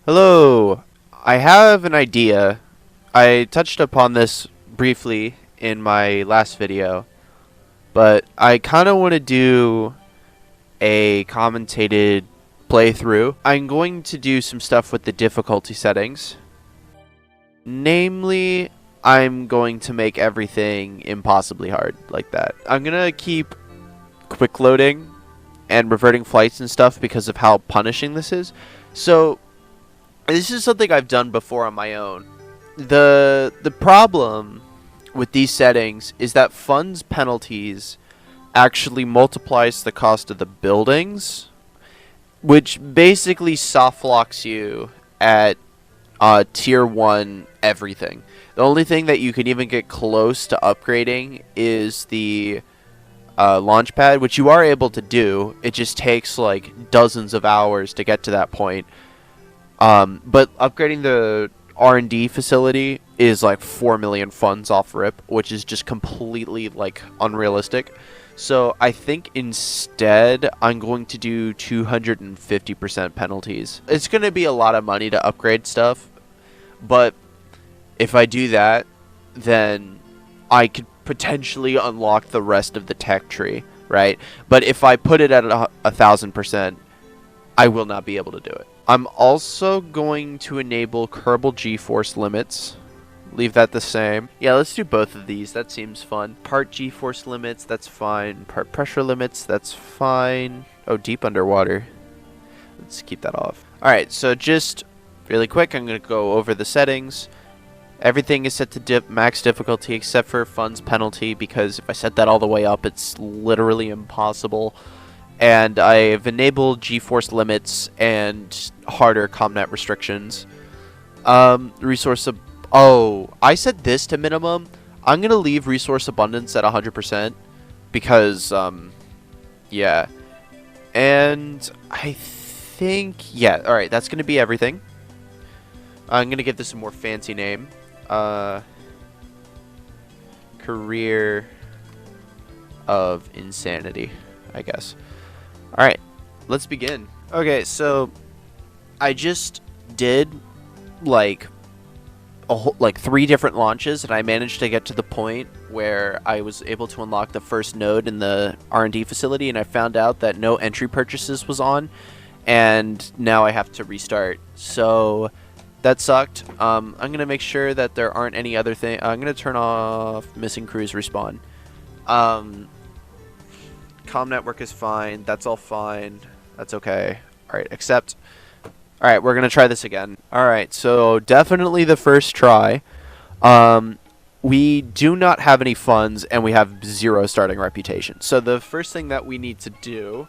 Hello, I have an idea. I touched upon this briefly in my last video, but I kind of want to do a commentated playthrough. I'm going to do some stuff with the difficulty settings. Namely, I'm going to make everything impossibly hard like that. I'm going to keep quick loading and reverting flights and stuff because of how punishing this is. So this is something I've done before on my own. The problem with these settings is that funds penalties actually multiplies the cost of the buildings, which basically soft locks you at tier 1 everything. The only thing that you can even get close to upgrading is the launch pad, which you are able to do. It just takes like dozens of hours to get to that point. But upgrading the R&D facility is like 4 million funds off rip, which is just completely like unrealistic. So I think instead I'm going to do 250% penalties. It's going to be a lot of money to upgrade stuff, but if I do that, then I could potentially unlock the rest of the tech tree, right? But if I put it at 1,000%, I will not be able to do it. I'm also going to enable Kerbal G-force limits. Leave that the same. Yeah, let's do both of these. That seems fun. Part G-force limits, that's fine. Part pressure limits, that's fine. Oh, deep underwater. Let's keep that off. Alright, so just really quick, I'm going to go over the settings. Everything is set to max difficulty except for funds penalty, because if I set that all the way up, it's literally impossible. And I've enabled G-force limits and harder combat restrictions. Oh, I set this to minimum. I'm gonna leave resource abundance at 100% because yeah. And I think all right, that's gonna be everything. I'm gonna give this a more fancy name. Career of Insanity, I guess. Alright, let's begin. Okay, so I just did like 3 different launches, and I managed to get to the point where I was able to unlock the first node in the R&D facility, and I found out that no entry purchases was on, and now I have to restart. So that sucked. I'm gonna make sure that there aren't any other things. I'm gonna turn off missing crews respawn. Comm network is fine. That's all fine. That's okay. Alright, accept. Alright, we're going to try this again. Alright, so definitely the first try. We do not have any funds, and we have 0 starting reputation. So the first thing that we need to do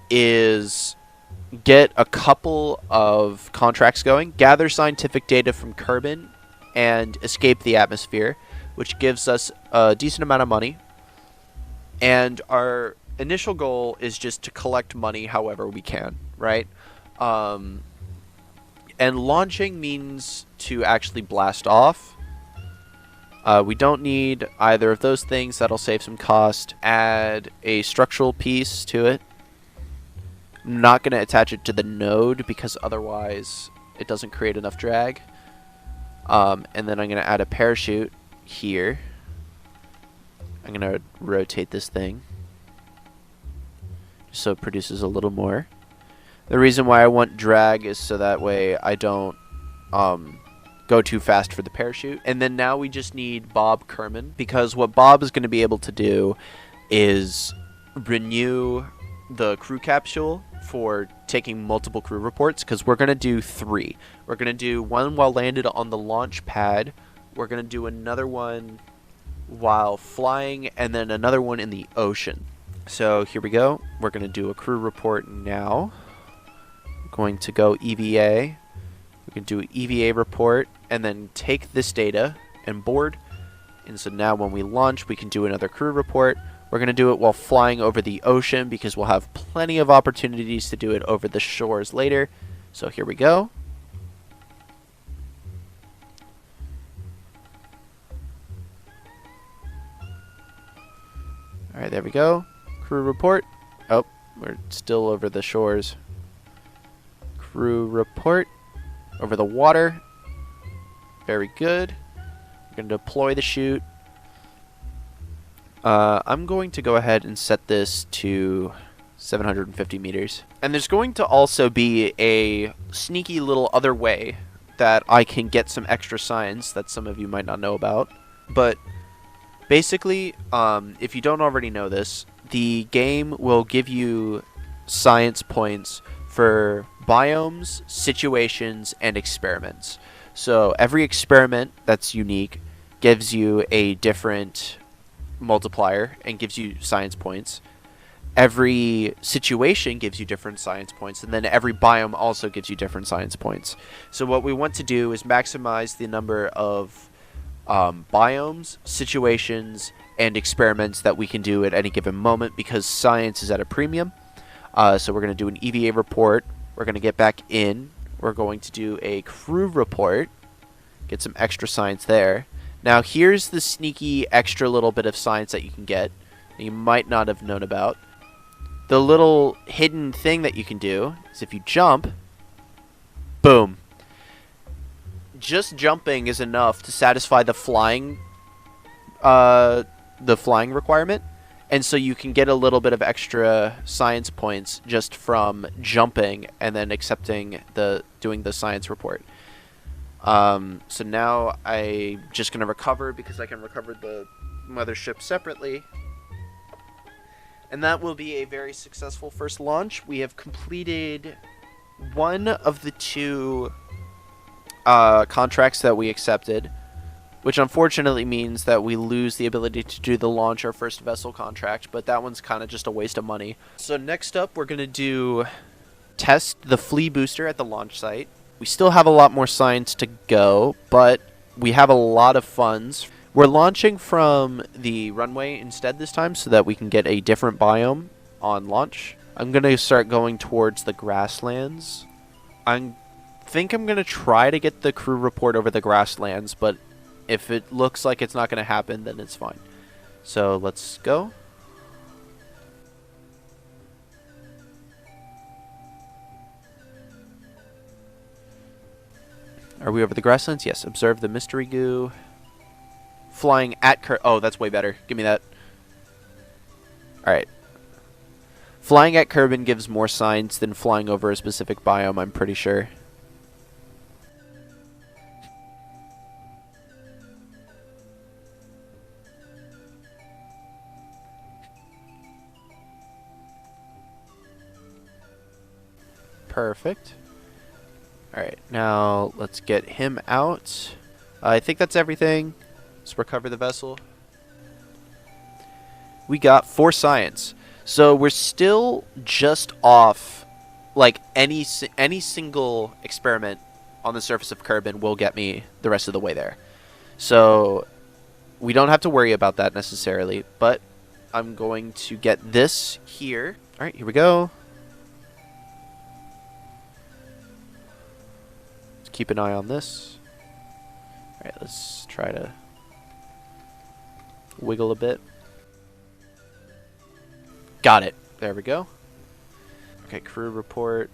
is get a couple of contracts going, gather scientific data from Kerbin, and escape the atmosphere, which gives us a decent amount of money. And our initial goal is just to collect money however we can, right? And launching means to actually blast off. We don't need either of those things. That'll save some cost. Add a structural piece to it. I'm not going to attach it to the node because otherwise it doesn't create enough drag. And then I'm going to add a parachute here. I'm going to rotate this thing so it produces a little more. The reason why I want drag is so that way I don't go too fast for the parachute. And then now we just need Bob Kerman, because what Bob is going to be able to do is renew the crew capsule for taking multiple crew reports, because we're going to do 3. We're going to do one while landed on the launch pad. We're going to do another one while flying, and then another one in the ocean. So here we go. We're going to do a crew report now. Going to go EVA. We can do an EVA report and then take this data and board. And so now when we launch, we can do another crew report. We're going to do it while flying over the ocean because we'll have plenty of opportunities to do it over the shores later. So here we go. Alright, there we go. Crew report. Oh, we're still over the shores. Crew report. over the water. Very good. We're going to deploy the chute. I'm going to go ahead and set this to 750 meters. And there's going to also be a sneaky little other way that I can get some extra science that some of you might not know about. But basically, if you don't already know this, the game will give you science points for biomes, situations, and experiments. So every experiment that's unique gives you a different multiplier and gives you science points. Every situation gives you different science points, and then every biome also gives you different science points. So what we want to do is maximize the number of biomes, situations, and experiments that we can do at any given moment, because science is at a premium. So we're going to do an EVA report. We're going to get back in. We're going to do a crew report. Get some extra science there. Now here's the sneaky extra little bit of science that you can get that you might not have known about. The little hidden thing that you can do is if you jump, boom. Just jumping is enough to satisfy the flying requirement, and so you can get a little bit of extra science points just from jumping and then doing the science report. So now I'm just gonna recover because I can recover the mothership separately. And that will be a very successful first launch. We have completed one of the two contracts that we accepted, which unfortunately means that we lose the ability to do the launch our first vessel contract, but that one's kind of just a waste of money. So next up, we're going to test the flea booster at the launch site. We still have a lot more science to go, but we have a lot of funds. We're launching from the runway instead this time so that we can get a different biome on launch. I'm going to start going towards the grasslands. I think I'm going to try to get the crew report over the grasslands, but if it looks like it's not going to happen, then it's fine. So let's go. Are we over the grasslands? Yes. Observe the mystery goo. Flying at oh, that's way better. Give me that. Alright. Flying at Kerbin gives more science than flying over a specific biome, I'm pretty sure. Perfect. Alright, now let's get him out. I think that's everything. Let's recover the vessel. We got 4 science. So we're still just off, like, any single experiment on the surface of Kerbin will get me the rest of the way there. So we don't have to worry about that necessarily, but I'm going to get this here. Alright, here we go. Let's keep an eye on this. Alright, let's try to wiggle a bit. Got it. There we go. Okay, crew report.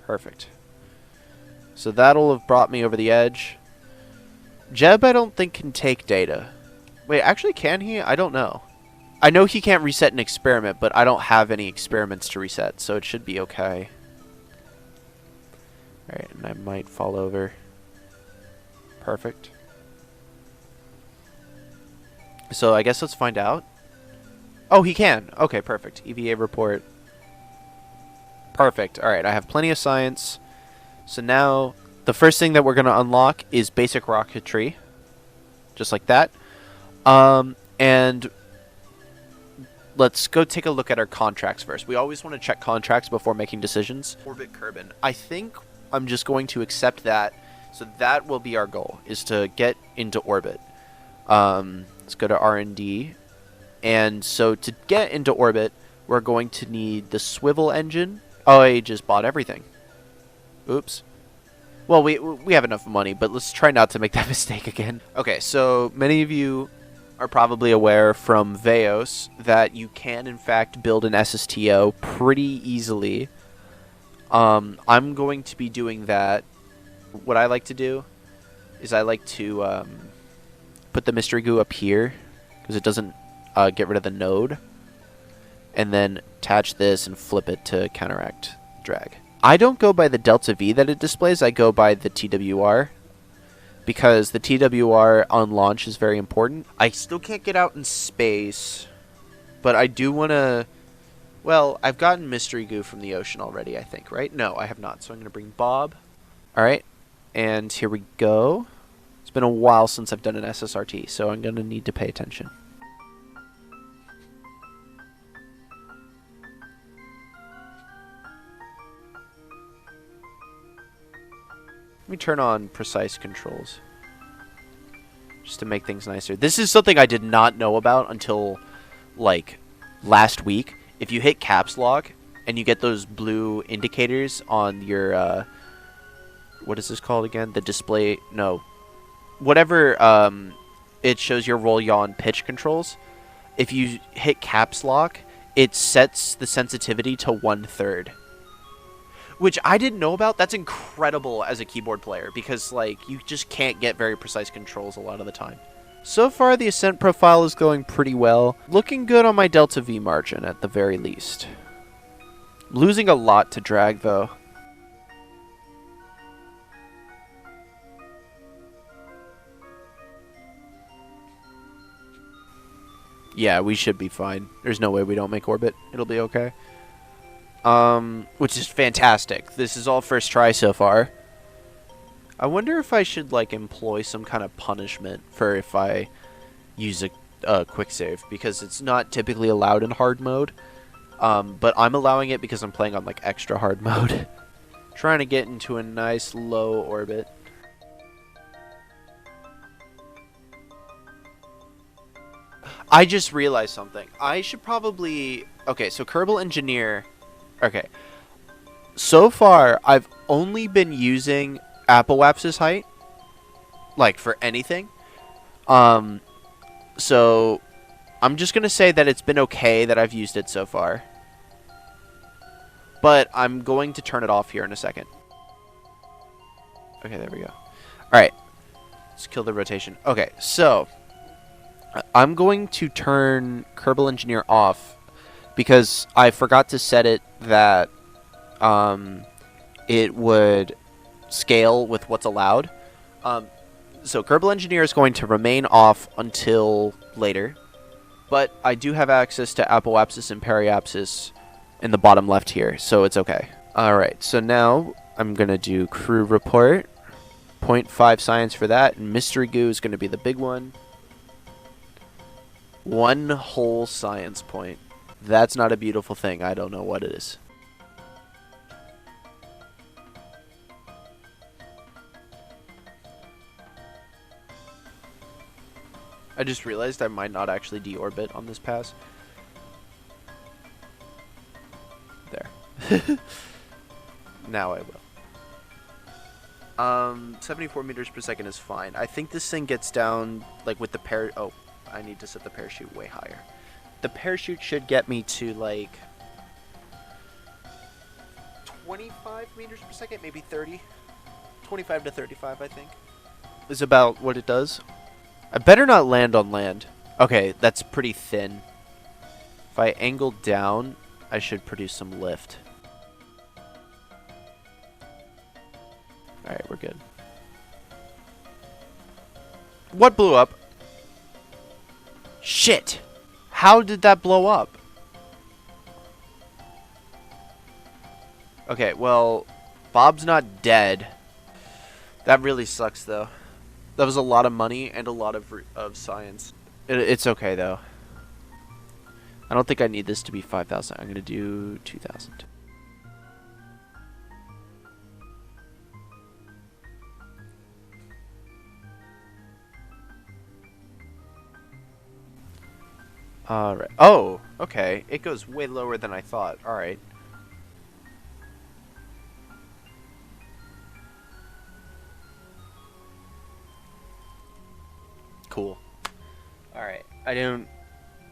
Perfect. So that'll have brought me over the edge. Jeb, I don't think, can take data. Wait, actually, can he? I don't know. I know he can't reset an experiment, but I don't have any experiments to reset, so it should be okay. Alright, and I might fall over. Perfect. So I guess let's find out. Oh, he can. Okay, perfect. EVA report. Perfect. Alright, I have plenty of science. So now, the first thing that we're going to unlock is basic rocketry. Just like that. And let's go take a look at our contracts first. We always want to check contracts before making decisions. Orbit Kerbin. I think I'm just going to accept that. So that will be our goal, is to get into orbit. Let's go to R&D. And so to get into orbit, we're going to need the swivel engine. Oh, I just bought everything. Oops. Well, we have enough money, but let's try not to make that mistake again. Okay, so many of you are probably aware from Veos that you can, in fact, build an SSTO pretty easily. I'm going to be doing that. What I like to do is I like to put the mystery goo up here because it doesn't get rid of the node, and then attach this and flip it to counteract drag. I don't go by the delta V that it displays, I go by the TWR, because the TWR on launch is very important. I still can't get out in space, but I do want to... Well, I've gotten mystery goo from the ocean already, I think, right? No, I have not, so I'm going to bring Bob. Alright, and here we go. It's been a while since I've done an SSRT, so I'm going to need to pay attention. Let me turn on precise controls, just to make things nicer. This is something I did not know about until, like, last week. If you hit caps lock and you get those blue indicators on your, what is this called again? The display, no. Whatever, it shows your roll, yaw, and pitch controls. If you hit caps lock, it sets the sensitivity to 1/3. Which I didn't know about. That's incredible as a keyboard player, because, like, you just can't get very precise controls a lot of the time. So far, the ascent profile is going pretty well. Looking good on my delta V margin, at the very least. Losing a lot to drag, though. Yeah, we should be fine. There's no way we don't make orbit. It'll be okay. Which is fantastic. This is all first try so far. I wonder if I should, like, employ some kind of punishment for if I use a quick save, because it's not typically allowed in hard mode. But I'm allowing it because I'm playing on, like, extra hard mode. Trying to get into a nice low orbit. I just realized something. I should probably... Okay, so Kerbal Engineer... Okay. So far, I've only been using apoapsis height, like, for anything. So I'm just going to say that it's been okay that I've used it so far. But I'm going to turn it off here in a second. Okay, there we go. Alright. Let's kill the rotation. Okay, so I'm going to turn Kerbal Engineer off because I forgot to set it that it would scale with what's allowed. So Kerbal Engineer is going to remain off until later, but I do have access to apoapsis and periapsis in the bottom left here, so it's okay. Alright, so now I'm going to do crew report, 0.5 science for that, and mystery goo is going to be the big one. 1 whole science point. That's not a beautiful thing. I don't know what it is. I just realized I might not actually deorbit on this pass. There. Now I will. 74 meters per second is fine. I think this thing gets down, like, with the oh, I need to set the parachute way higher. The parachute should get me to, like, 25 meters per second, maybe 30. 25 to 35, I think, is about what it does. I better not land on land. Okay, that's pretty thin. If I angle down, I should produce some lift. Alright, we're good. What blew up? Shit! How did that blow up? Okay, well, Bob's not dead. That really sucks, though. That was a lot of money and a lot of science. It's okay, though. I don't think I need this to be 5,000. I'm going to do 2,000. Alright. Oh, okay. It goes way lower than I thought. Alright. Cool. Alright. I didn't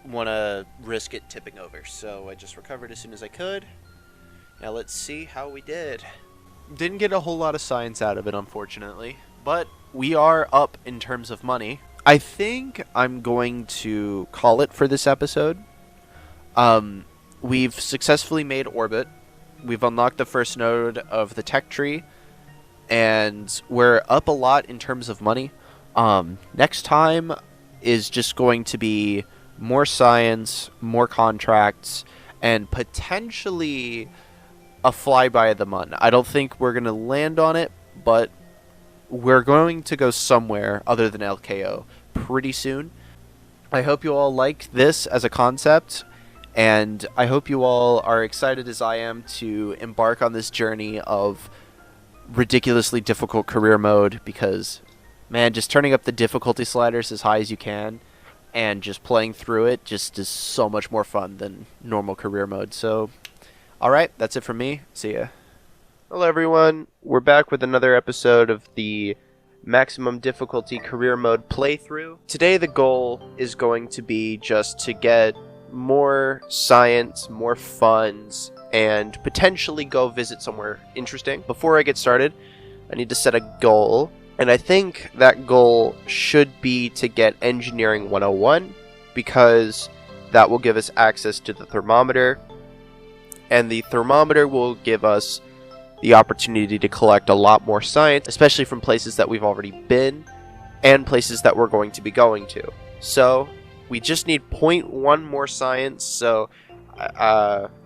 want to risk it tipping over, so I just recovered as soon as I could. Now let's see how we did. Didn't get a whole lot of science out of it, unfortunately, but we are up in terms of money. I think I'm going to call it for this episode. We've successfully made orbit. We've unlocked the first node of the tech tree, and we're up a lot in terms of money. Next time is just going to be more science, more contracts, and potentially a flyby of the month. I don't think we're going to land on it, but we're going to go somewhere other than LKO pretty soon. I hope you all like this as a concept, and I hope you all are excited as I am to embark on this journey of ridiculously difficult career mode, because, man, just turning up the difficulty sliders as high as you can and just playing through it just is so much more fun than normal career mode. So, alright, that's it from me. See ya. Hello everyone, we're back with another episode of the maximum difficulty career mode playthrough. Today the goal is going to be just to get more science, more funds, and potentially go visit somewhere interesting. Before I get started, I need to set a goal, and I think that goal should be to get Engineering 101, because that will give us access to the thermometer, and the thermometer will give us the opportunity to collect a lot more science, especially from places that we've already been and places that we're going to be going to. So we just need 0.1 more science, so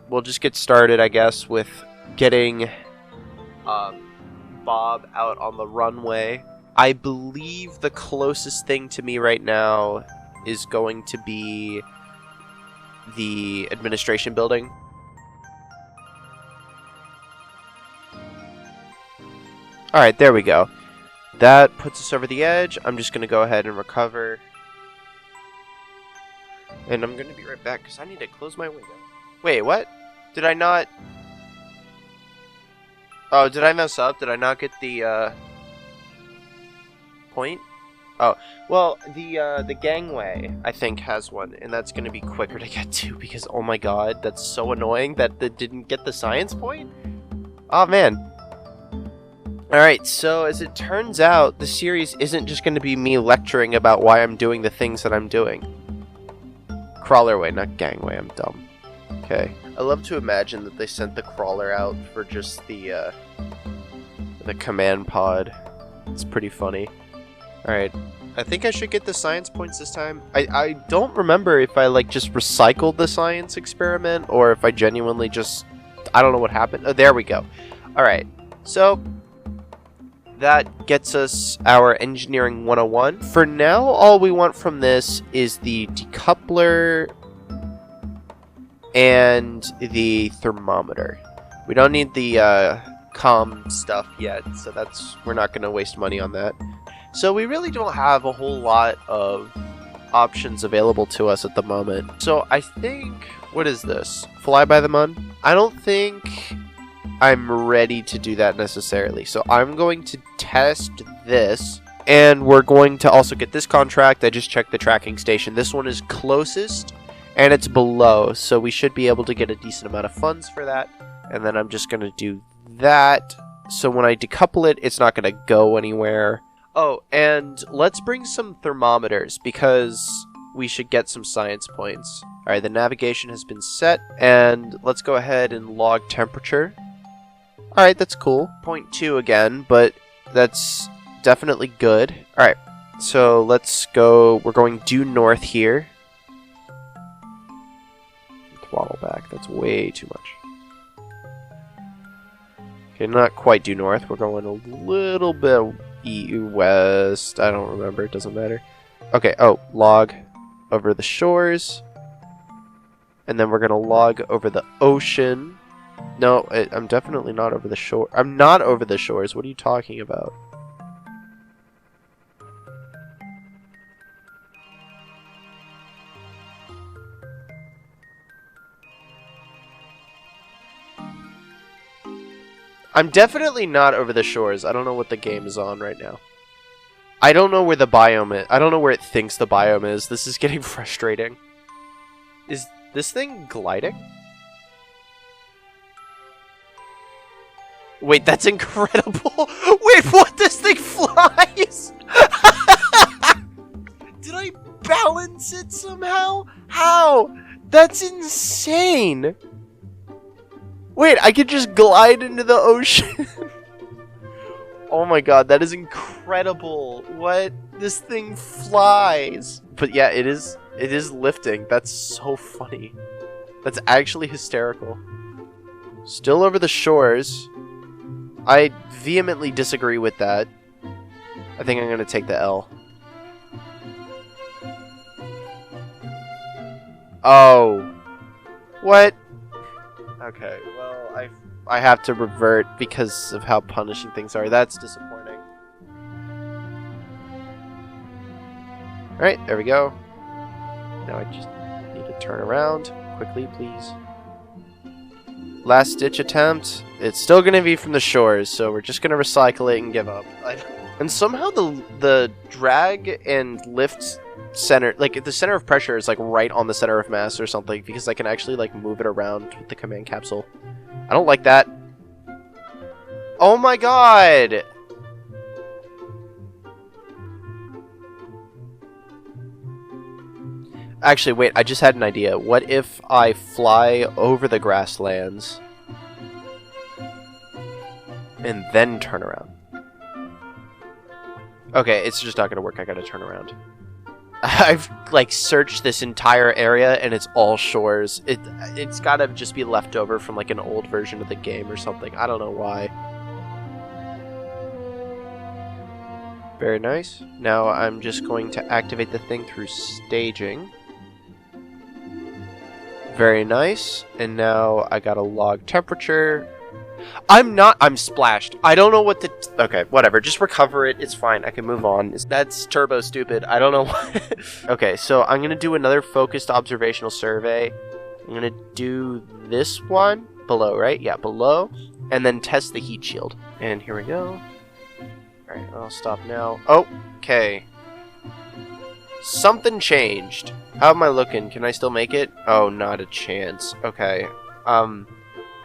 we'll just get started, I guess, with getting Bob out on the runway. I believe the closest thing to me right now is going to be the administration building. Alright, there we go. That puts us over the edge. I'm just going to go ahead and recover. And I'm going to be right back because I need to close my window. Wait, what? Did I not... Oh, did I mess up? Did I not get the, point? Oh, well, the gangway, I think, has one, and that's going to be quicker to get to because, oh my god, that's so annoying that they didn't get the science point? Oh, man. Alright, so as it turns out, the series isn't just going to be me lecturing about why I'm doing the things that I'm doing. Crawlerway, not gangway, I'm dumb. Okay. I love to imagine that they sent the crawler out for just the command pod. It's pretty funny. Alright. I think I should get the science points this time. I don't remember if I, like, just recycled the science experiment or if I genuinely just... I don't know what happened. Oh, there we go. Alright. So... that gets us our Engineering 101. For now, all we want from this is the decoupler and the thermometer. We don't need the comm stuff yet, so we're not going to waste money on that. So we really don't have a whole lot of options available to us at the moment. So I think, what is this? Fly by the Mun? I don't think I'm ready to do that necessarily. So I'm going to test this, and we're going to also get this contract. I just checked the tracking station. This one is closest, and it's below, so we should be able to get a decent amount of funds for that. And then I'm just going to do that. So when I decouple it, it's not going to go anywhere. Oh, and let's bring some thermometers, because we should get some science points. Alright, the navigation has been set, and let's go ahead and log temperature. Alright, that's cool. 0.2 again, but that's definitely good. Alright, so let's go. We're going due north here. Throttle back. That's way too much. Okay, not quite due north. We're going a little bit west. I don't remember. It doesn't matter. Okay, oh, log over the shores. And then we're going to log over the ocean. No, I'm definitely not over the shore. I'm not over the shores. What are you talking about? I'm definitely not over the shores. I don't know what the game is on right now. I don't know where the biome is. I don't know where it thinks the biome is. This is getting frustrating. Is this thing gliding? Wait, that's incredible. Wait, what? This thing flies? Did I balance it somehow? How? That's insane. Wait, I could just glide into the ocean. Oh my god, that is incredible. What? This thing flies. But yeah, it is lifting. That's so funny. That's actually hysterical. Still over the shores. I vehemently disagree with that. I think I'm going to take the L. Oh. What? Okay, well, I have to revert because of how punishing things are. That's disappointing. Alright, there we go. Now I just need to turn around. Quickly, please. Last ditch attempt. It's still going to be from the shores, so we're just going to recycle it and give up. And somehow the drag and lift center, like the center of pressure is like right on the center of mass or something, because I can actually like move it around with the command capsule. I don't like that. Oh my god! Actually, wait, I just had an idea. What if I fly over the grasslands and then turn around? Okay, it's just not gonna work. I gotta turn around. I've like searched this entire area and it's all shores. It's gotta just be left over from like an old version of the game or something. I don't know why. Very nice. Now I'm just going to activate the thing through staging. Very nice. And now I gotta log temperature. I'm splashed. I don't know what to... Okay, whatever. Just recover it. It's fine. I can move on. That's turbo stupid. I don't know why. Okay, so I'm gonna do another focused observational survey. I'm gonna do this one. Below, right? Yeah, below. And then test the heat shield. And here we go. Alright, I'll stop now. Oh, okay. Something changed. How am I looking? Can I still make it? Oh, not a chance. Okay. I'm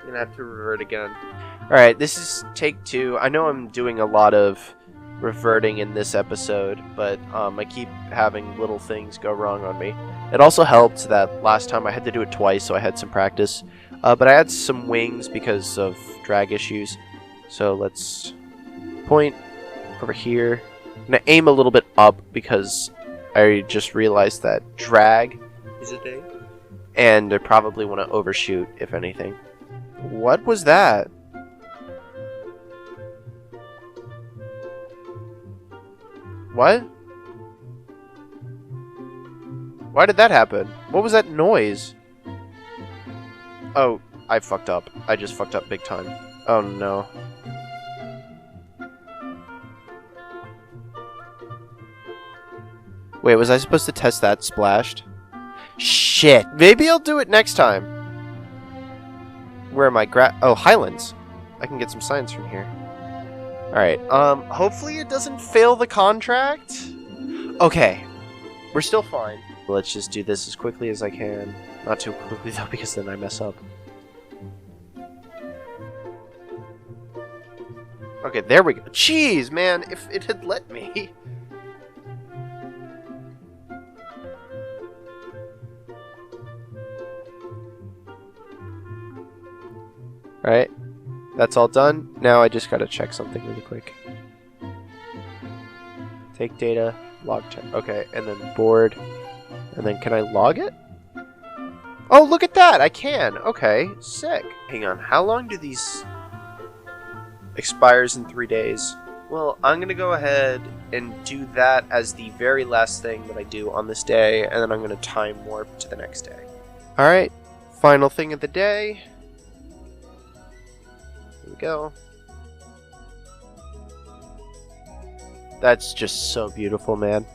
gonna have to revert again. Alright, this is take 2. I know I'm doing a lot of reverting in this episode, but I keep having little things go wrong on me. It also helped that last time I had to do it twice, so I had some practice. But I had some wings because of drag issues. So let's point over here. I'm gonna aim a little bit up because I just realized that drag is a thing. And I probably want to overshoot, if anything. What was that? What? Why did that happen? What was that noise? Oh, I fucked up. I just fucked up big time. Oh no. Wait, was I supposed to test that splashed? Shit. Maybe I'll do it next time. Where am I? Oh, Highlands. I can get some science from here. Alright, hopefully it doesn't fail the contract. Okay. We're still fine. Let's just do this as quickly as I can. Not too quickly though, because then I mess up. Okay, there we go. Jeez, man, if it had let me. Alright, that's all done. Now I just gotta check something really quick. Take data, log check. Okay, and then board. And then can I log it? Oh, look at that! I can! Okay, sick. Hang on, how long do these... expires in 3 days? Well, I'm gonna go ahead and do that as the very last thing that I do on this day, and then I'm gonna time warp to the next day. Alright, final thing of the day. Here we go. That's just so beautiful, man.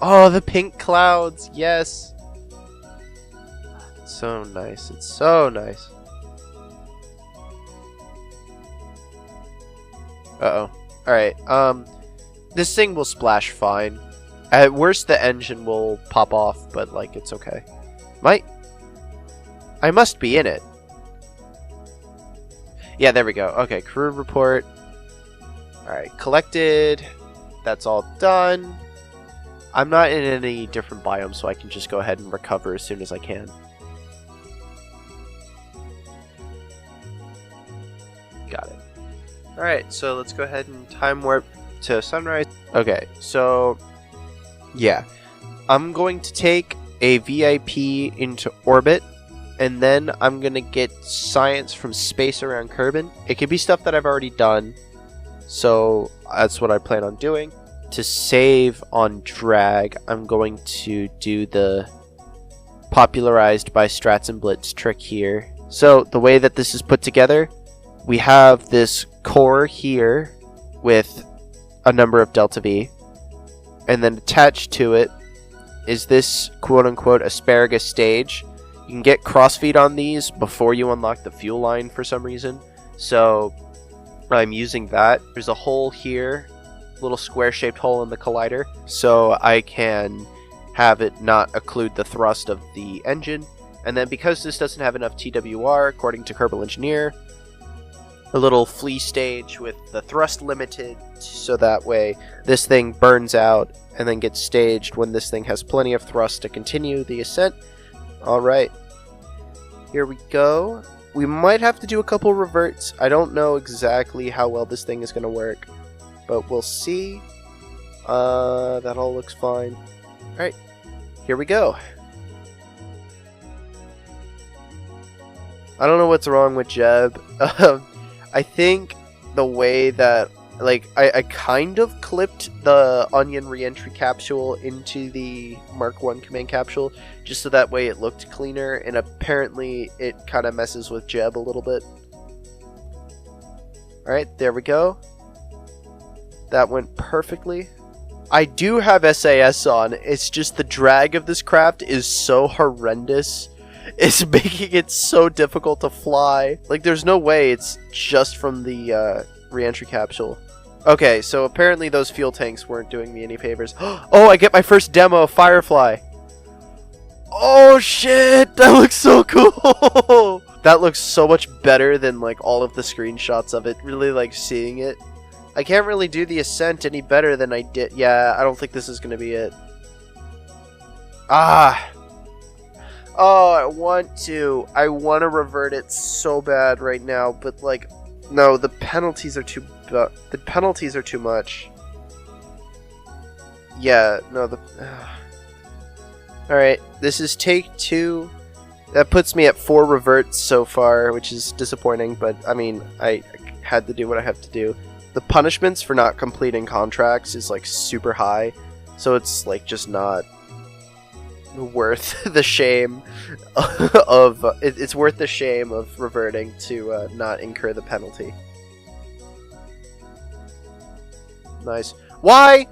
Oh, the pink clouds! Yes! It's so nice. It's so nice. Uh-oh. Alright, this thing will splash fine. At worst, the engine will pop off, but, like, it's okay. I must be in it. Yeah, there we go. Okay, crew report. Alright, collected. That's all done. I'm not in any different biomes, so I can just go ahead and recover as soon as I can. Got it. Alright, so let's go ahead and time warp to sunrise. Okay, so yeah. I'm going to take a VIP into orbit, and then I'm going to get science from space around Kerbin. It could be stuff that I've already done, so that's what I plan on doing. To save on drag, I'm going to do the popularized by Strats and Blitz trick here. So the way that this is put together, we have this core here with a number of delta V, and then attached to it is this quote-unquote asparagus stage. You can get crossfeed on these before you unlock the fuel line for some reason, so I'm using that. There's a hole here, little square-shaped hole in the collider, so I can have it not occlude the thrust of the engine. And then because this doesn't have enough TWR, according to Kerbal Engineer, a little flea stage with the thrust limited, so that way this thing burns out and then gets staged when this thing has plenty of thrust to continue the ascent. Alright, here we go. We might have to do a couple reverts. I don't know exactly how well this thing is going to work, but we'll see. That all looks fine. Alright, here we go. I don't know what's wrong with Jeb. I think the way that, like, I kind of clipped the Onion reentry capsule into the Mark 1 command capsule, just so that way it looked cleaner, and apparently it kind of messes with Jeb a little bit. Alright, there we go. That went perfectly. I do have SAS on, it's just the drag of this craft is so horrendous. It's making it so difficult to fly. Like, there's no way it's just from the reentry capsule. Okay, so apparently those fuel tanks weren't doing me any favors. Oh, I get my first demo of Firefly. Oh shit, that looks so cool. That looks so much better than like all of the screenshots of it. Really like seeing it. I can't really do the ascent any better than I did. Yeah, I don't think this is gonna be it. Ah. Oh, I want to revert it so bad right now, but like, no, the penalties are too much. Yeah, no, Alright, this is take 2. That puts me at 4 reverts so far, which is disappointing, but I mean, I had to do what I have to do. The punishments for not completing contracts is like super high, so it's like just not worth the shame of it's worth the shame of reverting to not incur the penalty. Nice. Why?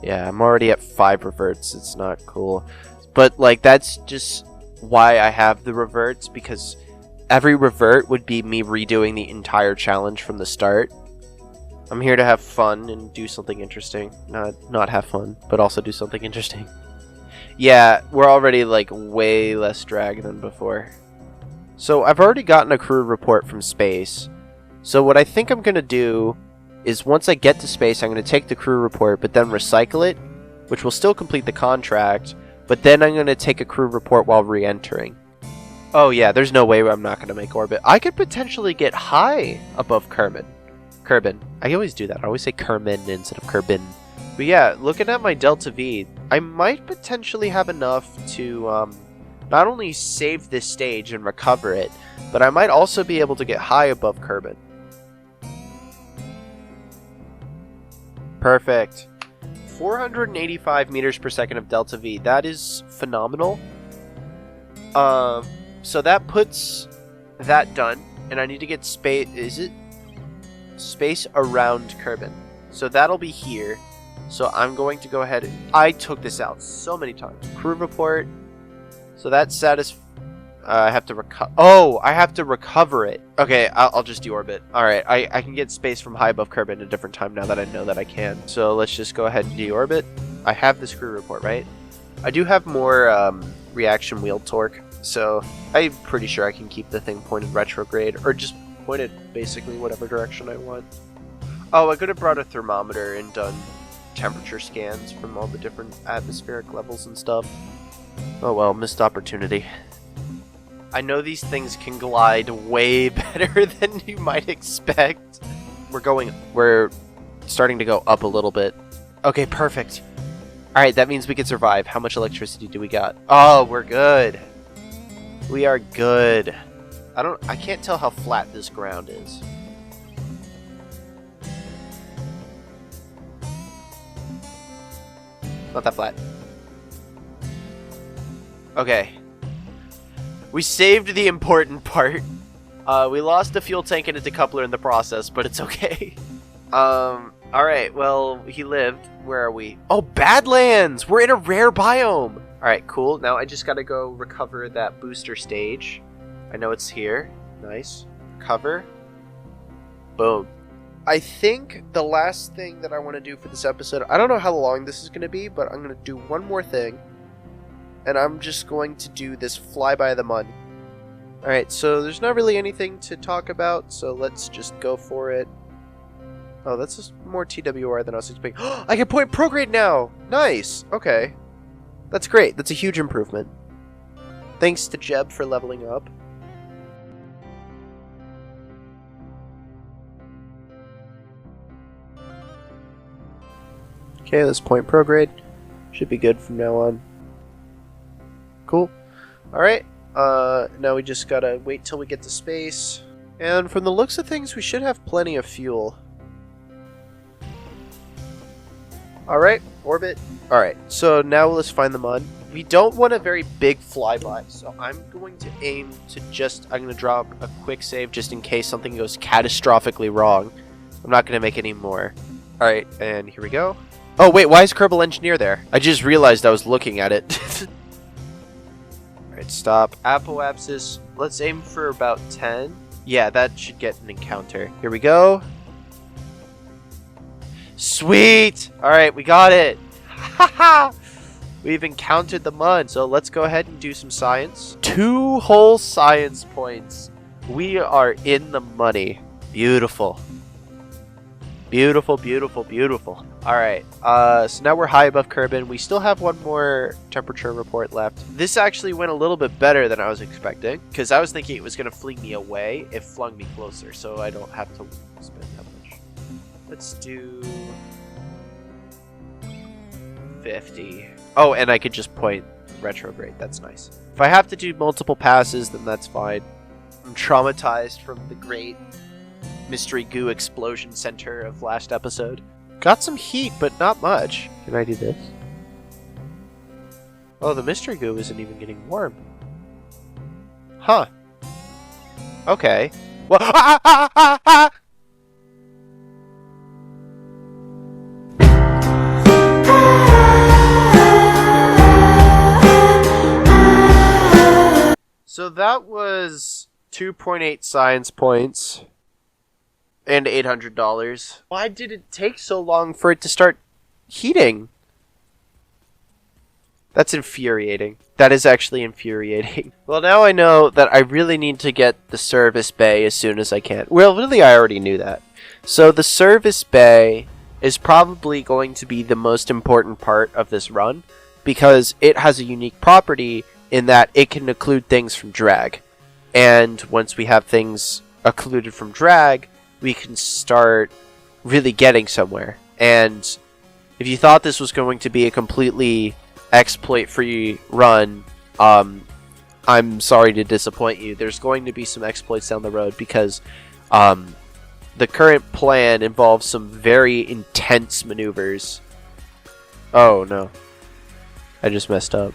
Yeah, I'm already at 5 reverts. It's not cool, but like that's just why I have the reverts, because every revert would be me redoing the entire challenge from the start. I'm here to have fun and do something interesting, not have fun, but also do something interesting. Yeah, we're already like way less drag than before. So I've already gotten a crew report from space. So what I think I'm going to do is once I get to space, I'm going to take the crew report, but then recycle it, which will still complete the contract, but then I'm going to take a crew report while re-entering. Oh yeah, there's no way I'm not going to make orbit. I could potentially get high above Kerbin. I always do that. I always say Kermin instead of Kerbin. But yeah, looking at my delta V, I might potentially have enough to not only save this stage and recover it, but I might also be able to get high above Kerbin. Perfect. 485 meters per second of delta V. That is phenomenal. So that puts that done, and I need to get space. Is it space around Kerbin? So that'll be here. So I'm going to go ahead and I took this out so many times. Crew report. So that's I have to recover. Oh, I have to recover it. Okay, I'll just deorbit. Alright, I can get space from high above Kerbin at a different time now that I know that I can. So let's just go ahead and deorbit. I have this crew report, right? I do have more reaction wheel torque, so I'm pretty sure I can keep the thing pointed retrograde, or just pointed basically whatever direction I want. Oh, I could have brought a thermometer and done temperature scans from all the different atmospheric levels and stuff. Oh well, missed opportunity. I know these things can glide way better than you might expect. We're starting to go up a little bit. Okay, perfect. Alright, that means we can survive. How much electricity do we got? Oh, we're good. We are good. I can't tell how flat this ground is. Not that flat. Okay. We saved the important part. We lost a fuel tank and a decoupler in the process, but it's okay. Alright, well, he lived. Where are we? Oh, Badlands! We're in a rare biome! Alright, cool. Now I just gotta go recover that booster stage. I know it's here. Nice. Recover. Boom. I think the last thing that I want to do for this episode, I don't know how long this is going to be, but I'm going to do one more thing. And I'm just going to do this flyby of the month. Alright, so there's not really anything to talk about, so let's just go for it. Oh, that's just more TWR than I was expecting. I can point prograde now! Nice! Okay. That's great. That's a huge improvement. Thanks to Jeb for leveling up. Okay, let's point prograde. Should be good from now on. Cool. Alright, now we just gotta wait till we get to space. And from the looks of things, we should have plenty of fuel. Alright, orbit. Alright, so now let's find the mud. We don't want a very big flyby, so I'm going to aim to I'm going to drop a quick save just in case something goes catastrophically wrong. I'm not going to make any more. Alright, and here we go. Oh wait, why is Kerbal Engineer there? I just realized I was looking at it. Alright, stop. Apoapsis. Let's aim for about 10. Yeah, that should get an encounter. Here we go. Sweet! Alright, we got it! Haha! We've encountered the mud, so let's go ahead and do some science. 2 whole science points. We are in the money. Beautiful. Beautiful, beautiful, beautiful. Alright, so now we're high above Kerbin. We still have one more temperature report left. This actually went a little bit better than I was expecting, because I was thinking it was going to fling me away. It flung me closer, so I don't have to spend that much. Let's do 50. Oh, and I could just point retrograde. That's nice. If I have to do multiple passes, then that's fine. I'm traumatized from the great mystery goo explosion center of last episode. Got some heat, but not much. Can I do this? Oh, the mystery goo isn't even getting warm. Huh. Okay. Well, So that was 2.8 science points and $800. Why did it take so long for it to start heating? That's infuriating. That is actually infuriating. Well, now I know that I really need to get the service bay as soon as I can. Well, really, I already knew that. So the service bay is probably going to be the most important part of this run because it has a unique property in that it can occlude things from drag. And once we have things occluded from drag, we can start really getting somewhere. And if you thought this was going to be a completely exploit-free run, I'm sorry to disappoint you. There's going to be some exploits down the road because the current plan involves some very intense maneuvers. Oh no. I just messed up.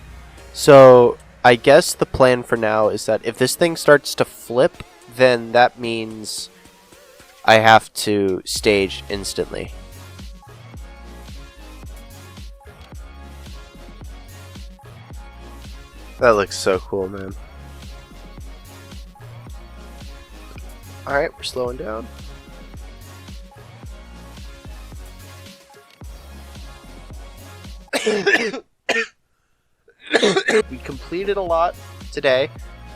So, I guess the plan for now is that if this thing starts to flip, then that means I have to stage instantly. That looks so cool, man. Alright, we're slowing down. We completed a lot today.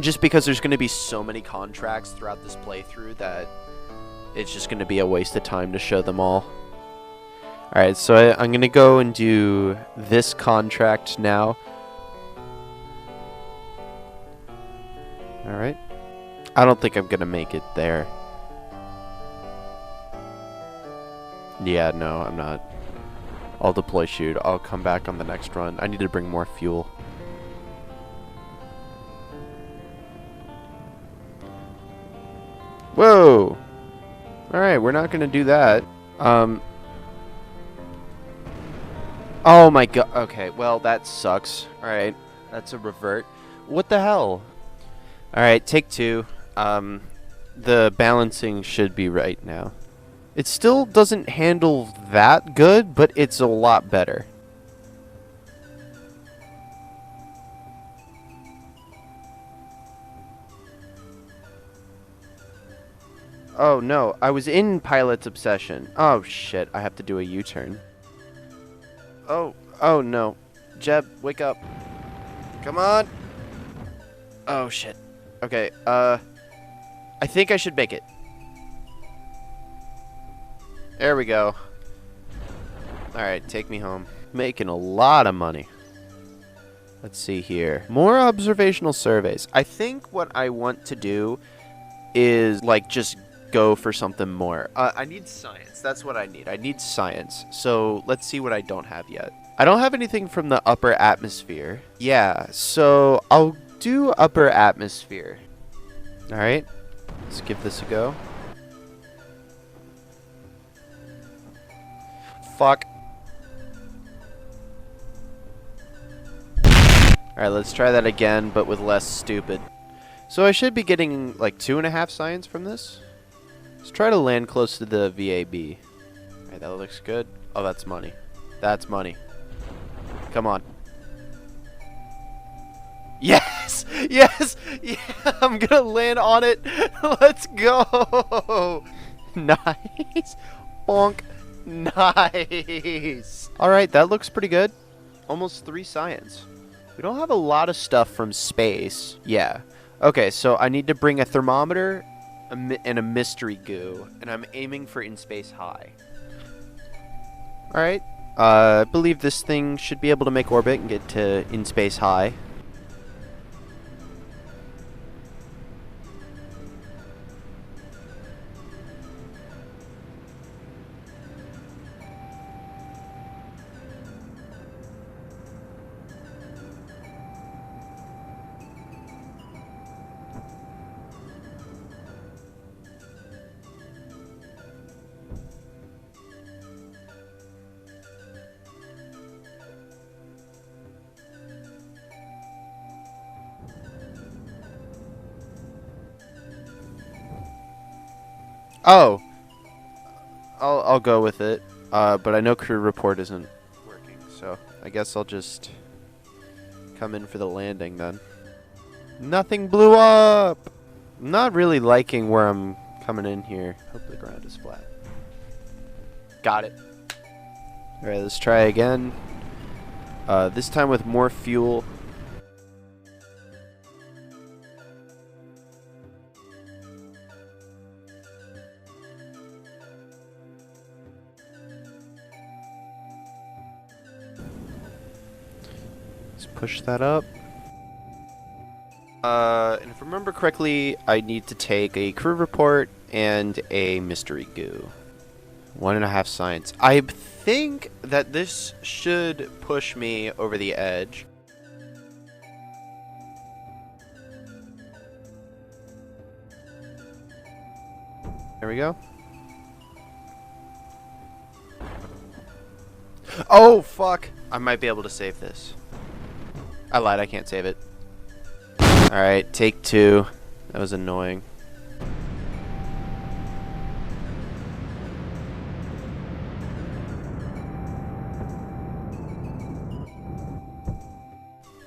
Just because there's going to be so many contracts throughout this playthrough that it's just going to be a waste of time to show them all. Alright, so I'm going to go and do this contract now. Alright. I don't think I'm going to make it there. Yeah, no, I'm not. I'll deploy shoot. I'll come back on the next run. I need to bring more fuel. Whoa! Alright, we're not going to do that. Oh my god. Okay, well, that sucks. Alright, that's a revert. What the hell? Alright, take two. The balancing should be right now. It still doesn't handle that good, but it's a lot better. Oh no, I was in Pilot's Obsession. Oh shit, I have to do a U-turn. Oh no. Jeb, wake up. Come on. Oh shit. Okay, I think I should make it. There we go. Alright, take me home. Making a lot of money. Let's see here. More observational surveys. I think what I want to do is, like, just go for something more. I need science. That's what I need. I need science. So, let's see what I don't have yet. I don't have anything from the upper atmosphere. Yeah, so I'll do upper atmosphere. Alright. Let's give this a go. Fuck. Alright, let's try that again, but with less stupid. So I should be getting like 2.5 science from this. Let's try to land close to the VAB. Alright, that looks good. Oh, that's money. That's money. Come on. Yes! Yes! Yeah, I'm gonna land on it. Let's go! Nice. Bonk. Nice. Alright, that looks pretty good. Almost 3 science. We don't have a lot of stuff from space. Yeah. Okay, so I need to bring a thermometer and a mystery goo. And I'm aiming for in space high. Alright. I believe this thing should be able to make orbit and get to in space high. Oh, I'll go with it. But I know crew report isn't working, so I guess I'll just come in for the landing then. Nothing blew up. I'm not really liking where I'm coming in here. Hope the ground is flat. Got it. All right, let's try again. This time with more fuel. Push that up. And if I remember correctly, I need to take a crew report and a mystery goo. 1.5 science. I think that this should push me over the edge. There we go. Oh, fuck. I might be able to save this. I lied, I can't save it. Alright, take 2. That was annoying.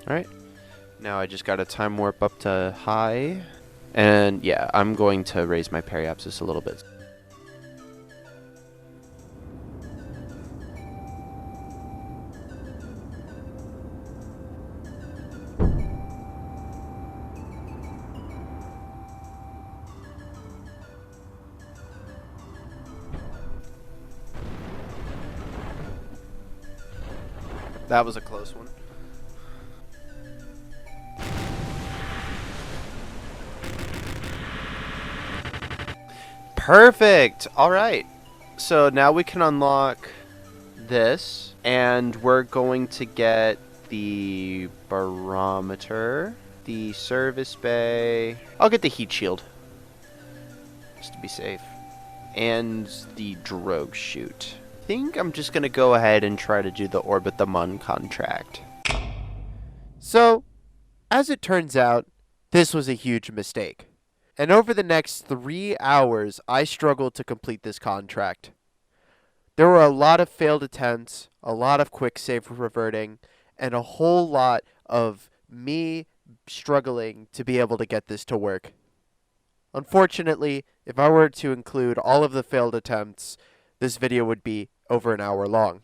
Alright. Now I just gotta time warp up to high. And yeah, I'm going to raise my periapsis a little bit. That was a close one. Perfect! Alright. So now we can unlock this, and we're going to get the barometer, the service bay. I'll get the heat shield, just to be safe, and the drogue chute. I think I'm just going to go ahead and try to do the Orbit the Mun contract. So, as it turns out, this was a huge mistake. And over the next 3 hours, I struggled to complete this contract. There were a lot of failed attempts, a lot of quick save reverting, and a whole lot of me struggling to be able to get this to work. Unfortunately, if I were to include all of the failed attempts, this video would be over an hour long.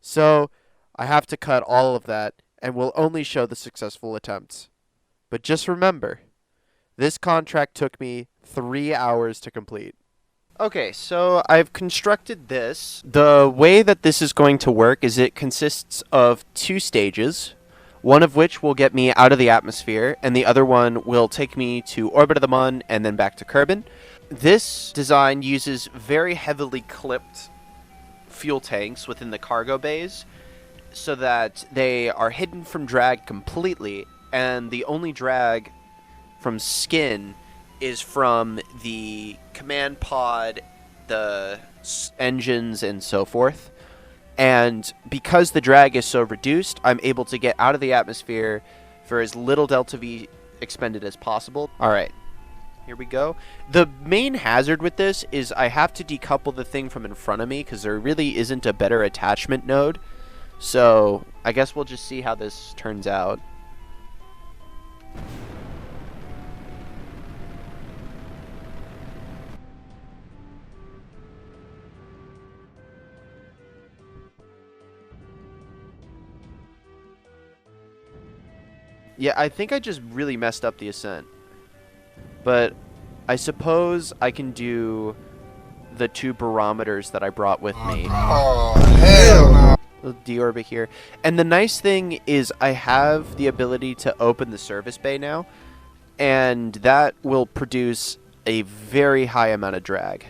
So, I have to cut all of that, and will only show the successful attempts. But just remember, this contract took me 3 hours to complete. Okay, so I've constructed this. The way that this is going to work is it consists of 2 stages, one of which will get me out of the atmosphere, and the other one will take me to Orbit of the Mun and then back to Kerbin. This design uses very heavily clipped fuel tanks within the cargo bays so that they are hidden from drag completely, and the only drag from skin is from the command pod, the engines, and so forth. And because the drag is so reduced, I'm able to get out of the atmosphere for as little delta V expended as possible. Alright, here we go. The main hazard with this is I have to decouple the thing from in front of me because there really isn't a better attachment node. So I guess we'll just see how this turns out. Yeah, I think I just really messed up the ascent. But I suppose I can do the 2 barometers that I brought with me. Oh, hell no. Little deorbit here. And the nice thing is I have the ability to open the service bay now. And that will produce a very high amount of drag.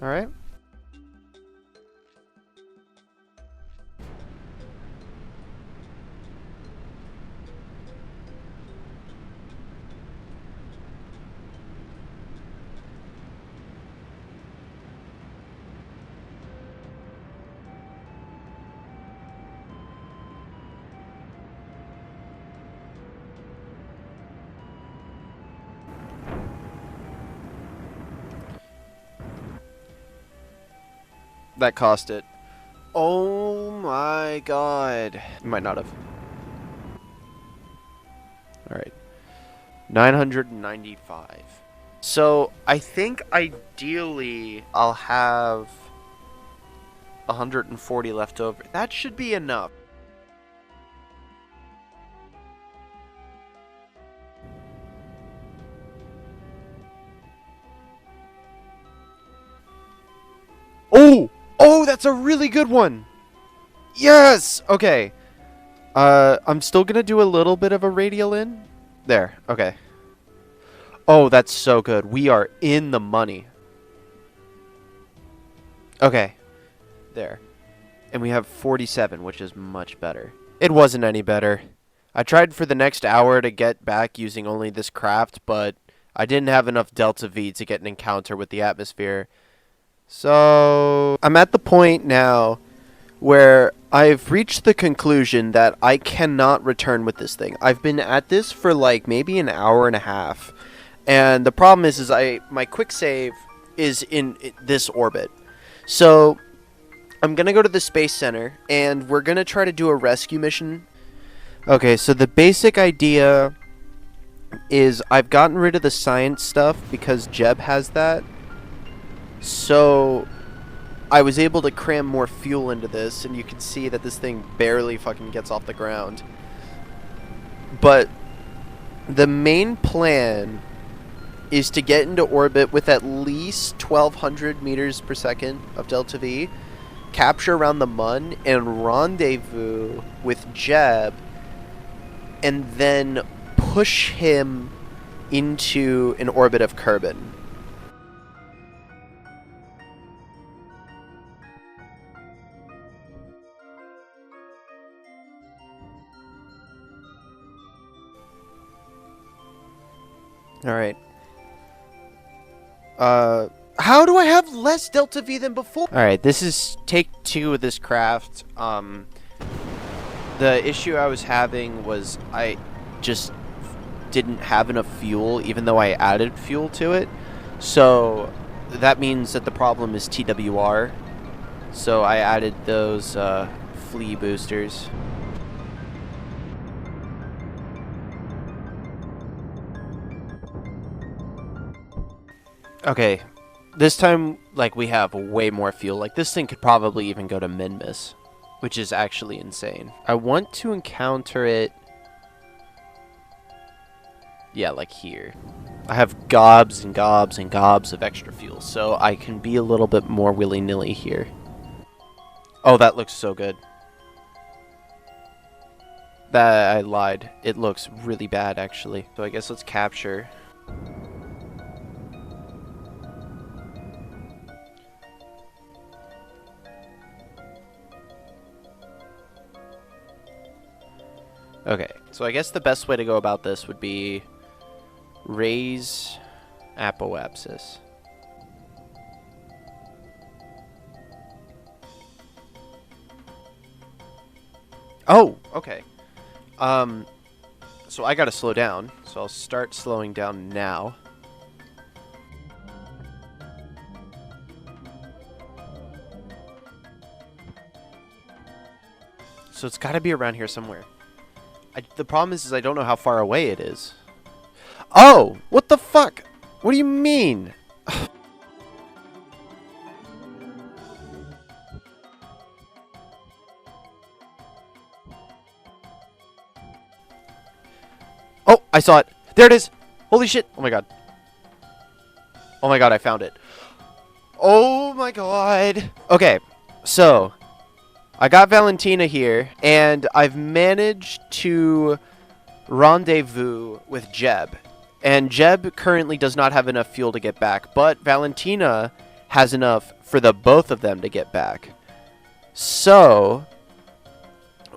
Alright. That cost it. Oh my god. Might not have. Alright. 995. So, I think ideally I'll have 140 left over. That should be enough. Oh! Oh, that's a really good one! Yes! Okay. I'm still gonna do a little bit of a radial in. There, okay. Oh, that's so good. We are in the money. Okay. There. And we have 47, which is much better. It wasn't any better. I tried for the next hour to get back using only this craft, but I didn't have enough delta V to get an encounter with the atmosphere. So, I'm at the point now where I've reached the conclusion that I cannot return with this thing. I've been at this for like maybe an hour and a half. And the problem is my quick save is in this orbit. So, I'm going to go to the Space Center and we're going to try to do a rescue mission. Okay, so the basic idea is I've gotten rid of the science stuff because Jeb has that. So, I was able to cram more fuel into this, and you can see that this thing barely fucking gets off the ground. But the main plan is to get into orbit with at least 1,200 meters per second of delta V, capture around the Mun, and rendezvous with Jeb, and then push him into an orbit of Kerbin. Alright. How do I have less delta V than before? Alright, this is take 2 of this craft. The issue I was having was I just didn't have enough fuel, even though I added fuel to it. So that means that the problem is TWR. So I added those flea boosters. Okay, this time, like, we have way more fuel. Like, this thing could probably even go to Minmus, which is actually insane. I want to encounter it, yeah, like here. I have gobs and gobs and gobs of extra fuel, so I can be a little bit more willy-nilly here. Oh, that looks so good. That, I lied. It looks really bad, actually. So I guess let's capture. Okay, so I guess the best way to go about this would be raise apoapsis. Oh, okay. So I gotta slow down, so I'll start slowing down now. So it's gotta be around here somewhere. The problem is I don't know how far away it is. Oh! What the fuck? What do you mean? Oh! I saw it! There it is! Holy shit! Oh my god. Oh my god, I found it. Oh my god! Okay, so I got Valentina here, and I've managed to rendezvous with Jeb. And Jeb currently does not have enough fuel to get back, but Valentina has enough for the both of them to get back. So,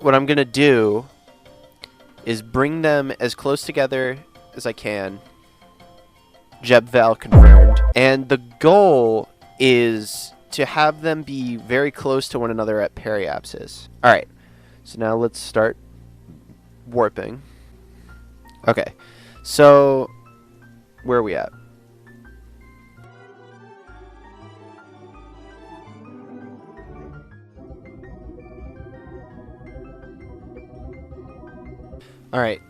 what I'm going to do is bring them as close together as I can. Jeb Val confirmed. And the goal is to have them be very close to one another at periapsis. Alright, so now let's start warping. Okay, so where are we at? Alright,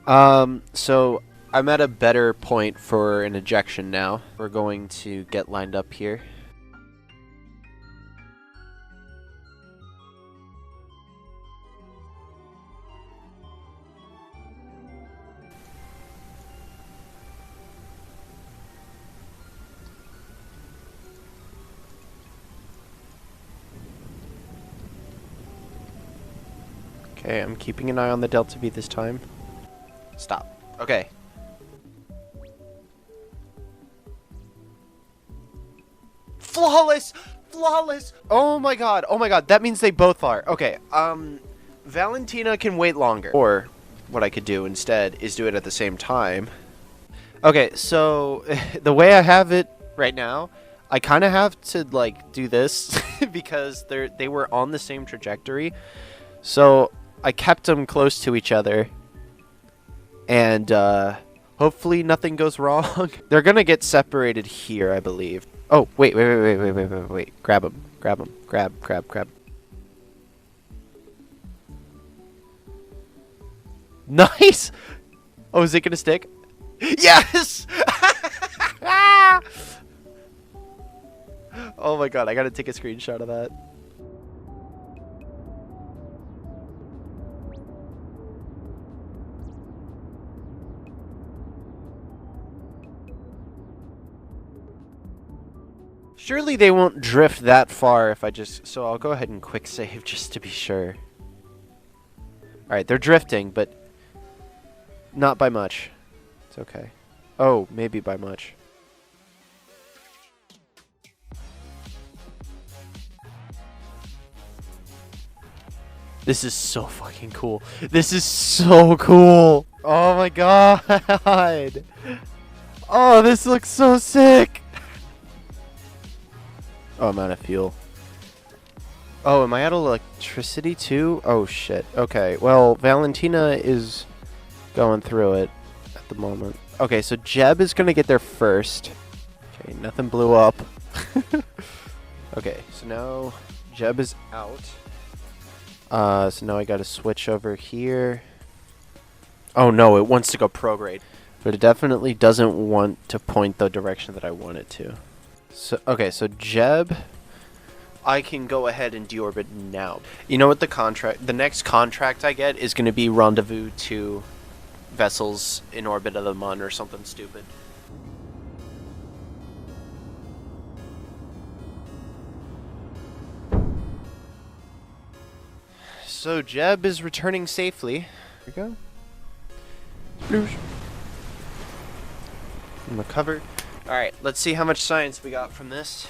so I'm at a better point for an ejection now. We're going to get lined up here. Okay, I'm keeping an eye on the Delta V this time. Stop. Okay. Flawless! Flawless! Oh my god, oh my god, that means they both are. Okay, Valentina can wait longer. Or, what I could do instead is do it at the same time. Okay, so, the way I have it right now, I kind of have to, like, do this because they were on the same trajectory. So, I kept them close to each other. And, hopefully nothing goes wrong. They're gonna get separated here, I believe. Oh, wait. Grab him. Grab. Nice! Oh, is it gonna stick? Yes! Oh my god, I gotta take a screenshot of that. Surely they won't drift that far if I just... So I'll go ahead and quick save just to be sure. Alright, they're drifting, but not by much. It's okay. Oh, maybe by much. This is so fucking cool. This is so cool. Oh my god. Oh, this looks so sick. Oh, I'm out of fuel. Oh, am I out of electricity too? Oh shit. Okay, well, Valentina is going through it at the moment. Okay, so Jeb is gonna get there first. Okay, nothing blew up. Okay, so now Jeb is out. So now I gotta switch over here. Oh no, it wants to go prograde. But it definitely doesn't want to point the direction that I want it to. So, okay, so Jeb, I can go ahead and deorbit now. You know what the next contract I get is gonna be rendezvous 2 vessels in orbit of the Mun or something stupid. So Jeb is returning safely. Here we go. Sploosh. I'm recovered. Alright, let's see how much science we got from this.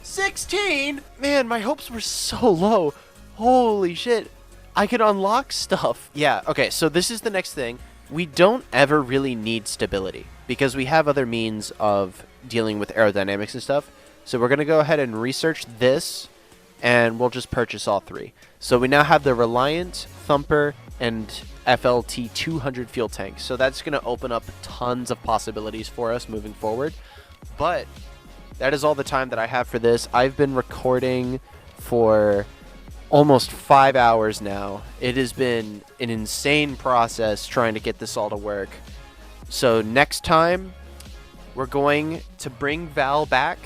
16! Man, my hopes were so low. Holy shit. I could unlock stuff. Yeah, okay, so this is the next thing. We don't ever really need stability because we have other means of dealing with aerodynamics and stuff. So we're going to go ahead and research this, and we'll just purchase all 3. So we now have the Reliant, Thumper, and FLT 200 fuel tanks. So that's going to open up tons of possibilities for us moving forward. But that is all the time that I have for this. I've been recording for almost 5 hours now. It has been an insane process trying to get this all to work. So next time, we're going to bring Val back,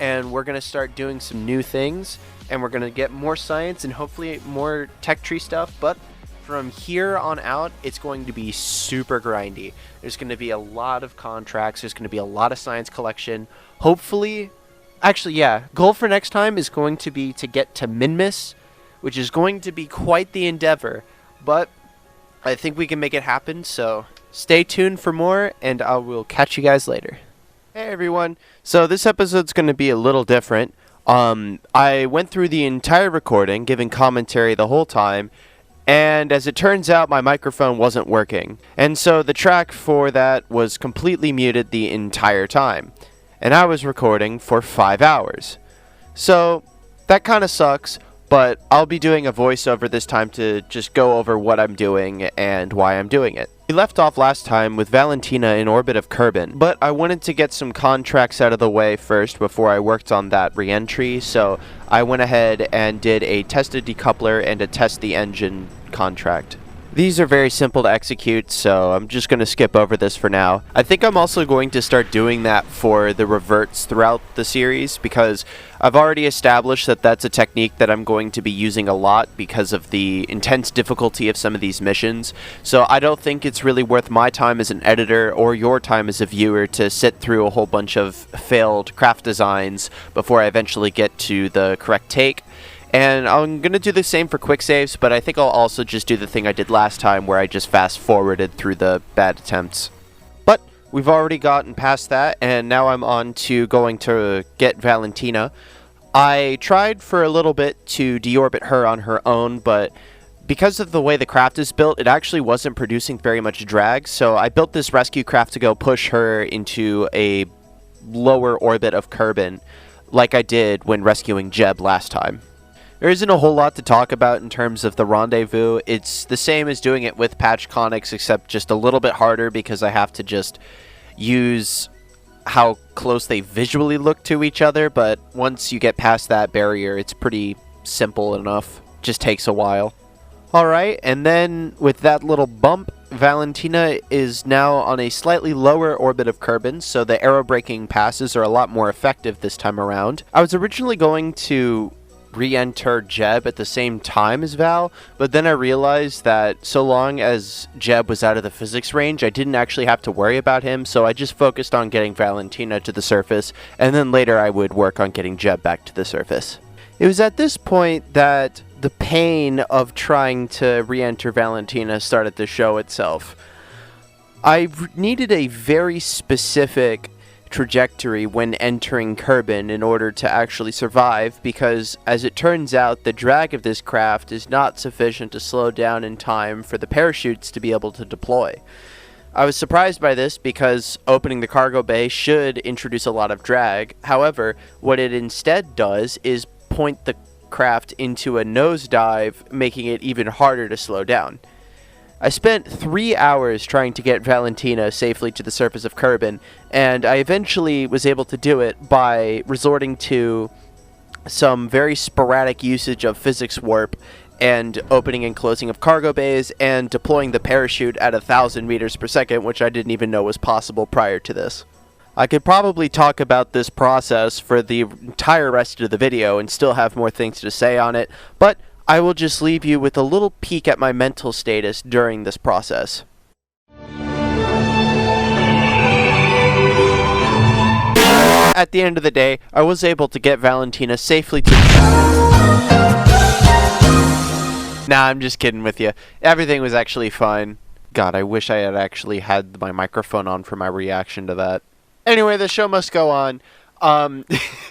and we're going to start doing some new things, and we're going to get more science and hopefully more tech tree stuff. But from here on out, it's going to be super grindy. There's going to be a lot of contracts. There's going to be a lot of science collection. Hopefully, actually, yeah, goal for next time is going to be to get to Minmus, which is going to be quite the endeavor, but I think we can make it happen. So stay tuned for more, and I will catch you guys later. Hey everyone, so this episode's going to be a little different. I went through the entire recording, giving commentary the whole time, and as it turns out, my microphone wasn't working. And so the track for that was completely muted the entire time. And I was recording for 5 hours. So that kind of sucks, but I'll be doing a voiceover this time to just go over what I'm doing and why I'm doing it. We left off last time with Valentina in orbit of Kerbin, but I wanted to get some contracts out of the way first before I worked on that re-entry, so I went ahead and did a test a decoupler and a test the engine contract. These are very simple to execute, so I'm just going to skip over this for now. I think I'm also going to start doing that for the reverts throughout the series, because I've already established that that's a technique that I'm going to be using a lot because of the intense difficulty of some of these missions. So I don't think it's really worth my time as an editor or your time as a viewer to sit through a whole bunch of failed craft designs before I eventually get to the correct take. And I'm going to do the same for quick saves, but I think I'll also just do the thing I did last time where I just fast forwarded through the bad attempts. But we've already gotten past that, and now I'm on to going to get Valentina. I tried for a little bit to deorbit her on her own, but because of the way the craft is built, it actually wasn't producing very much drag, so I built this rescue craft to go push her into a lower orbit of Kerbin, like I did when rescuing Jeb last time. There isn't a whole lot to talk about in terms of the rendezvous. It's the same as doing it with patch conics, except just a little bit harder because I have to just use how close they visually look to each other, but once you get past that barrier, it's pretty simple enough. Just takes a while. Alright, and then with that little bump, Valentina is now on a slightly lower orbit of Kerbin, so the aerobraking passes are a lot more effective this time around. I was originally going to re-enter Jeb at the same time as Val, but then I realized that so long as Jeb was out of the physics range, I didn't actually have to worry about him, so I just focused on getting Valentina to the surface, and then later I would work on getting Jeb back to the surface. It was at this point that the pain of trying to re-enter Valentina started to show itself. I needed a very specific trajectory when entering Kerbin in order to actually survive, because as it turns out, the drag of this craft is not sufficient to slow down in time for the parachutes to be able to deploy. I was surprised by this because opening the cargo bay should introduce a lot of drag. However, what it instead does is point the craft into a nosedive, making it even harder to slow down. I spent 3 hours trying to get Valentina safely to the surface of Kerbin, and I eventually was able to do it by resorting to some very sporadic usage of physics warp and opening and closing of cargo bays and deploying the parachute at 1,000 meters per second, which I didn't even know was possible prior to this. I could probably talk about this process for the entire rest of the video and still have more things to say on it, but I will just leave you with a little peek at my mental status during this process. At the end of the day, I was able to get Valentina safely to... Nah, I'm just kidding with you. Everything was actually fine. God, I wish I had actually had my microphone on for my reaction to that. Anyway, the show must go on.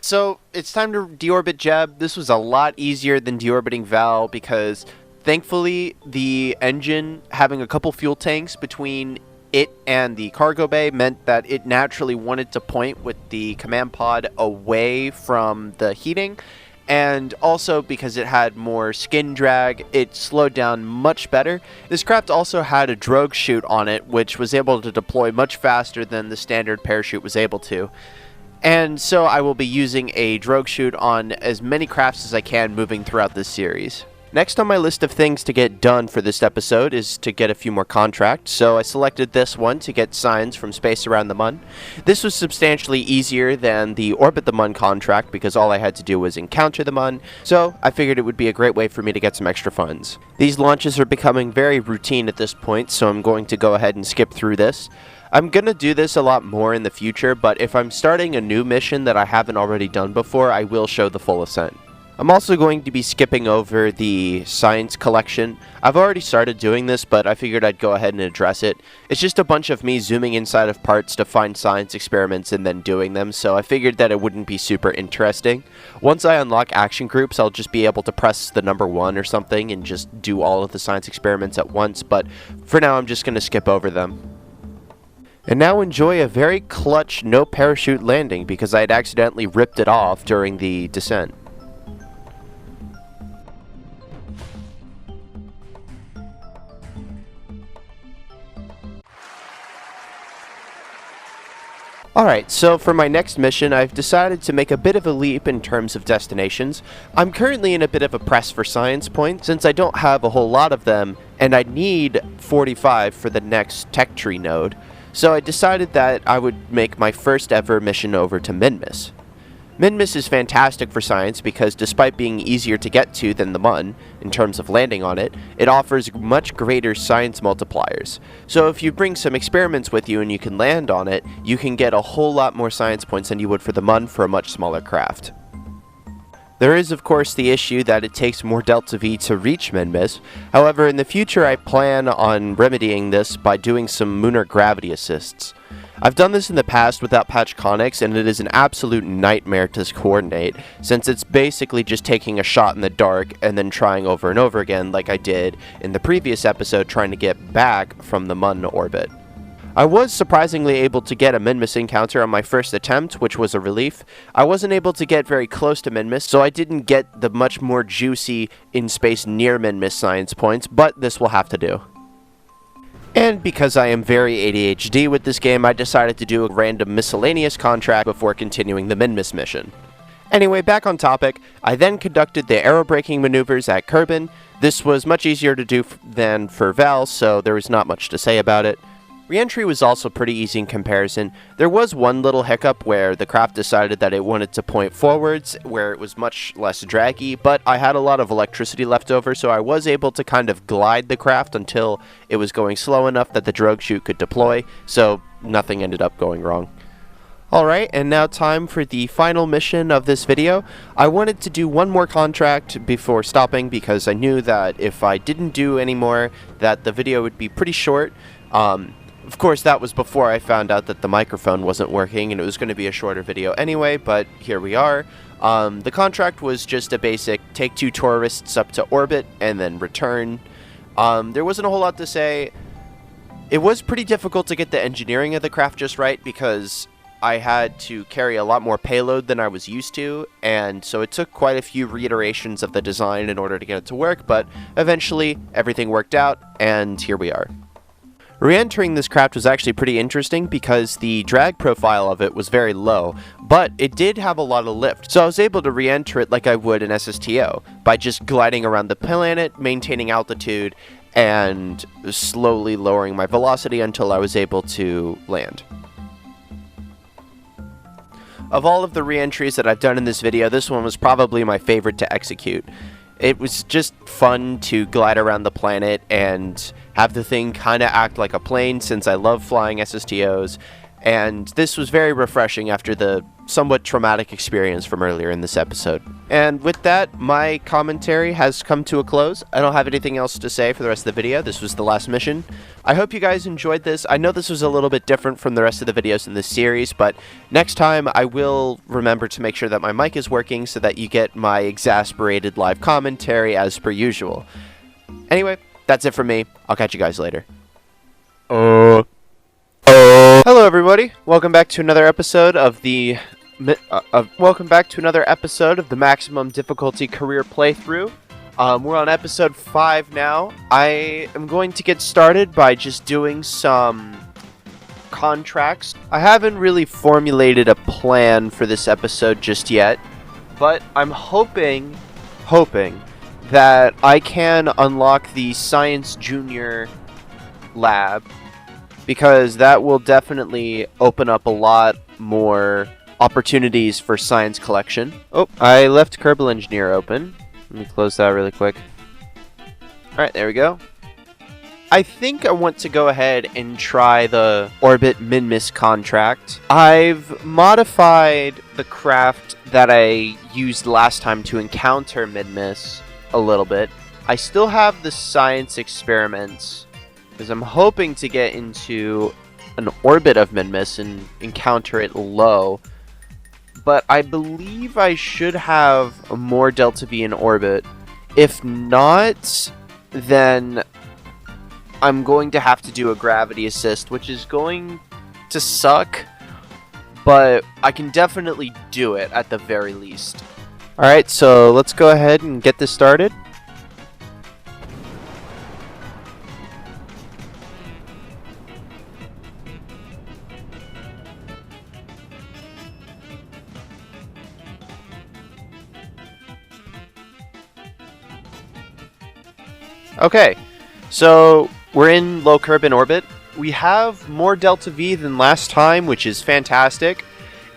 So it's time to deorbit Jeb. This was a lot easier than deorbiting Val because thankfully the engine having a couple fuel tanks between it and the cargo bay meant that it naturally wanted to point with the command pod away from the heating, and also because it had more skin drag, it slowed down much better. This craft also had a drogue chute on it, which was able to deploy much faster than the standard parachute was able to. And so I will be using a drogue chute on as many crafts as I can moving throughout this series. Next on my list of things to get done for this episode is to get a few more contracts, so I selected this one to get signs from space around the Mun. This was substantially easier than the Orbit the Mun contract because all I had to do was encounter the Mun, so I figured it would be a great way for me to get some extra funds. These launches are becoming very routine at this point, so I'm going to go ahead and skip through this. I'm going to do this a lot more in the future, but if I'm starting a new mission that I haven't already done before, I will show the full ascent. I'm also going to be skipping over the science collection. I've already started doing this, but I figured I'd go ahead and address it. It's just a bunch of me zooming inside of parts to find science experiments and then doing them, so I figured that it wouldn't be super interesting. Once I unlock action groups, I'll just be able to press the number 1 or something and just do all of the science experiments at once, but for now I'm just going to skip over them. And now enjoy a very clutch no parachute landing because I had accidentally ripped it off during the descent. Alright, so for my next mission, I've decided to make a bit of a leap in terms of destinations. I'm currently in a bit of a press for science points, since I don't have a whole lot of them, and I need 45 for the next tech tree node. So I decided that I would make my first ever mission over to Minmus. Minmus is fantastic for science because despite being easier to get to than the Mun, in terms of landing on it, it offers much greater science multipliers. So if you bring some experiments with you and you can land on it, you can get a whole lot more science points than you would for the Mun for a much smaller craft. There is of course the issue that it takes more Delta V to reach Minmus. However, in the future I plan on remedying this by doing some lunar gravity assists. I've done this in the past without patch conics, and it is an absolute nightmare to coordinate, since it's basically just taking a shot in the dark and then trying over and over again like I did in the previous episode trying to get back from the Mun orbit. I was surprisingly able to get a Minmus encounter on my first attempt, which was a relief. I wasn't able to get very close to Minmus, so I didn't get the much more juicy in-space near Minmus science points, but this will have to do. And because I am very ADHD with this game, I decided to do a random miscellaneous contract before continuing the Minmus mission. Anyway, back on topic, I then conducted the aerobraking maneuvers at Kerbin. This was much easier to do than for Val, so there was not much to say about it. Re-entry was also pretty easy in comparison. There was one little hiccup where the craft decided that it wanted to point forwards, where it was much less draggy, but I had a lot of electricity left over, so I was able to kind of glide the craft until it was going slow enough that the drogue chute could deploy, so nothing ended up going wrong. Alright, and now time for the final mission of this video. I wanted to do one more contract before stopping because I knew that if I didn't do any more, that the video would be pretty short. Of course, that was before I found out that the microphone wasn't working and it was going to be a shorter video anyway, but here we are. The contract was just a basic take 2 tourists up to orbit and then return. There wasn't a whole lot to say. It was pretty difficult to get the engineering of the craft just right because I had to carry a lot more payload than I was used to, and so it took quite a few reiterations of the design in order to get it to work, but eventually everything worked out, and here we are. Re-entering this craft was actually pretty interesting because the drag profile of it was very low, but it did have a lot of lift, so I was able to re-enter it like I would an SSTO, by just gliding around the planet, maintaining altitude, and slowly lowering my velocity until I was able to land. Of all of the re-entries that I've done in this video, this one was probably my favorite to execute. It was just fun to glide around the planet and have the thing kind of act like a plane since I love flying SSTOs, and this was very refreshing after the somewhat traumatic experience from earlier in this episode. And with that, my commentary has come to a close. I don't have anything else to say for the rest of the video. This was the last mission. I hope you guys enjoyed this. I know this was a little bit different from the rest of the videos in this series, but next time I will remember to make sure that my mic is working so that you get my exasperated live commentary as per usual. Anyway, that's it from me. I'll catch you guys later. Hello everybody. Welcome back to another episode of the maximum difficulty career playthrough. We're on episode 5 now. I am going to get started by just doing some contracts. I haven't really formulated a plan for this episode just yet, but I'm hoping that I can unlock the Science Junior lab, because that will definitely open up a lot more opportunities for science collection. Oh, I left Kerbal Engineer open. Let me close that really quick. Alright, there we go. I think I want to go ahead and try the Orbit Minmus contract. I've modified the craft that I used last time to encounter Minmus a little bit. I still have the science experiments, because I'm hoping to get into an orbit of Minmus and encounter it low. But I believe I should have more Delta V in orbit. If not, then I'm going to have to do a gravity assist, which is going to suck, but I can definitely do it at the very least. Alright, so let's go ahead and get this started. Okay, so we're in low Kerbin orbit. We have more Delta V than last time, which is fantastic.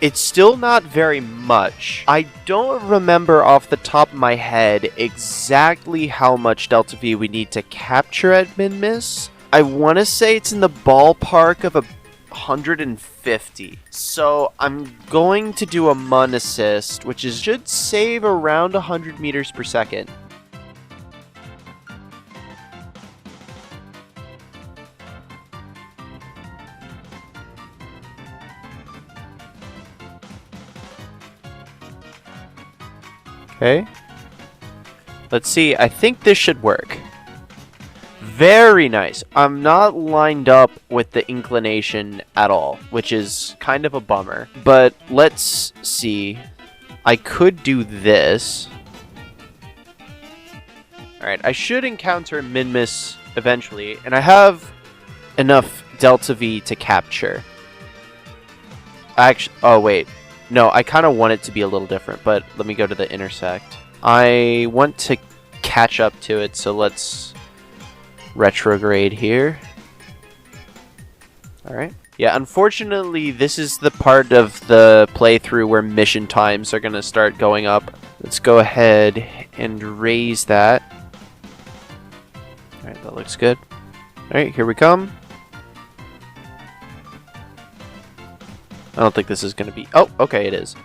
It's still not very much. I don't remember off the top of my head exactly how much Delta V we need to capture at Minmus. I want to say it's in the ballpark of 150. So I'm going to do a Mun assist, which should save around 100 meters per second. Okay. Let's see. I think this should work. Very nice. I'm not lined up with the inclination at all, which is kind of a bummer. But let's see. I could do this. Alright, I should encounter Minmus eventually, and I have enough Delta V to capture. Actually, oh wait. No, I kind of want it to be a little different, but let me go to the intersect. I want to catch up to it, so let's retrograde here. Alright. Yeah, unfortunately, this is the part of the playthrough where mission times are going to start going up. Let's go ahead and raise that. Alright, that looks good. Alright, here we come. I don't think this is going to be... Oh, okay, it is.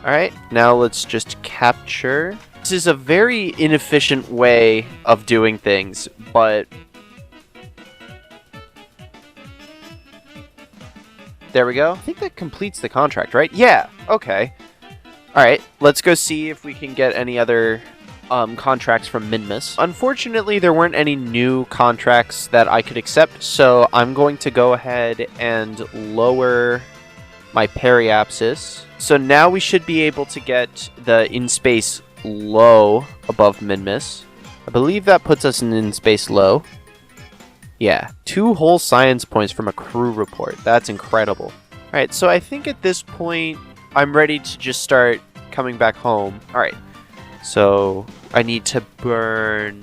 Alright, now let's just capture. This is a very inefficient way of doing things, but... There we go. I think that completes the contract, right? Yeah, okay. Alright, let's go see if we can get any other contracts from Minmus. Unfortunately, there weren't any new contracts that I could accept, so I'm going to go ahead and lower my periapsis. So now we should be able to get the in-space low above Minmus. I believe that puts us in space low. Yeah, 2 whole science points from a crew report. That's incredible. Alright, so I think at this point, I'm ready to just start coming back home. Alright, so I need to burn...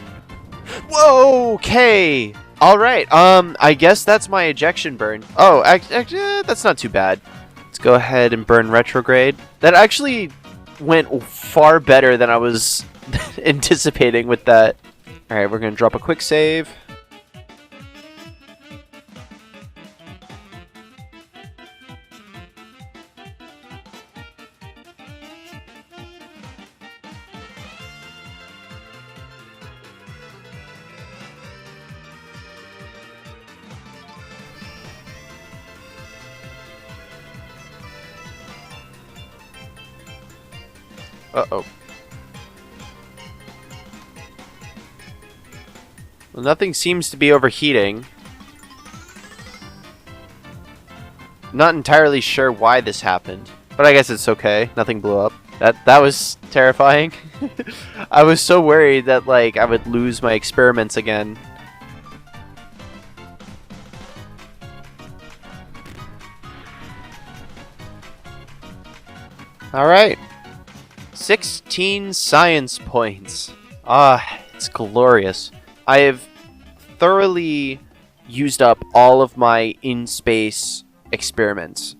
Whoa, okay! Alright, I guess that's my ejection burn. Oh, that's not too bad. Let's go ahead and burn retrograde. That actually went far better than I was anticipating with that. Alright, we're gonna drop a quick save. Uh-oh. Well, nothing seems to be overheating. Not entirely sure why this happened, but I guess it's okay. Nothing blew up. That was terrifying. I was so worried that like I would lose my experiments again. All right. 16 science points. Ah, it's glorious. I have thoroughly used up all of my in-space experiments.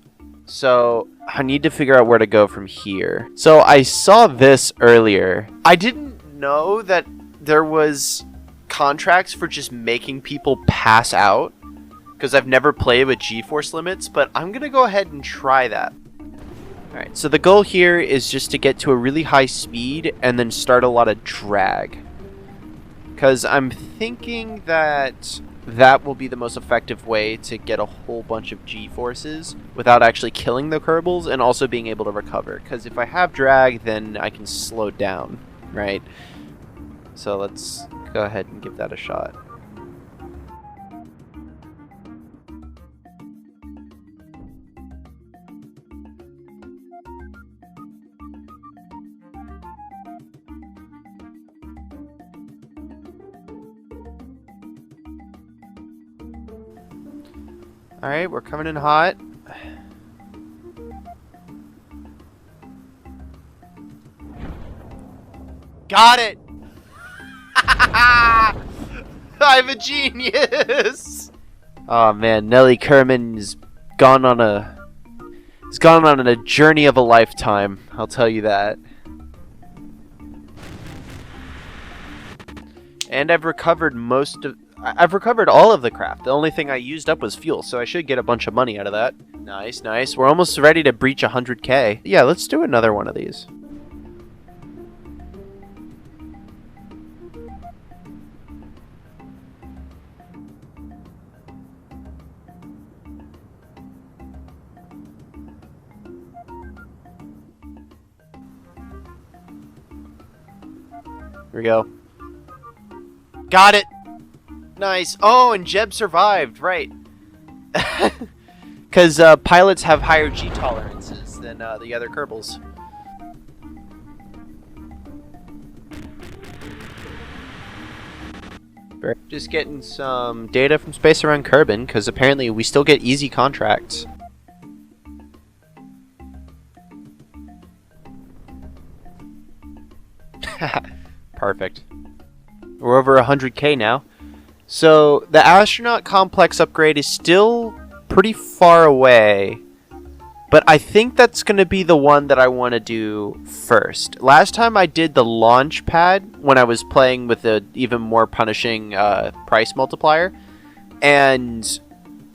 So I need to figure out where to go from here. So I saw this earlier. I didn't know that there was contracts for just making people pass out, because I've never played with G-force limits, but I'm going to go ahead and try that. Alright, so the goal here is just to get to a really high speed and then start a lot of drag. Because I'm thinking that that will be the most effective way to get a whole bunch of G-forces without actually killing the Kerbals and also being able to recover. Because if I have drag, then I can slow down, right? So let's go ahead and give that a shot. Alright, we're coming in hot. Got it! I'm a genius! Oh man, Nelly Kerbin has gone on a journey of a lifetime, I'll tell you that. And I've recovered all of the craft. The only thing I used up was fuel, so I should get a bunch of money out of that. Nice, nice. We're almost ready to breach 100k. Yeah, let's do another one of these. Here we go. Got it! Nice. Oh, and Jeb survived, right. Because pilots have higher G tolerances than the other Kerbals. Just getting some data from space around Kerbin, because apparently we still get easy contracts. Perfect. We're over 100k now. So the astronaut complex upgrade is still pretty far away. But I think that's going to be the one that I want to do first. Last time I did the launch pad when I was playing with the even more punishing price multiplier. And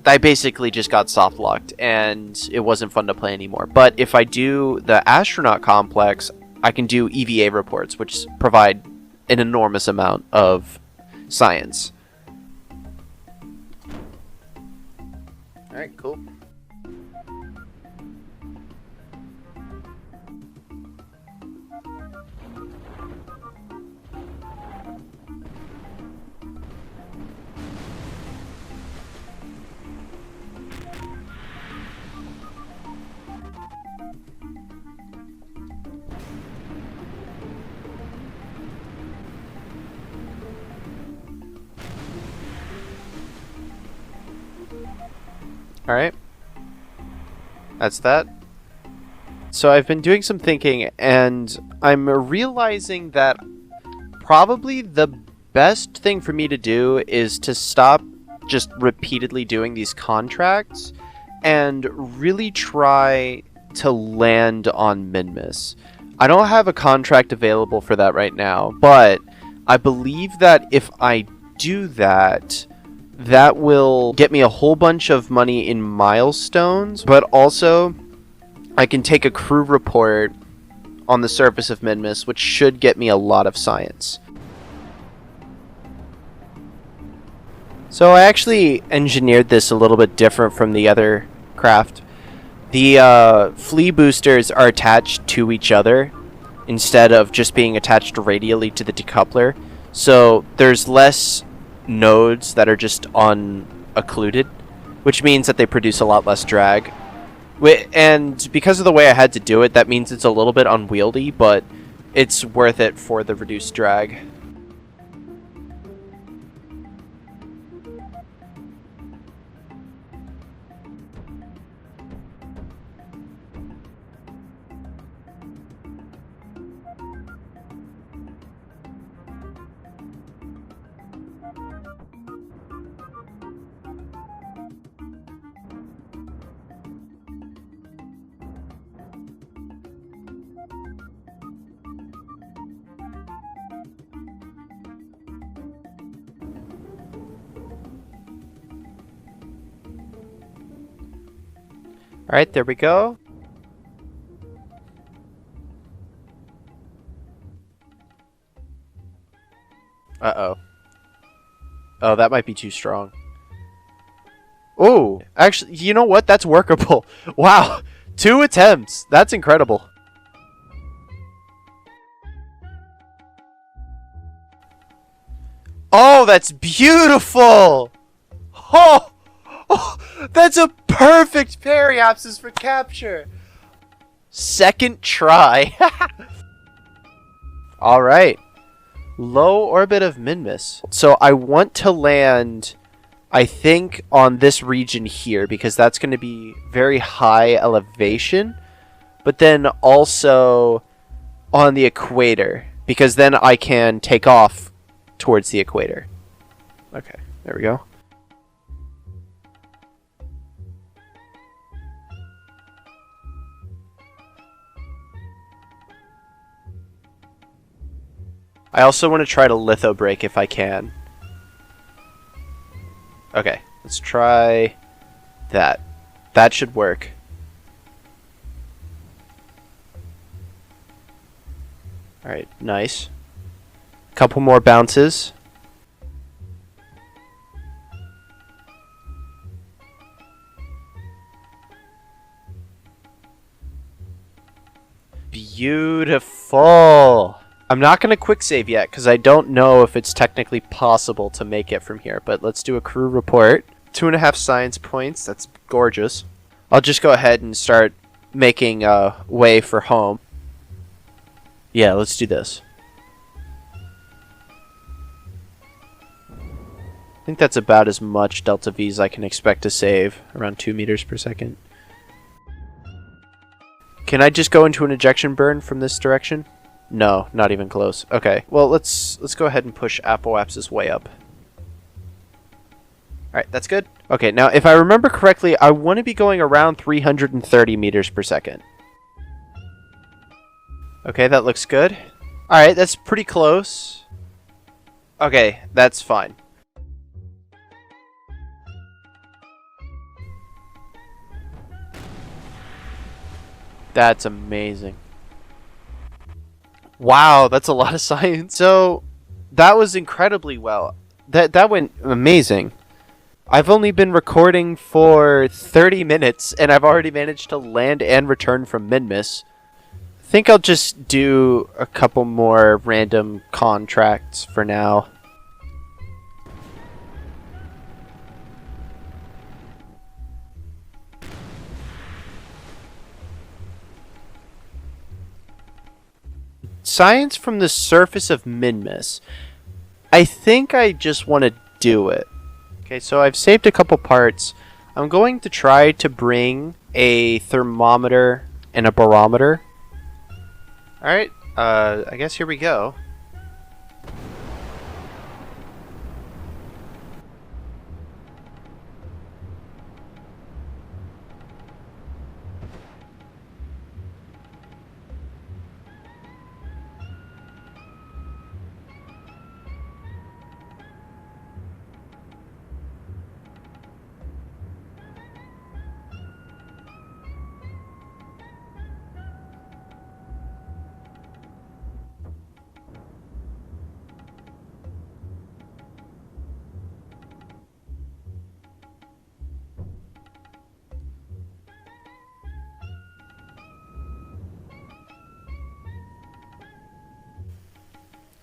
I basically just got soft locked and it wasn't fun to play anymore. But if I do the astronaut complex, I can do EVA reports, which provide an enormous amount of science. Alright, cool. Alright. That's that. So I've been doing some thinking, and I'm realizing that probably the best thing for me to do is to stop just repeatedly doing these contracts and really try to land on Minmus. I don't have a contract available for that right now, but I believe that if I do that, that will get me a whole bunch of money in milestones, but also I can take a crew report on the surface of Minmus, which should get me a lot of science. So I actually engineered this a little bit different from the other craft. The flea boosters are attached to each other instead of just being attached radially to the decoupler. So there's less nodes that are just unoccluded, which means that they produce a lot less drag. And because of the way I had to do it, that means it's a little bit unwieldy, but it's worth it for the reduced drag. Alright, there we go. Uh-oh. Oh, that might be too strong. Oh, actually, you know what? That's workable. Wow, 2 attempts. That's incredible. Oh, that's beautiful! Oh! Oh, that's a perfect periapsis for capture. Second try. All right. Low orbit of Minmus. So I want to land, I think, on this region here because that's going to be very high elevation, but then also on the equator because then I can take off towards the equator. Okay, there we go. I also want to try to litho brake if I can. Okay, let's try that. That should work. Alright, nice. Couple more bounces. Beautiful! I'm not going to quick save yet because I don't know if it's technically possible to make it from here, but let's do a crew report. 2.5 science points, that's gorgeous. I'll just go ahead and start making a way for home. Yeah, let's do this. I think that's about as much delta V as I can expect to save, around 2 meters per second. Can I just go into an ejection burn from this direction? No, not even close. Okay, well let's go ahead and push apoapsis way up. Alright, that's good. Okay, now if I remember correctly, I want to be going around 330 meters per second. Okay, that looks good. Alright, that's pretty close. Okay, that's fine. That's amazing. Wow, that's a lot of science. So, that was incredibly well. That went amazing. I've only been recording for 30 minutes, and I've already managed to land and return from Minmus. I think I'll just do a couple more random contracts for now. Science from the surface of Minmus. I think I just want to do it. Okay, so I've saved a couple parts. I'm going to try to bring a thermometer and a barometer. Alright, I guess here we go.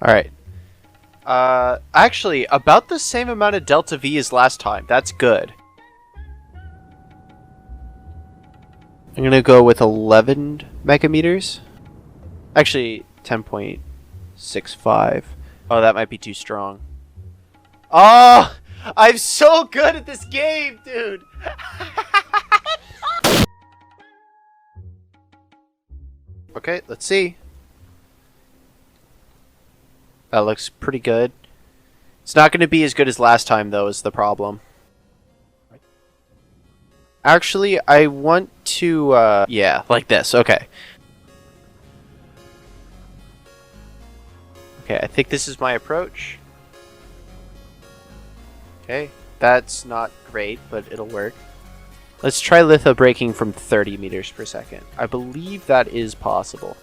Alright. Actually, about the same amount of delta V as last time. That's good. I'm gonna go with 11 megameters. Actually, 10.65. Oh, that might be too strong. Oh! I'm so good at this game, dude! Okay, let's see. That looks pretty good. It's not going to be as good as last time, though, is the problem. Actually, I want to, yeah, like this. Okay. Okay, I think this is my approach. Okay, that's not great, but it'll work. Let's try litho braking from 30 meters per second. I believe that is possible.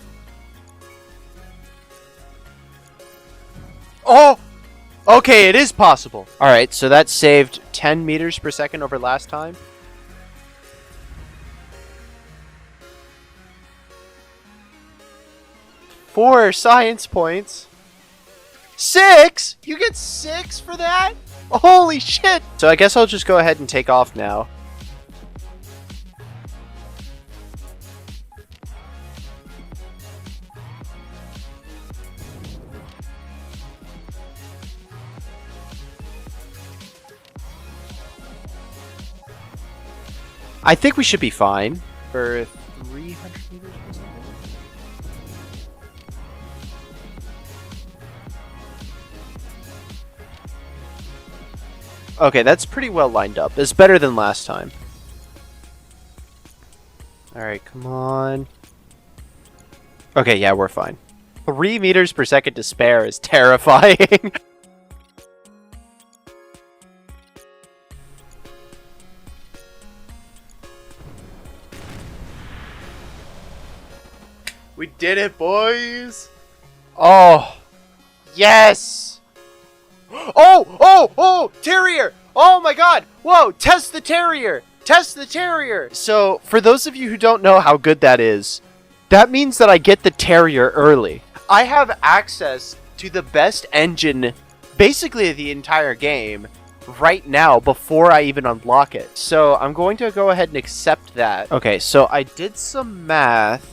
Oh! Okay, it is possible. Alright, so that saved 10 meters per second over last time. Four science points. 6? You get 6 for that? Holy shit! So I guess I'll just go ahead and take off now. I think we should be fine for 300 meters per second. Okay, that's pretty well lined up. It's better than last time. Alright, come on. Okay, yeah, we're fine. 3 meters per second to spare is terrifying. We did it, boys! Oh! Yes! Oh! Terrier! Oh my god! Whoa! Test the Terrier! Test the Terrier! So, for those of you who don't know how good that is, that means that I get the Terrier early. I have access to the best engine, basically the entire game, right now before I even unlock it. So, I'm going to go ahead and accept that. Okay, so I did some math.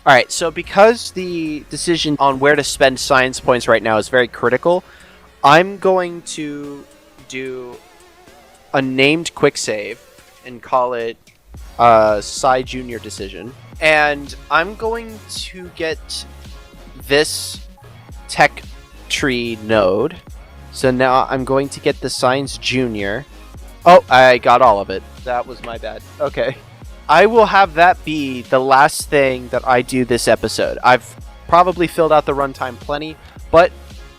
Alright, so because the decision on where to spend science points right now is very critical, I'm going to do a named quick save and call it Psy Junior decision. And I'm going to get this tech tree node. So now I'm going to get the Science Junior. Oh, I got all of it. That was my bad. Okay. I will have that be the last thing that I do this episode. I've probably filled out the runtime plenty, but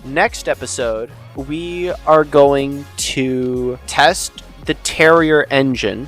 next episode, we are going to test the Terrier engine,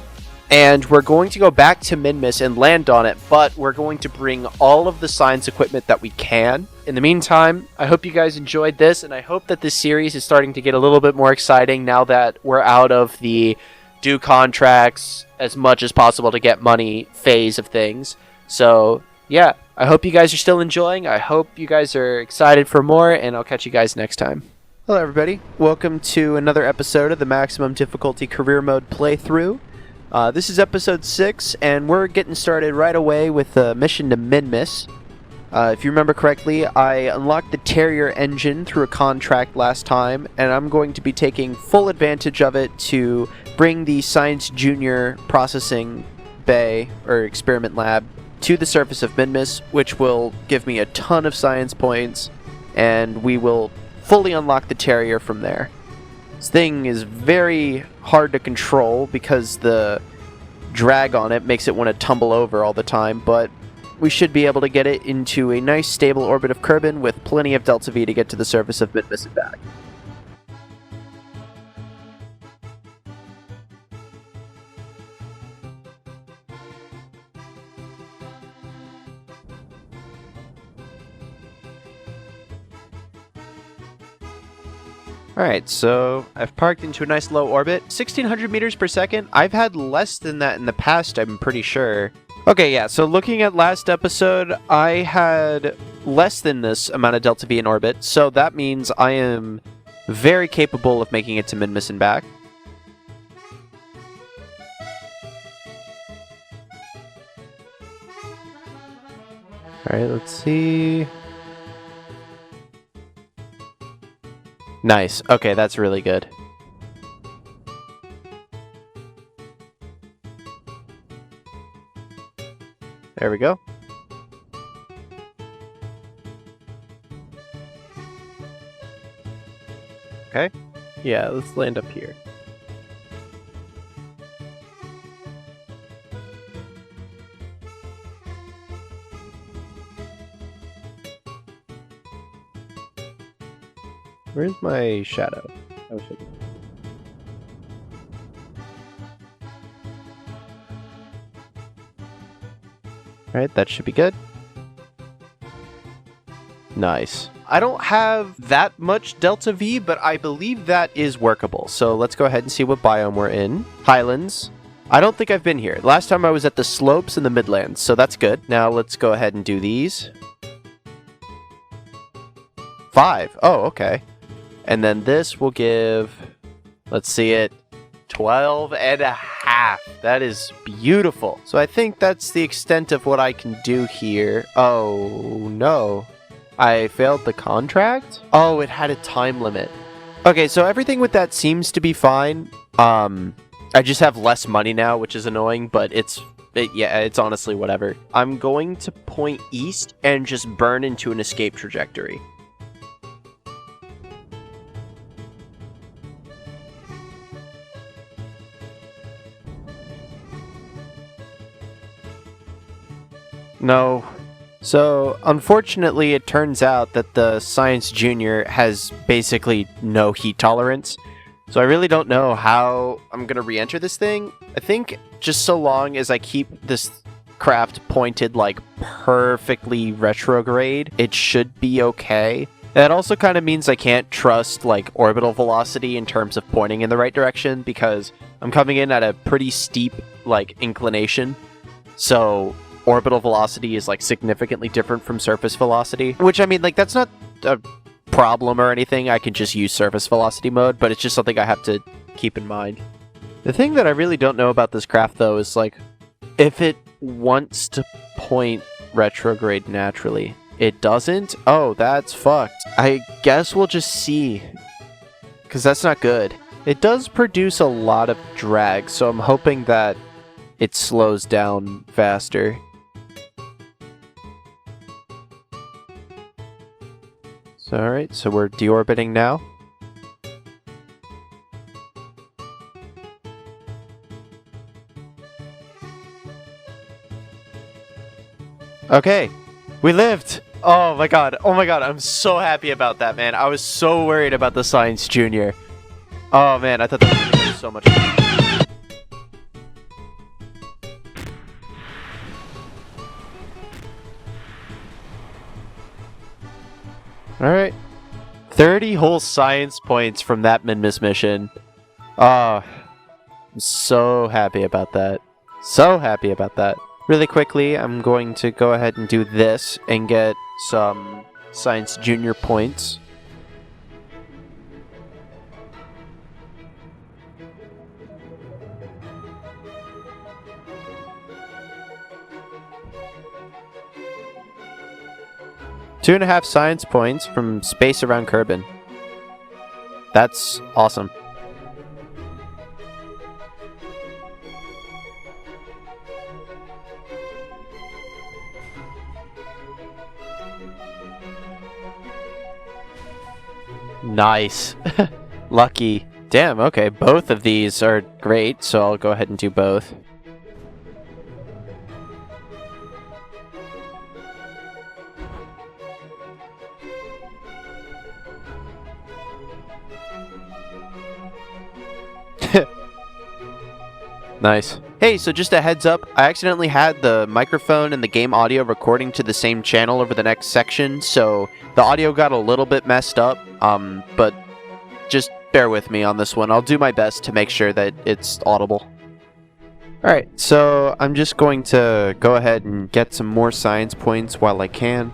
and we're going to go back to Minmus and land on it, but we're going to bring all of the science equipment that we can. In the meantime, I hope you guys enjoyed this, and I hope that this series is starting to get a little bit more exciting now that we're out of the do contracts as much as possible to get money phase of things. So, yeah, I hope you guys are still enjoying. I hope you guys are excited for more, and I'll catch you guys next time. Hello, everybody. Welcome to another episode of the Maximum Difficulty Career Mode playthrough. This is episode 6, and we're getting started right away with a mission to Minmus. If you remember correctly, I unlocked the Terrier engine through a contract last time, and I'm going to be taking full advantage of it to bring the Science Junior Processing Bay, or Experiment Lab, to the surface of Minmus, which will give me a ton of science points, and we will fully unlock the Terrier from there. This thing is very hard to control because the drag on it makes it want to tumble over all the time, but we should be able to get it into a nice stable orbit of Kerbin with plenty of delta V to get to the surface of Minmus and back. Alright, so I've parked into a nice low orbit. 1600 meters per second. I've had less than that in the past, I'm pretty sure. Okay, yeah, so looking at last episode, I had less than this amount of delta V in orbit, so that means I am very capable of making it to Minmus and back. Alright, let's see. Nice. Okay, that's really good. There we go. Okay. Yeah, let's land up here. Where's my shadow? I wish I could. Alright, that should be good. Nice. I don't have that much delta V, but I believe that is workable. So let's go ahead and see what biome we're in. Highlands. I don't think I've been here. Last time I was at the slopes in the Midlands, so that's good. Now let's go ahead and do these. 5. Oh, okay. And then this will give, let's see it, 12 and a half. That is beautiful. So I think that's the extent of what I can do here. Oh, no. I failed the contract? Oh, it had a time limit. Okay, so everything with that seems to be fine. I just have less money now, which is annoying, but it's honestly whatever. I'm going to point east and just burn into an escape trajectory. No. So, unfortunately, it turns out that the Science Junior has basically no heat tolerance. So I really don't know how I'm going to re-enter this thing. I think just so long as I keep this craft pointed, like, perfectly retrograde, it should be okay. That also kind of means I can't trust, like, orbital velocity in terms of pointing in the right direction, because I'm coming in at a pretty steep, like, inclination. So orbital velocity is like significantly different from surface velocity, which I mean, like, that's not a problem or anything. I can just use surface velocity mode, but it's just something I have to keep in mind. The thing that I really don't know about this craft though is, like, if it wants to point retrograde naturally. It doesn't? Oh, that's fucked. I guess we'll just see, because that's not good. It does produce a lot of drag, so I'm hoping that it slows down faster. So, alright, so we're deorbiting now. Okay, we lived. Oh my god, I'm so happy about that, man. I was so worried about the Science Junior. Oh man, I thought that was going to be so much fun. Alright. 30 whole science points from that Minmus mission. Oh, I'm so happy about that. So happy about that. Really quickly, I'm going to go ahead and do this and get some Science Junior points. Two and a half science points from space around Kerbin. That's awesome. Nice. Lucky. Damn, okay. Both of these are great, so I'll go ahead and do both. Nice. Hey, so just a heads up, I accidentally had the microphone and the game audio recording to the same channel over the next section, so the audio got a little bit messed up, but just bear with me on this one. I'll do my best to make sure that it's audible. Alright, so I'm just going to go ahead and get some more science points while I can.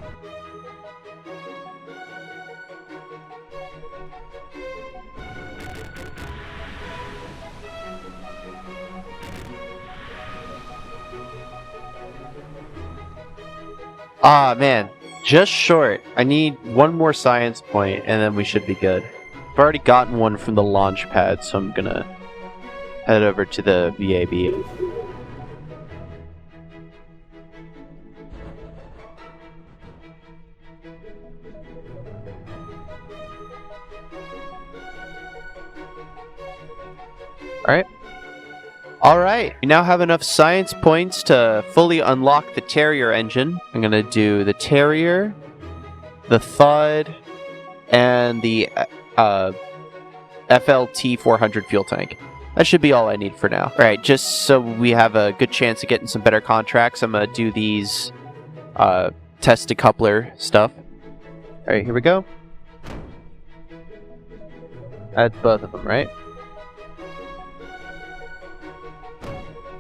Ah, man. Just short. I need one more science point, and then we should be good. I've already gotten one from the launch pad, so I'm gonna head over to the VAB. Alright. Alright, we now have enough science points to fully unlock the Terrier engine. I'm gonna do the Terrier, the Thud, and the FLT 400 fuel tank. That should be all I need for now. Alright, just so we have a good chance of getting some better contracts, I'm gonna do these test decoupler stuff. Alright, here we go. That's both of them, right?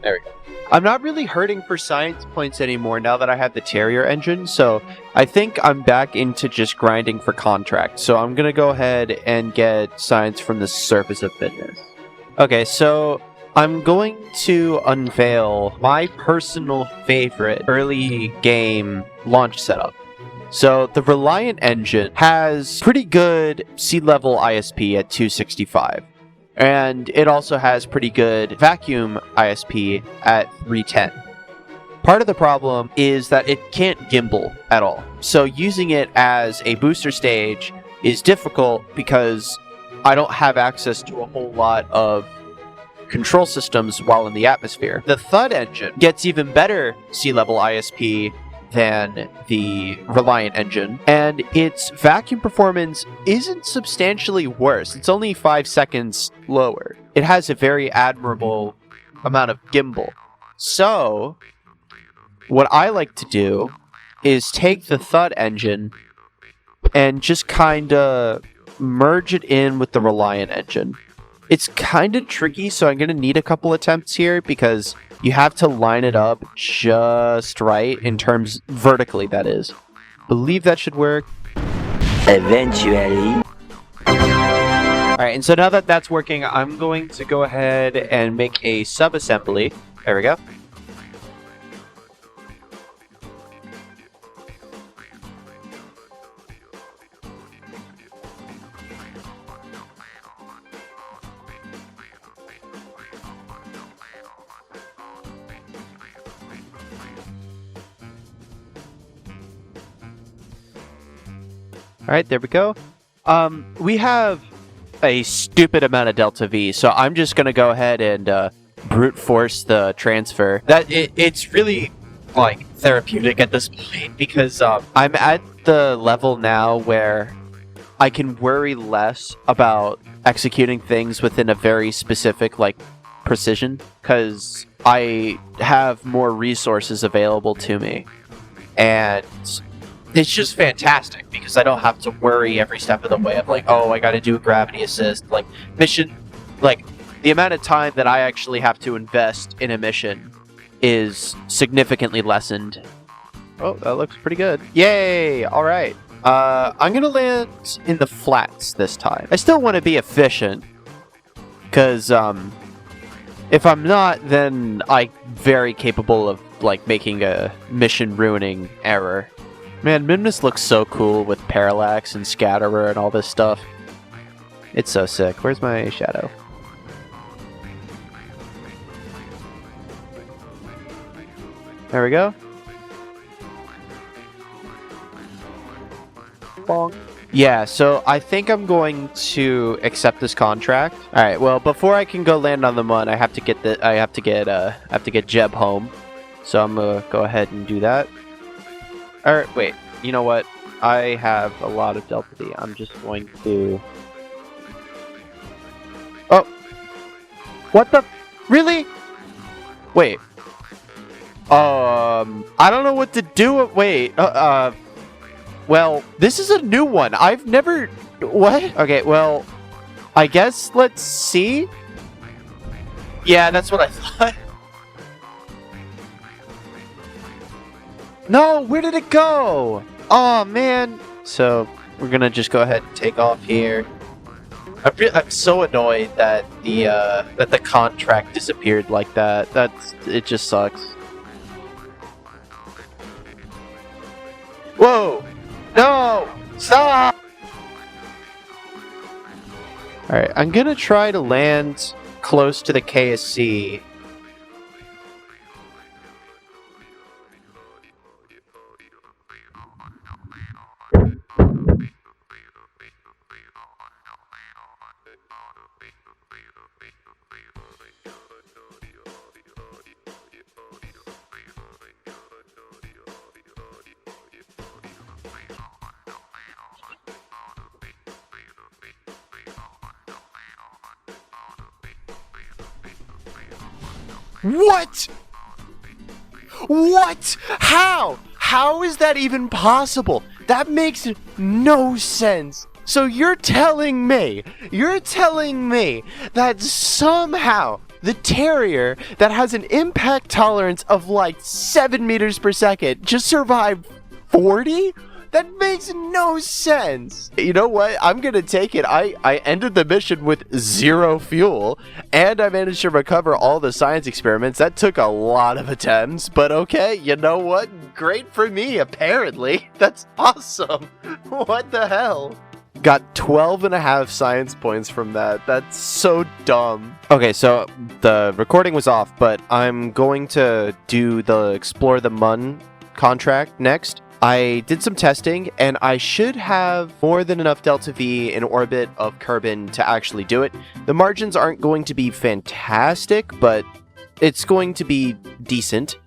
There we go. I'm not really hurting for science points anymore now that I have the Terrier engine, so I think I'm back into just grinding for contracts. So I'm going to go ahead and get science from the surface of fitness. Okay, so I'm going to unveil my personal favorite early game launch setup. So the Reliant engine has pretty good sea level ISP at 265. And it also has pretty good vacuum ISP at 310. Part of the problem is that it can't gimbal at all. So using it as a booster stage is difficult because I don't have access to a whole lot of control systems while in the atmosphere. The Thud engine gets even better sea level ISP than the Reliant engine, and its vacuum performance isn't substantially worse. It's only 5 seconds lower. It has a very admirable amount of gimbal. So, what I like to do is take the Thud engine and just kinda merge it in with the Reliant engine. It's kinda tricky, so I'm gonna need a couple attempts here because you have to line it up just right in terms vertically, that is. Believe that should work. Eventually. Alright, and so now that that's working, I'm going to go ahead and make a sub-assembly. There we go. Alright, there we go. We have a stupid amount of Delta V, so I'm just going to go ahead and brute force the transfer. It's really like therapeutic at this point because I'm at the level now where I can worry less about executing things within a very specific, like, precision, because I have more resources available to me. And it's just fantastic because I don't have to worry every step of the way of, like, oh, I gotta do a gravity assist. Like, mission, like, the amount of time that I actually have to invest in a mission is significantly lessened. Oh, that looks pretty good. Yay! Alright. I'm gonna land in the flats this time. I still want to be efficient, because, if I'm not, then I'm very capable of, like, making a mission-ruining error. Man, Minmus looks so cool with parallax and scatterer and all this stuff. It's so sick. Where's my shadow? There we go. Bonk. Yeah, so I think I'm going to accept this contract. All right. Well, before I can go land on the Mun, I have to get Jeb home. So I'm gonna go ahead and do that. All right. Wait. You know what? I have a lot of Delta D. I'm just going to. Oh. What the? Really? Wait. I don't know what to do. Wait. Well, this is a new one. I've never... What? Okay, well, I guess let's see. Yeah, that's what I thought. No, where did it go? Oh, man. So, we're gonna just go ahead and take off here. I'm so annoyed that the contract disappeared like that. It just sucks. Whoa! No! Stop! Alright, I'm gonna try to land close to the KSC. What? What? How? How is that even possible? That makes no sense. So you're telling me that somehow the Terrier that has an impact tolerance of like 7 meters per second just survived 40? That makes no sense. You know what? I'm gonna take it. I ended the mission with 0 fuel, and I managed to recover all the science experiments. That took a lot of attempts, but okay, you know what? Great for me, apparently. That's awesome. What the hell? Got 12.5 science points from that. That's so dumb. Okay, so the recording was off, but I'm going to do the Explore the Mun contract next. I did some testing, and I should have more than enough Delta V in orbit of Kerbin to actually do it. The margins aren't going to be fantastic, but it's going to be decent.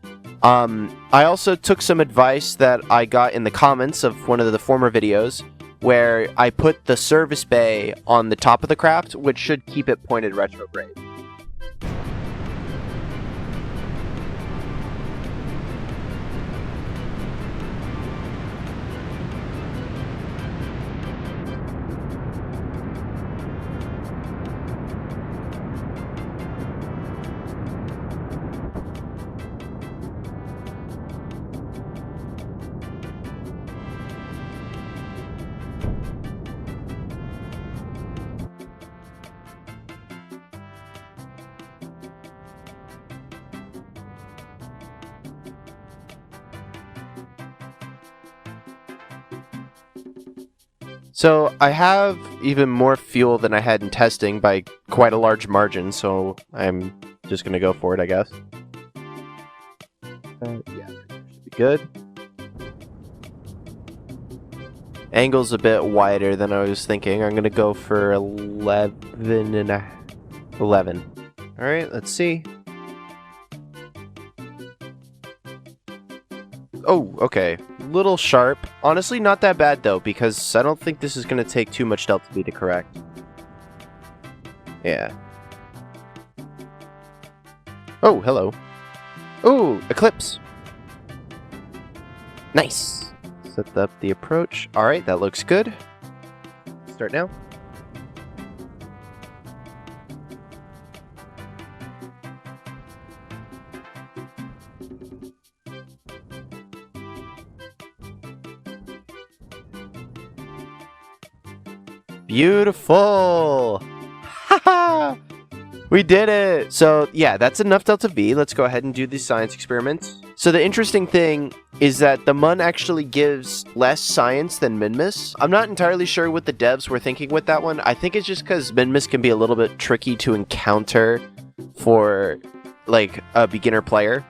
I also took some advice that I got in the comments of one of the former videos, where I put the service bay on the top of the craft, which should keep it pointed retrograde. So I have even more fuel than I had in testing by quite a large margin, so I'm just going to go for it, I guess. Yeah, should be good. Angle's a bit wider than I was thinking. I'm going to go for 11. Alright, let's see. Oh, okay. Little sharp. Honestly, not that bad, though, because I don't think this is going to take too much delta V to correct. Yeah. Oh, hello. Ooh, eclipse. Nice. Set up the approach. Alright, that looks good. Start now. Beautiful! Haha! We did it! So, yeah, that's enough delta V. Let's go ahead and do these science experiments. So the interesting thing is that the MUN actually gives less science than Minmus. I'm not entirely sure what the devs were thinking with that one. I think it's just because Minmus can be a little bit tricky to encounter for, like, a beginner player.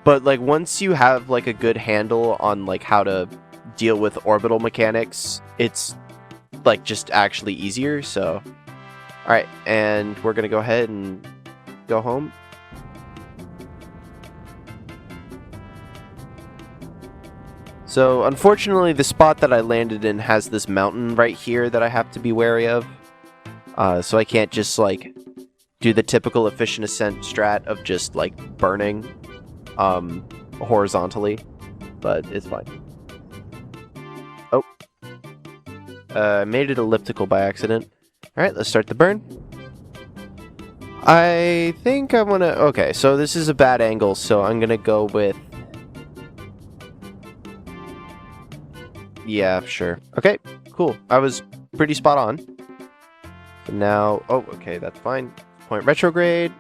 But, like, once you have, like, a good handle on, like, how to deal with orbital mechanics, it's, like, just actually easier, so... Alright, and we're gonna go ahead and go home. So, unfortunately, the spot that I landed in has this mountain right here that I have to be wary of. So I can't just, like, do the typical efficient ascent strat of just, like, burning horizontally. But it's fine. Oh. I made it elliptical by accident. Alright, let's start the burn. I think I want to... Okay, so this is a bad angle, so I'm going to go with... Yeah, sure. Okay, cool. I was pretty spot on. So now... Oh, okay, that's fine. Point retrograde.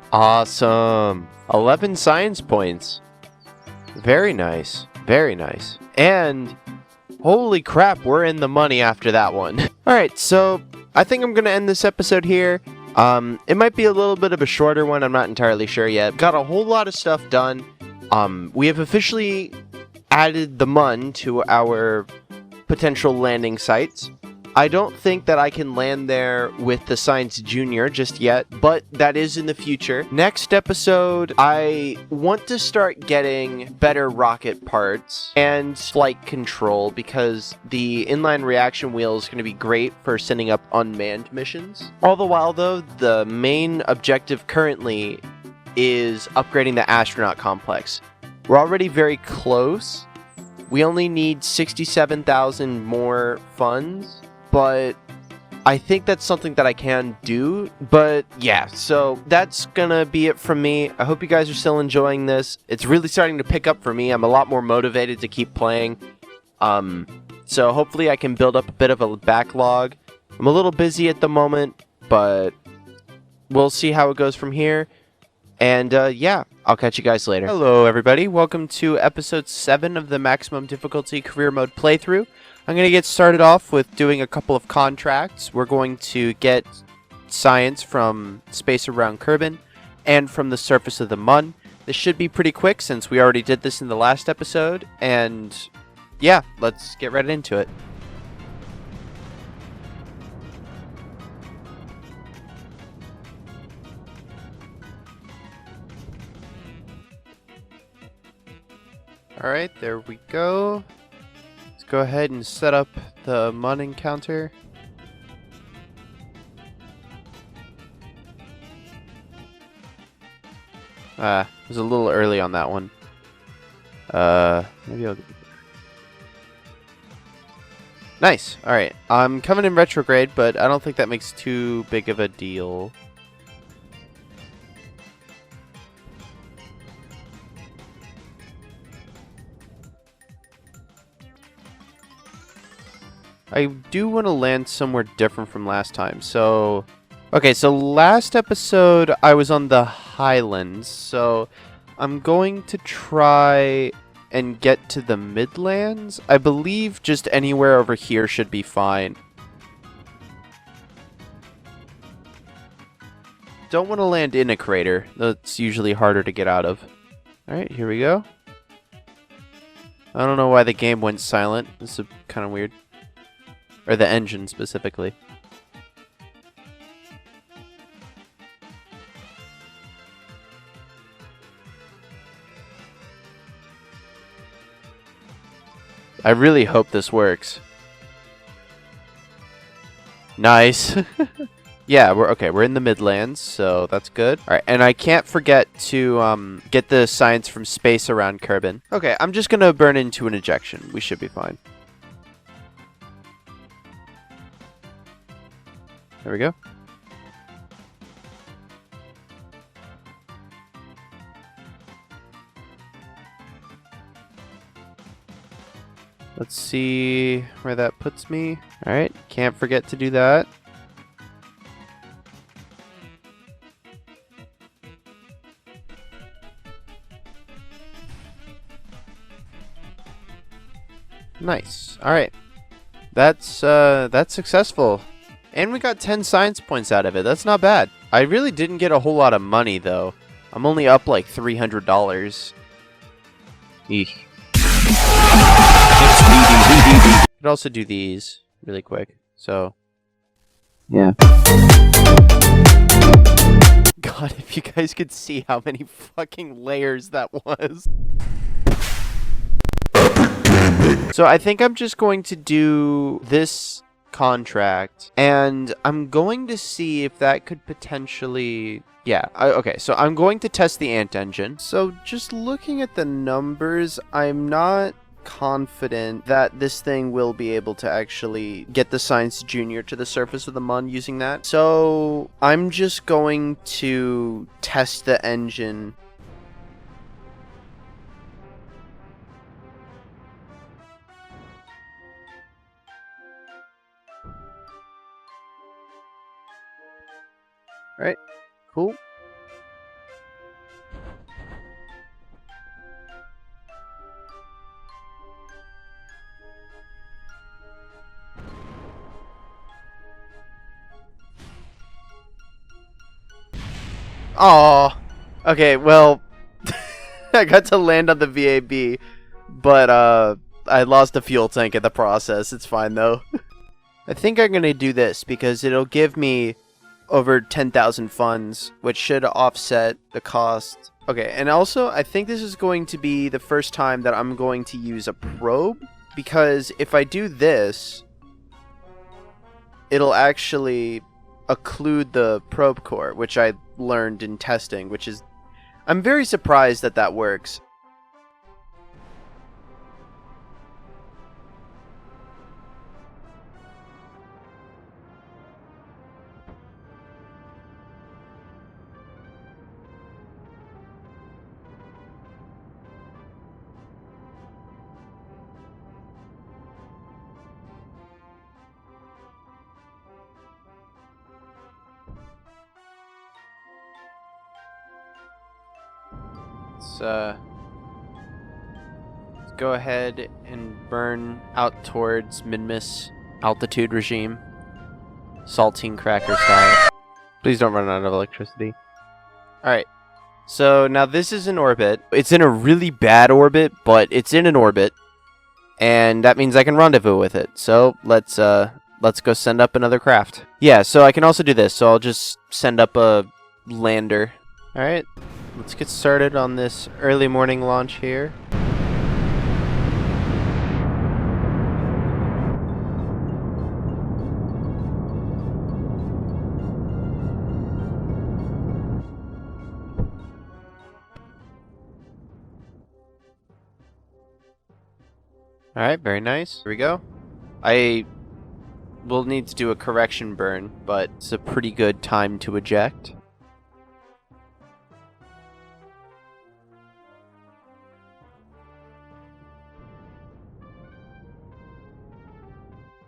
Awesome. 11 science points. Very nice. Very nice. And holy crap, we're in the money after that one. Alright, so I think I'm going to end this episode here. It might be a little bit of a shorter one. I'm not entirely sure yet. Got a whole lot of stuff done. We have officially added the MUN to our potential landing sites. I don't think that I can land there with the Science Junior just yet, but that is in the future. Next episode, I want to start getting better rocket parts and flight control because the inline reaction wheel is going to be great for sending up unmanned missions. All the while, though, the main objective currently is upgrading the astronaut complex. We're already very close. We only need 67,000 more funds. But I think that's something that I can do. But yeah, so that's gonna be it from me. I hope you guys are still enjoying this. It's really starting to pick up for me. I'm a lot more motivated to keep playing. So hopefully I can build up a bit of a backlog. I'm a little busy at the moment, but we'll see how it goes from here. And yeah, I'll catch you guys later. Hello everybody, welcome to episode 7 of the maximum difficulty career mode playthrough. I'm going to get started off with doing a couple of contracts. We're going to get science from space around Kerbin and from the surface of the MUN. This should be pretty quick since we already did this in the last episode. And yeah, let's get right into it. Alright, there we go. Go ahead and set up the MUN encounter. It was a little early on that one. Maybe I'll... Nice! Alright, I'm coming in retrograde, but I don't think that makes too big of a deal. I do want to land somewhere different from last time, so... Okay, so last episode I was on the Highlands, so I'm going to try and get to the Midlands. I believe just anywhere over here should be fine. Don't want to land in a crater. That's usually harder to get out of. Alright, here we go. I don't know why the game went silent. This is kind of weird. Or the engine specifically. I really hope this works. Nice. Yeah, we're in the Midlands, so that's good. All right, and I can't forget to get the science from space around Kerbin. Okay, I'm just gonna burn into an ejection. We should be fine. There we go. Let's see where that puts me. All right, can't forget to do that. Nice. All right. That's successful. And we got 10 science points out of it. That's not bad. I really didn't get a whole lot of money though. I'm only up like $300. Eek. Could also do these really quick. So yeah. God, if you guys could see how many fucking layers that was. So I think I'm just going to do this contract, and I'm going to see if that could potentially... Yeah, okay, so I'm going to test the ant engine. So just looking at the numbers, I'm not confident that this thing will be able to actually get the Science Junior to the surface of the Mun using that. So I'm just going to test the engine. All right, cool. Oh, okay, well, I got to land on the VAB, but I lost a fuel tank in the process. It's fine though. I think I'm gonna do this because it'll give me over 10,000 funds, which should offset the cost. Okay, and also I think this is going to be the first time that I'm going to use a probe, because if I do this, it'll actually occlude the probe core, which I learned in testing, which is... I'm very surprised that that works. Let's go ahead and burn out towards Minmus altitude regime. Saltine cracker style. Please don't run out of electricity. Alright. So now this is an orbit. It's in a really bad orbit, but it's in an orbit. And that means I can rendezvous with it. So let's go send up another craft. Yeah, so I can also do this. So I'll just send up a lander. Alright. Let's get started on this early morning launch here. Alright, very nice. Here we go. I will need to do a correction burn, but it's a pretty good time to eject.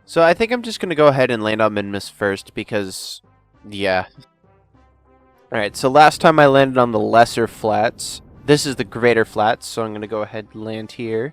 So I think I'm just going to go ahead and land on Minmus first because, yeah. Alright, so last time I landed on the lesser flats. This is the greater flats, so I'm going to go ahead and land here.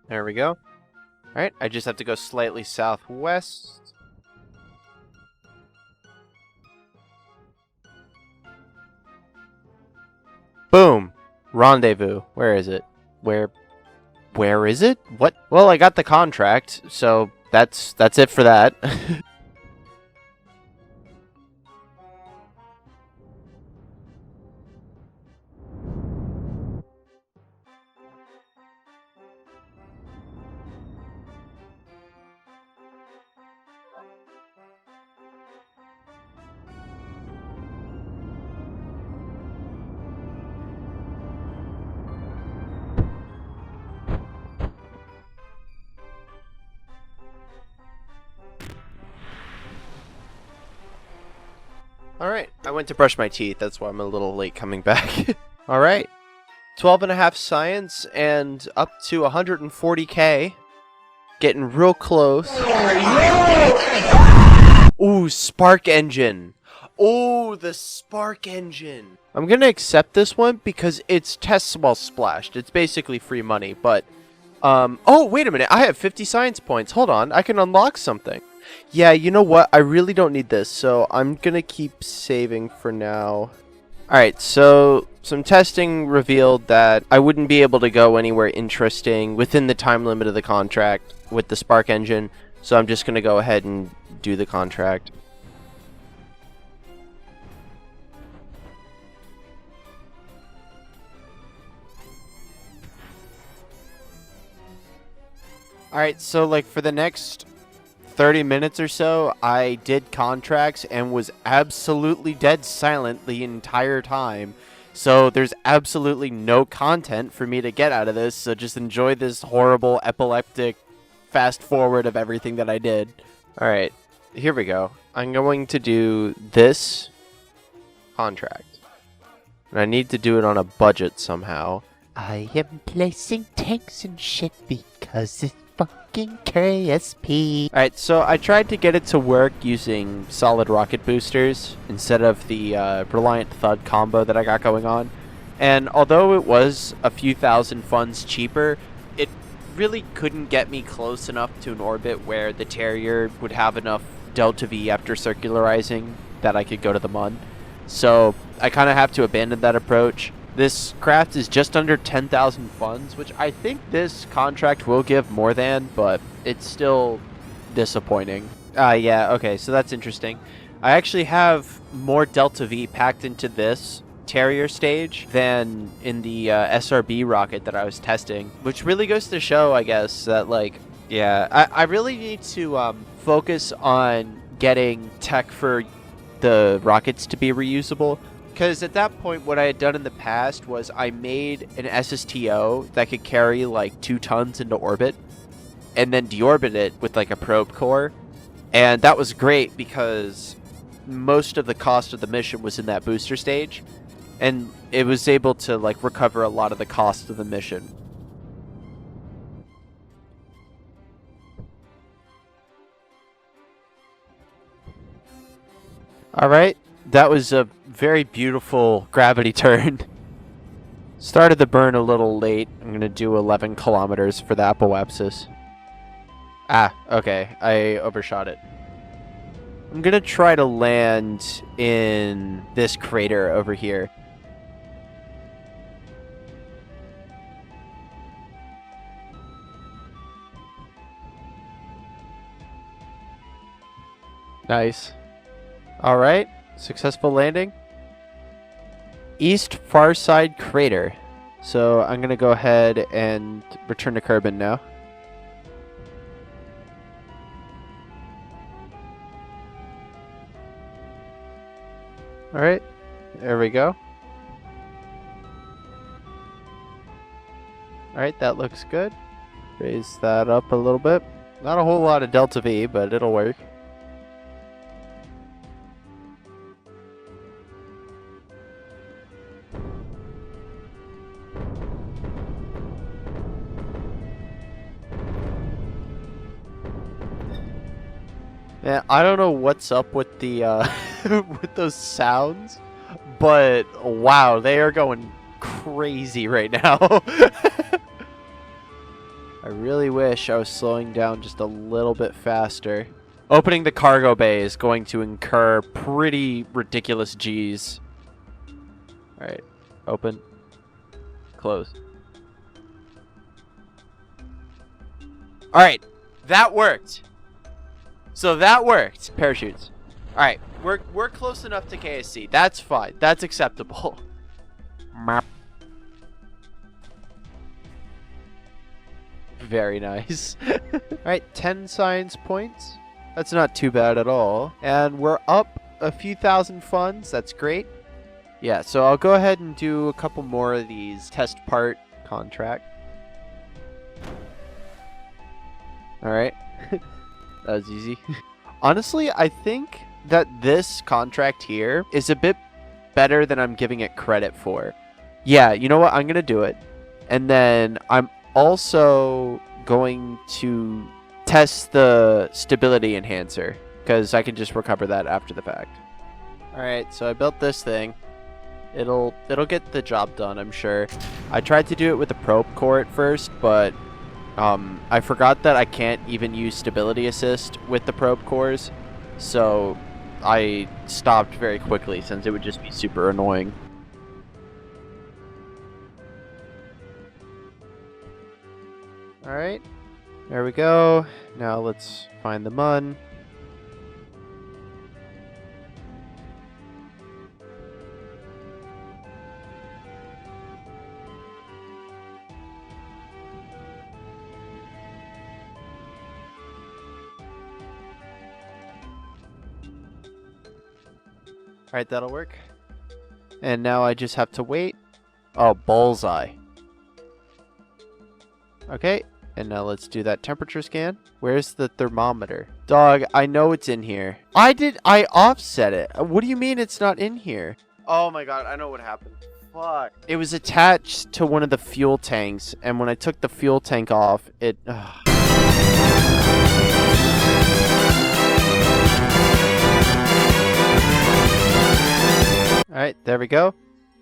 There we go. Alright, I just have to go slightly southwest. Boom! Rendezvous. Where is it? Where is it? What? Well, I got the contract, so that's it for that. Alright, I went to brush my teeth, that's why I'm a little late coming back. Alright, 12.5 science and up to 140k. Getting real close. Ooh, spark engine. Oh, the spark engine. I'm gonna accept this one because it's test while splashed. It's basically free money, but... oh, wait a minute, I have 50 science points. Hold on, I can unlock something. Yeah, you know what? I really don't need this, so I'm gonna keep saving for now. Alright, so some testing revealed that I wouldn't be able to go anywhere interesting within the time limit of the contract with the spark engine, so I'm just gonna go ahead and do the contract. Alright, so like for the next 30 minutes or so, I did contracts and was absolutely dead silent the entire time. So there's absolutely no content for me to get out of this, so just enjoy this horrible epileptic fast forward of everything that I did. Alright, here we go. I'm going to do this contract. And I need to do it on a budget somehow. I am placing tanks and shit because it's fucking KSP. Alright, so I tried to get it to work using solid rocket boosters instead of the Reliant Thud combo that I got going on. And although it was a few thousand funds cheaper, it really couldn't get me close enough to an orbit where the Terrier would have enough delta V after circularizing that I could go to the Mun. So I kind of have to abandon that approach. This craft is just under 10,000 funds, which I think this contract will give more than, but it's still disappointing. Yeah, okay, so that's interesting. I actually have more Delta V packed into this Terrier stage than in the SRB rocket that I was testing, which really goes to show, I guess, that, like, yeah, I really need to focus on getting tech for the rockets to be reusable. Because at that point, what I had done in the past was I made an SSTO that could carry like 2 tons into orbit and then deorbit it with like a probe core. And that was great because most of the cost of the mission was in that booster stage. And it was able to like recover a lot of the cost of the mission. Alright, that was a very beautiful gravity turn. Started the burn a little late. I'm gonna do 11 kilometers for the apoapsis. Ah, okay. I overshot it. I'm gonna try to land in this crater over here. Nice. Alright, successful landing. East far side crater. So I'm gonna go ahead and return to Kerbin now. Alright, there we go. Alright, that looks good. Raise that up a little bit. Not a whole lot of Delta V, but it'll work. Man, I don't know what's up with the with those sounds, but wow, they are going crazy right now. I really wish I was slowing down just a little bit faster. Opening the cargo bay is going to incur pretty ridiculous G's. Alright, open, close. Alright, that worked. So that worked. Parachutes. Alright, we're close enough to KSC. That's fine. That's acceptable. Very nice. Alright, 10 science points. That's not too bad at all. And we're up a few thousand funds. That's great. Yeah, so I'll go ahead and do a couple more of these test part contract. Alright. That was easy. Honestly, I think that this contract here is a bit better than I'm giving it credit for. Yeah, you know what? I'm going to do it. And then I'm also going to test the stability enhancer, because I can just recover that after the fact. Alright, so I built this thing. It'll get the job done, I'm sure. I tried to do it with a probe core at first, but I forgot that I can't even use stability assist with the probe cores, so I stopped very quickly since it would just be super annoying. Alright, there we go. Now let's find the mun. Alright, that'll work. And now I just have to wait. Oh, bullseye. Okay, and now let's do that temperature scan. Where's the thermometer? Dog, I know it's in here. I offset it. What do you mean it's not in here? Oh my god, I know what happened. Fuck. It was attached to one of the fuel tanks, and when I took the fuel tank off, it... Alright, there we go.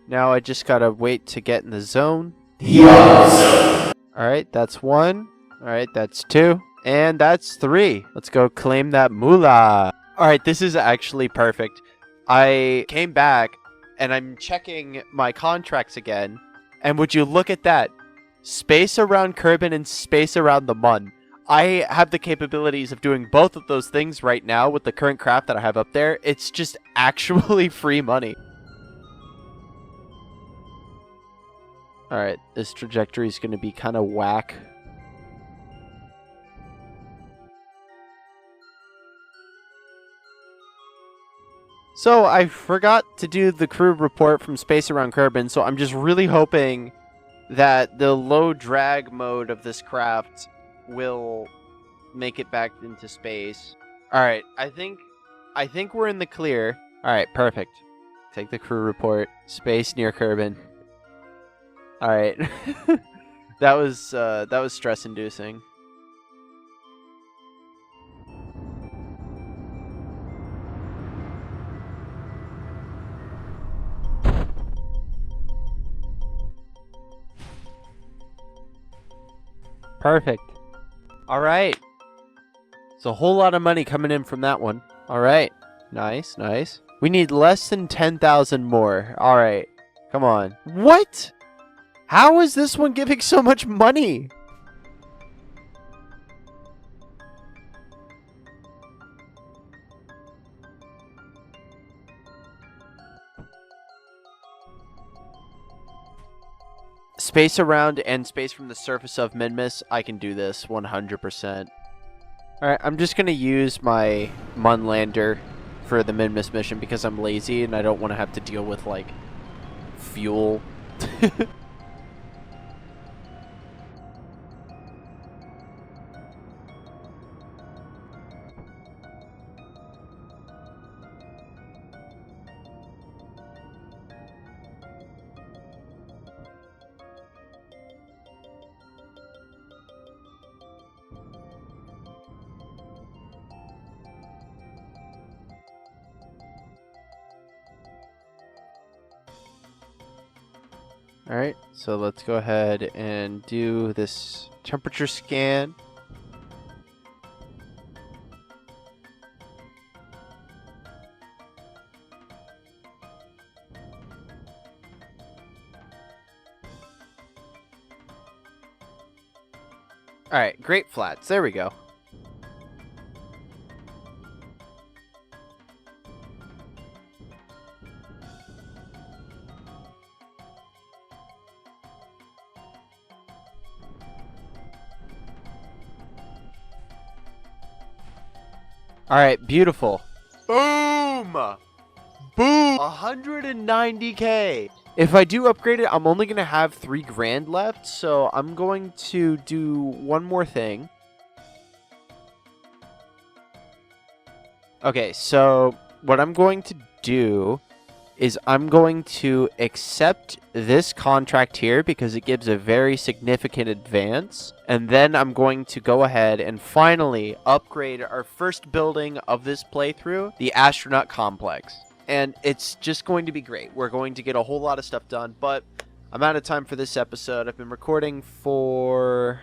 Now I just gotta wait to get in the zone. Alright, that's 1. Alright, that's 2. And that's 3. Let's go claim that moolah. Alright, this is actually perfect. I came back, and I'm checking my contracts again. And would you look at that? Space around Kerbin and space around the mun. I have the capabilities of doing both of those things right now with the current craft that I have up there. It's just actually free money. Alright, this trajectory is going to be kind of whack. So, I forgot to do the crew report from space around Kerbin, so I'm just really hoping that the low drag mode of this craft will make it back into space. Alright, I think we're in the clear. Alright, perfect. Take the crew report. Space near Kerbin. Alright. that was stress inducing. Perfect. Alright. It's a whole lot of money coming in from that one. Alright. Nice, nice. We need less than 10,000 more. Alright. Come on. What? How is this one giving so much money? Space around and space from the surface of Minmus, I can do this 100%. Alright, I'm just going to use my Mun lander for the Minmus mission because I'm lazy and I don't want to have to deal with, like, fuel. Alright, so let's go ahead and do this temperature scan. Alright, great flats. There we go. Alright, beautiful. Boom! Boom! 190k! If I do upgrade it, I'm only going to have 3 grand left, so I'm going to do one more thing. Okay, so what I'm going to do is I'm going to accept this contract here because it gives a very significant advance. And then I'm going to go ahead and finally upgrade our first building of this playthrough, the astronaut complex. And it's just going to be great. We're going to get a whole lot of stuff done, but I'm out of time for this episode. I've been recording for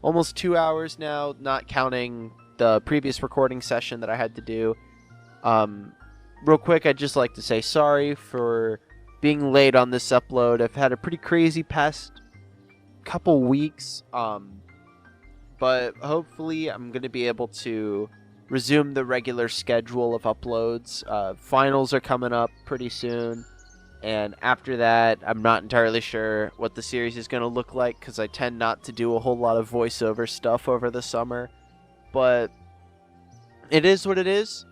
almost 2 hours now, not counting the previous recording session that I had to do. Real quick, I'd just like to say sorry for being late on this upload. I've had a pretty crazy past couple weeks, but hopefully I'm going to be able to resume the regular schedule of uploads. Finals are coming up pretty soon, and after that, I'm not entirely sure what the series is going to look like because I tend not to do a whole lot of voiceover stuff over the summer, but it is what it is.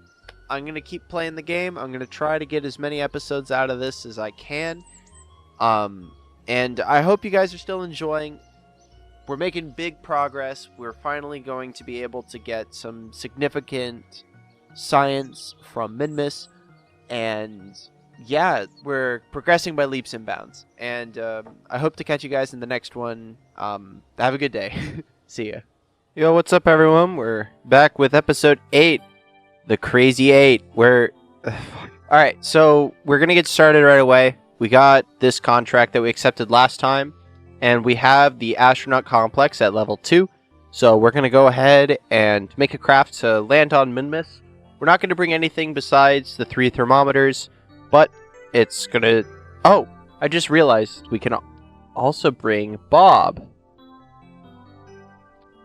I'm going to keep playing the game. I'm going to try to get as many episodes out of this as I can. And I hope you guys are still enjoying. We're making big progress. We're finally going to be able to get some significant science from Minmus. And yeah, we're progressing by leaps and bounds. And I hope to catch you guys in the next one. Have a good day. See ya. Yo, what's up, everyone? We're back with episode 8. The Crazy 8. Alright, so we're going to get started right away. We got this contract that we accepted last time, and we have the astronaut complex at level 2. So we're going to go ahead and make a craft to land on Minmus. We're not going to bring anything besides the 3 thermometers, but it's going to... Oh, I just realized we can also bring Bob.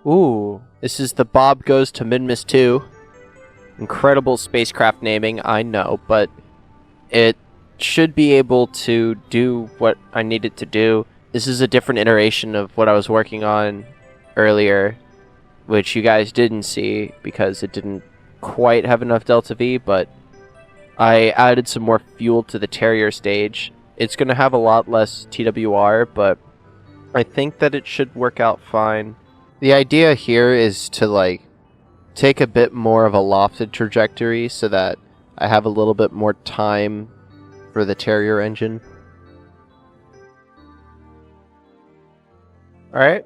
Ooh, this is the Bob Goes to Minmus 2. Incredible spacecraft naming, I know, but it should be able to do what I need it to do. This is a different iteration of what I was working on earlier, which you guys didn't see because it didn't quite have enough Delta V, but I added some more fuel to the Terrier stage. It's going to have a lot less TWR, but I think that it should work out fine. The idea here is to, take a bit more of a lofted trajectory so that I have a little bit more time for the Terrier engine. Alright.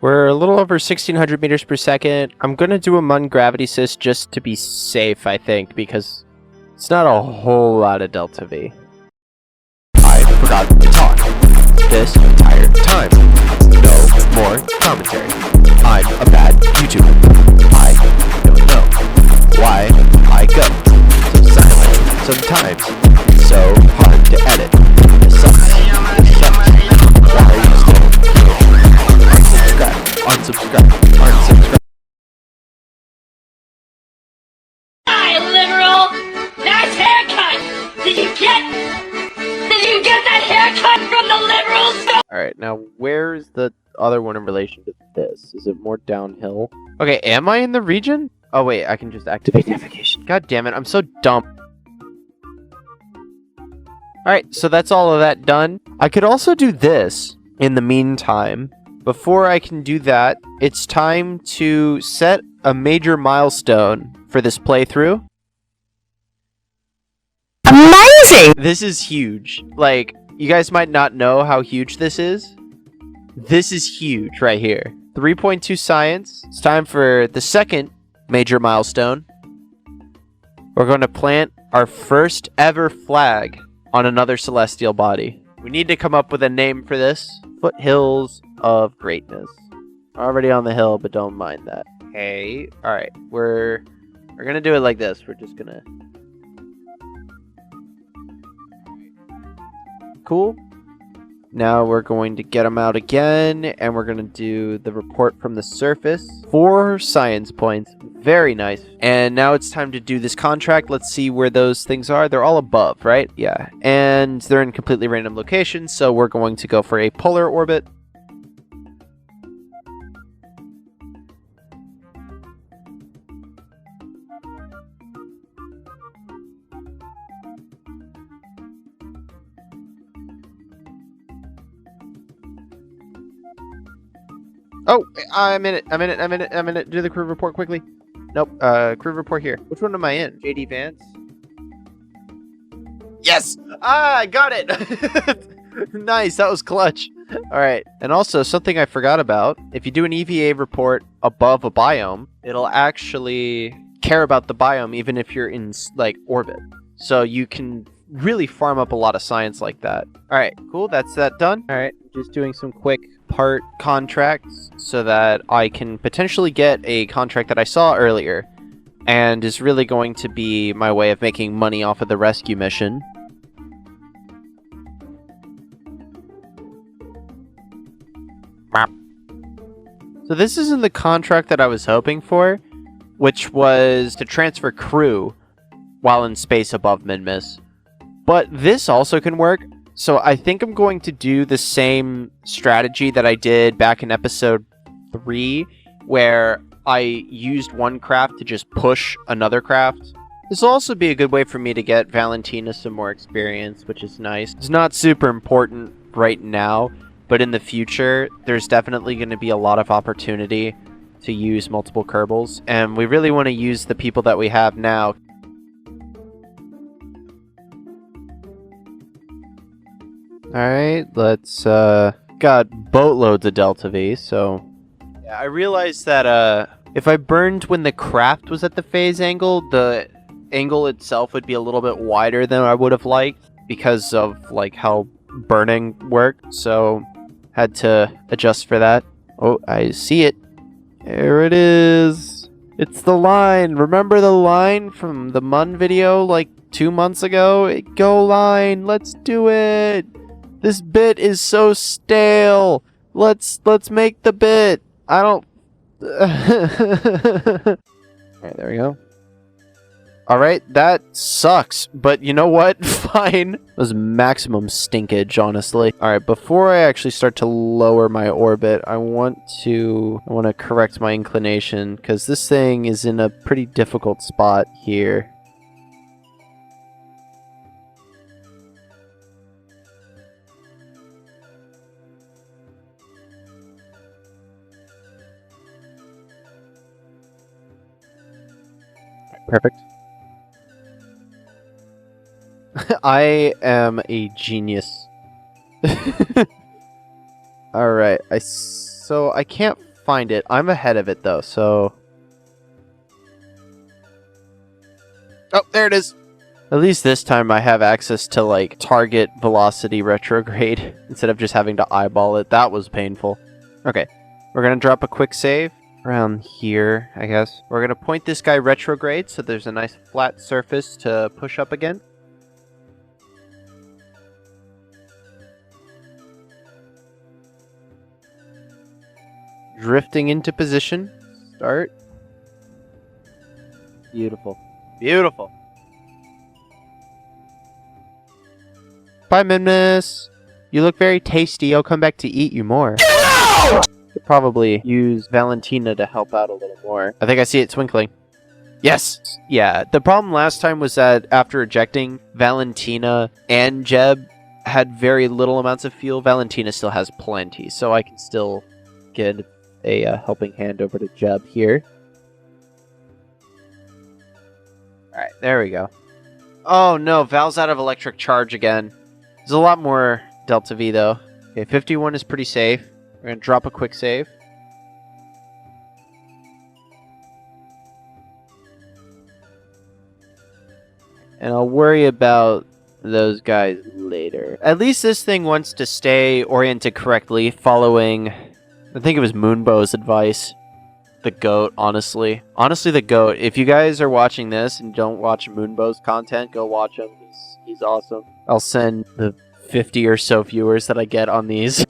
We're a little over 1600 meters per second. I'm going to do a Mun gravity assist just to be safe, I think, because it's not a whole lot of Delta V. I forgot to talk this entire time. No more commentary. I'm a bad YouTuber. I don't know why I go so silent sometimes. It's so hard to edit. This sucks. This sucks. Why are you still here? Unsubscribe. Hi, liberal! Nice haircut! Did you get that haircut from the liberals? Alright, now where is the other one in relation to this? Is it more downhill? Okay, am I in the region? Oh wait, I can just activate navigation. God damn it, I'm so dumb. Alright, so that's all of that done. I could also do this in the meantime. Before I can do that, it's time to set a major milestone for this playthrough. Amazing! This is huge. You guys might not know how huge this is. This is huge right here. 3.2 science. It's time for the second major milestone. We're going to plant our first ever flag on another celestial body. We need to come up with a name for this. Foothills of Greatness. Already on the hill, but don't mind that. Okay. Alright. We're gonna do it like this. We're just gonna... Cool. Now we're going to get them out again, and we're going to do the report from the surface. 4 science points. Very nice. And now it's time to do this contract. Let's see where those things are. They're all above, right? Yeah. And they're in completely random locations, so we're going to go for a polar orbit. Oh, I'm in it. Do the crew report quickly. Nope, crew report here. Which one am I in? JD Vance? Yes! Ah, I got it! Nice, that was clutch. Alright, and also something I forgot about. If you do an EVA report above a biome, it'll actually care about the biome even if you're in, like, orbit. So you can really farm up a lot of science like that. Alright, cool, that's that done. Alright, just doing some quick part contracts so that I can potentially get a contract that I saw earlier and is really going to be my way of making money off of the rescue mission. So this isn't the contract that I was hoping for, which was to transfer crew while in space above Minmus. But this also can work. So I think I'm going to do the same strategy that I did back in episode 3, where I used one craft to just push another craft. This will also be a good way for me to get Valentina some more experience, which is nice. It's not super important right now, but in the future, there's definitely going to be a lot of opportunity to use multiple Kerbals, and we really want to use the people that we have now. Alright, let's, got boatloads of Delta V, so... Yeah, I realized that, if I burned when the craft was at the phase angle, the angle itself would be a little bit wider than I would have liked, because of, like, how burning worked, so had to adjust for that. Oh, I see it. There it is. It's the line. Remember the line from the Mun video, like, 2 months ago? Go line, let's do it! This bit is so stale. Let's make the bit. I don't... Alright, there we go. Alright, that sucks. But you know what? Fine. It was maximum stinkage, honestly. Alright, before I actually start to lower my orbit, I want to correct my inclination, because this thing is in a pretty difficult spot here. Perfect. I am a genius. Alright, so I can't find it. I'm ahead of it though, so... Oh, there it is! At least this time I have access to, like, target velocity retrograde instead of just having to eyeball it. That was painful. Okay, we're gonna drop a quick save. Around here, I guess. We're going to point this guy retrograde so there's a nice flat surface to push up again. Drifting into position. Start. Beautiful. Beautiful. Bye, Minmus. You look very tasty. I'll come back to eat you more. Could probably use Valentina to help out a little more. I think I see it twinkling. Yes! Yeah, the problem last time was that after ejecting, Valentina and Jeb had very little amounts of fuel. Valentina still has plenty, so I can still get a helping hand over to Jeb here. Alright, there we go. Oh no, Val's out of electric charge again. There's a lot more Delta V though. Okay, 51 is pretty safe. We're going to drop a quick save. And I'll worry about those guys later. At least this thing wants to stay oriented correctly, following, I think it was Moonbow's advice. The GOAT, honestly. Honestly, the GOAT. If you guys are watching this and don't watch Moonbow's content, go watch him. He's awesome. I'll send the 50 or so viewers that I get on these.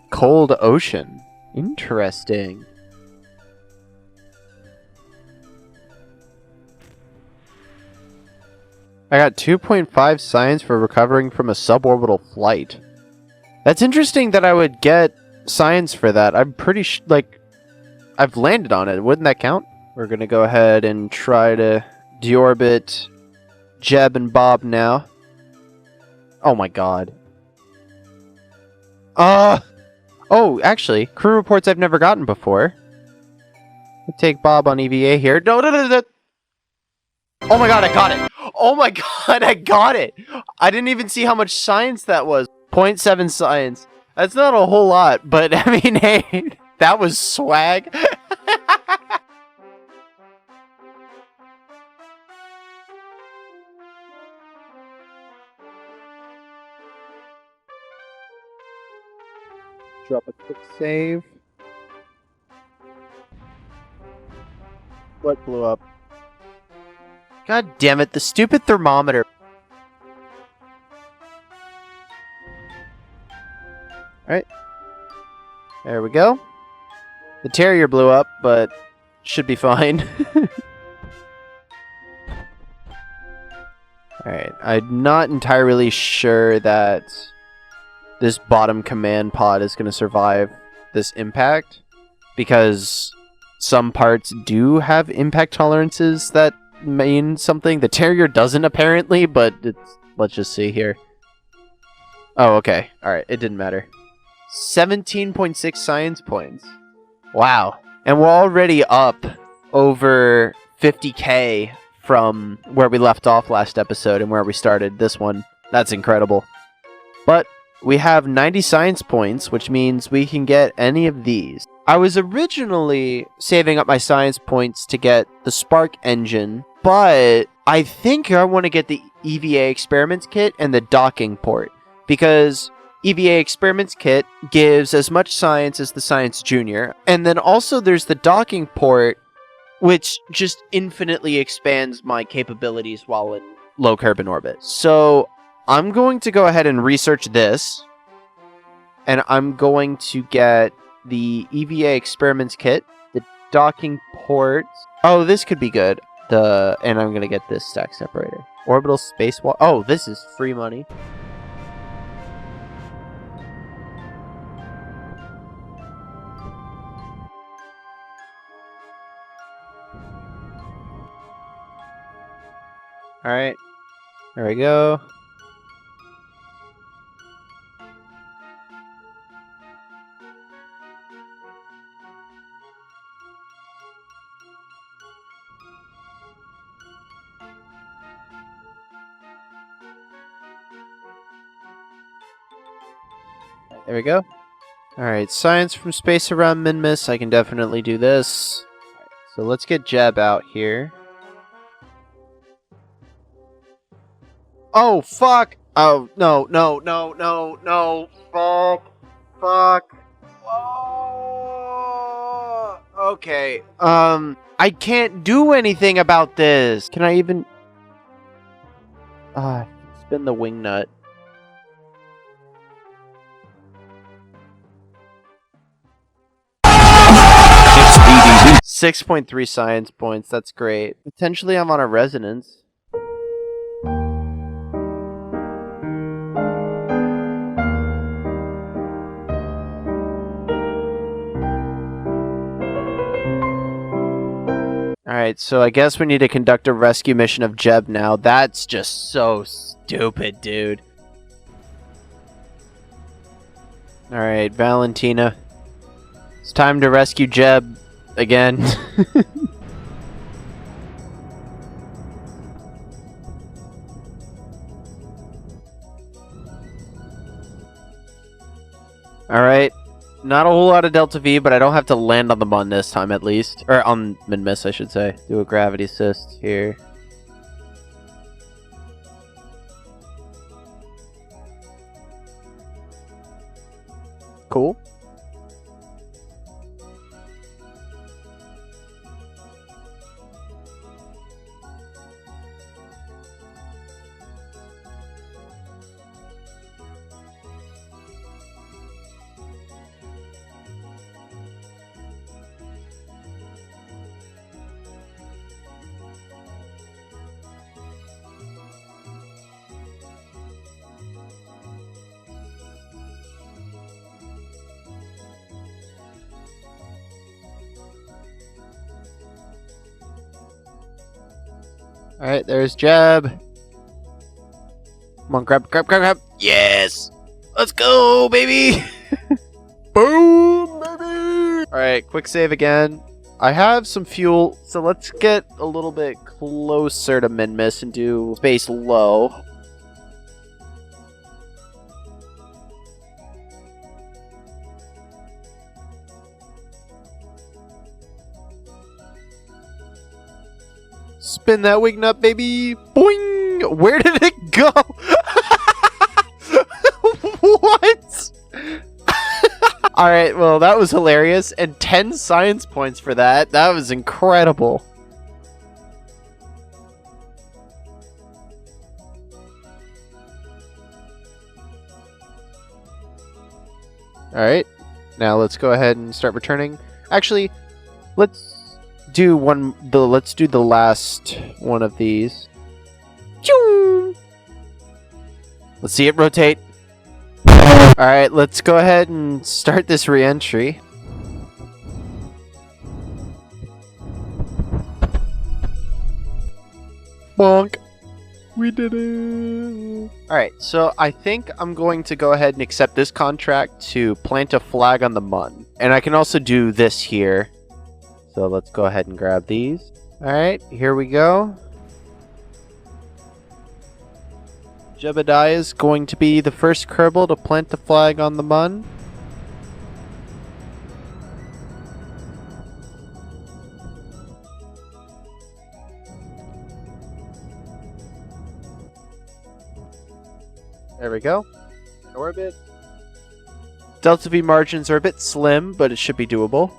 Cold ocean. Interesting. I got 2.5 science for recovering from a suborbital flight. That's interesting that I would get science for that. I'm pretty like, I've landed on it. Wouldn't that count? We're gonna go ahead and try to deorbit Jeb and Bob now. Oh my god. Oh, actually, crew reports I've never gotten before. We'll take Bob on EVA here. No. Oh my god, I got it! Oh my god, I got it! I didn't even see how much science that was. 0.7 science. That's not a whole lot, but I mean, hey, that was swag. Drop a quick save. What blew up? God damn it, the stupid thermometer. Alright. There we go. The Terrier blew up, but should be fine. Alright, I'm not entirely sure that this bottom command pod is going to survive this impact, because some parts do have impact tolerances that mean something. The Terrier doesn't, apparently, but let's just see here. Oh, okay. Alright, it didn't matter. 17.6 science points. Wow. And we're already up over 50k from where we left off last episode and where we started this one. That's incredible. But we have 90 science points, which means we can get any of these. I was originally saving up my science points to get the Spark engine, but I think I want to get the EVA experiments kit and the docking port, because EVA experiments kit gives as much science as the Science Junior, and then also there's the docking port, which just infinitely expands my capabilities while in low Kerbin orbit. So I'm going to go ahead and research this, and I'm going to get the EVA experiments kit, the docking ports. Oh, this could be good. And I'm going to get this stack separator. Orbital spacewalk. Oh, this is free money. Alright. There we go. There we go. Alright, science from space around Minmus. I can definitely do this. So let's get Jeb out here. Oh, fuck! Oh, no. Fuck. Oh, okay. I can't do anything about this. Can I even... spin the wing nut. 6.3 science points, that's great. Potentially I'm on a resonance. Alright, so I guess we need to conduct a rescue mission of Jeb now. That's just so stupid, dude. Alright, Valentina. It's time to rescue Jeb again. Alright. Not a whole lot of Delta V, but I don't have to land on the Mun this time at least. Or on Minmus, I should say. Do a gravity assist here. Cool. Alright, there's Jeb. Come on, grab. Yes! Let's go, baby! Boom, baby! Alright, quick save again. I have some fuel, so let's get a little bit closer to Minmus and do space low. Spin that wing nut, baby! Boing! Where did it go? What? Alright, well, that was hilarious. And 10 science points for that. That was incredible. Alright. Now let's go ahead and start returning. Actually, let's do the last one of these. Choo! Let's see it rotate. Alright, let's go ahead and start this re-entry. Bonk. We did it. Alright, so I think I'm going to go ahead and accept this contract to plant a flag on the Mun. And I can also do this here. So let's go ahead and grab these. Alright, here we go. Jebediah is going to be the first Kerbal to plant the flag on the Mun. There we go. In orbit. Delta V margins are a bit slim, but it should be doable.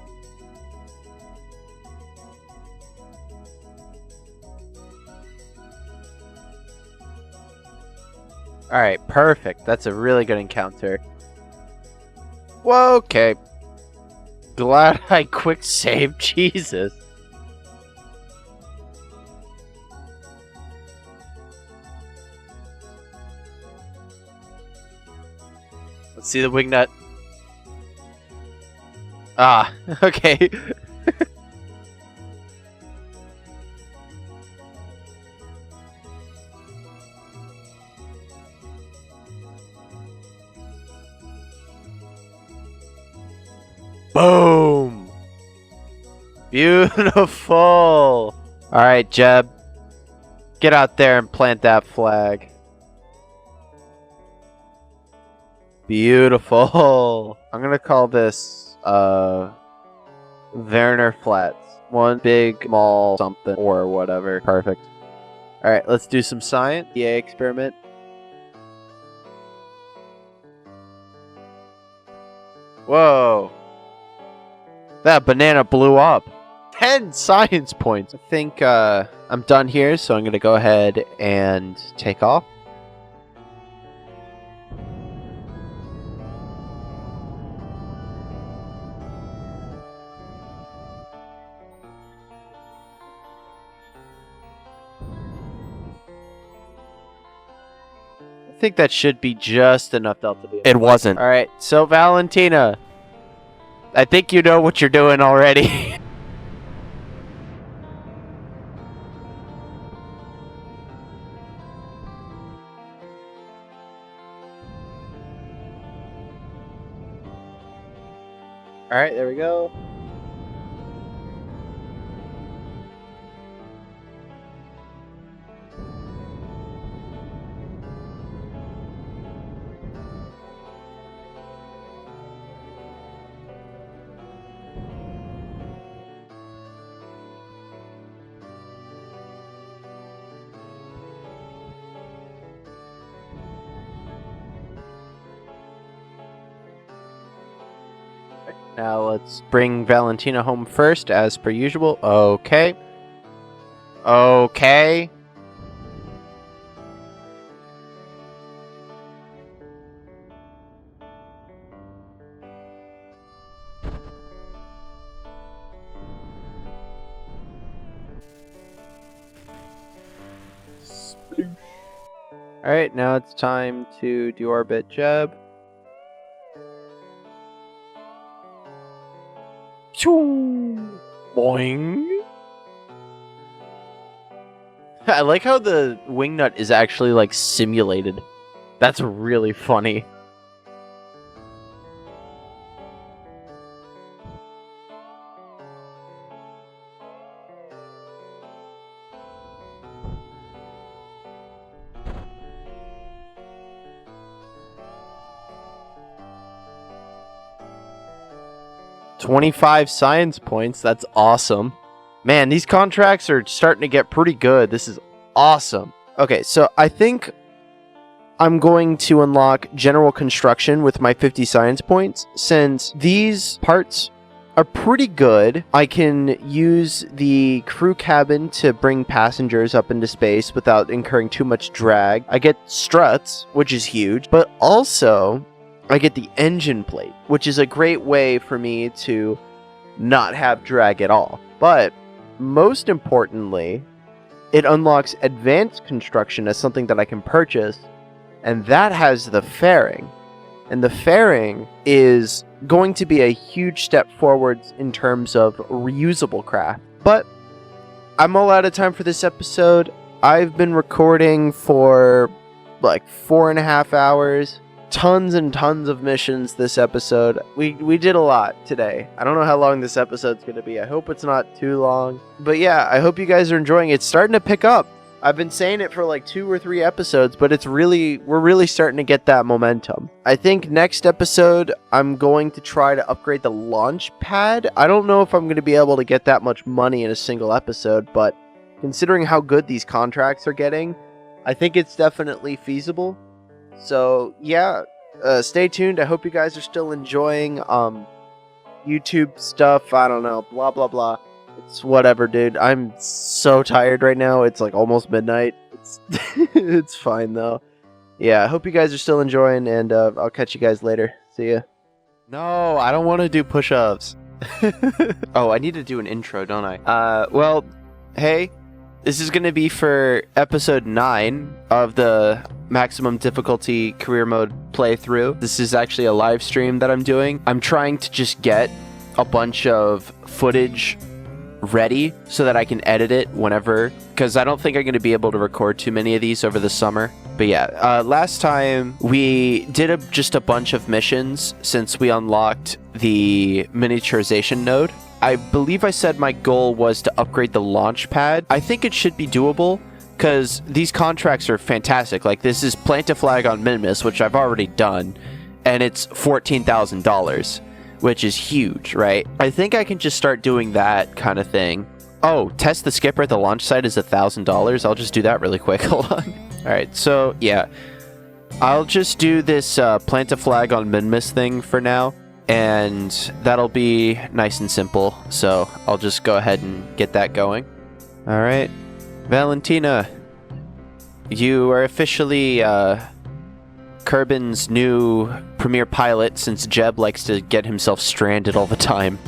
Alright, perfect. That's a really good encounter. Whoa, okay. Glad I quick saved. Jesus. Let's see the wing nut. Ah, okay. Boom! Beautiful! Alright, Jeb. Get out there and plant that flag. Beautiful! I'm gonna call this, Werner Flats. One big, small, something, or whatever. Perfect. Alright, let's do some science. EA experiment. Whoa! That banana blew up. 10 science points. I think I'm done here, so I'm going to go ahead and take off. I think that should be just enough Delta V. It wasn't. Alright, so Valentina. I think you know what you're doing already. Alright, there we go. Now let's bring Valentina home first, as per usual. Okay. Okay. Alright, now it's time to deorbit Jeb. Boing. I like how the wingnut is actually like simulated. That's really funny. $25 science points. That's awesome. Man, these contracts are starting to get pretty good. This is awesome. Okay, so I think I'm going to unlock general construction with my 50 science points. Since these parts are pretty good, I can use the crew cabin to bring passengers up into space without incurring too much drag. I get struts, which is huge, but also I get the engine plate, which is a great way for me to not have drag at all. But most importantly, it unlocks advanced construction as something that I can purchase, and that has the fairing. And the fairing is going to be a huge step forwards in terms of reusable craft. But I'm all out of time for this episode. I've been recording for like 4.5 hours. Tons and tons of missions this episode. We did a lot today. I don't know how long this episode's going to be. I hope it's not too long. But yeah, I hope you guys are enjoying it. It's starting to pick up. I've been saying it for like 2 or 3 episodes, but we're really starting to get that momentum. I think next episode, I'm going to try to upgrade the launch pad. I don't know if I'm going to be able to get that much money in a single episode, but considering how good these contracts are getting, I think it's definitely feasible. So yeah, stay tuned. I hope you guys are still enjoying YouTube stuff. I don't know, blah blah blah. It's whatever, dude. I'm so tired right now. It's like almost midnight. It's fine though. Yeah, I hope you guys are still enjoying, and I'll catch you guys later. See ya. No, I don't want to do push-ups. Oh, I need to do an intro, don't I? Well, hey, this is gonna be for episode 9 of the maximum difficulty career mode playthrough. This is actually a live stream that I'm doing. I'm trying to just get a bunch of footage ready so that I can edit it whenever, because I don't think I'm going to be able to record too many of these over the summer. But yeah, last time we did just a bunch of missions since we unlocked the miniaturization node. I believe I said my goal was to upgrade the launch pad. I think it should be doable, because these contracts are fantastic. Like, this is plant a flag on Minmus, which I've already done, and it's $14,000, which is huge, right? I think I can just start doing that kind of thing. Oh, test the skipper at the launch site is $1,000. I'll just do that really quick. Hold on. All right, so yeah, I'll just do this plant a flag on Minmus thing for now, and that'll be nice and simple. So I'll just go ahead and get that going. All right. Valentina, you are officially Kerbin's new premier pilot, since Jeb likes to get himself stranded all the time.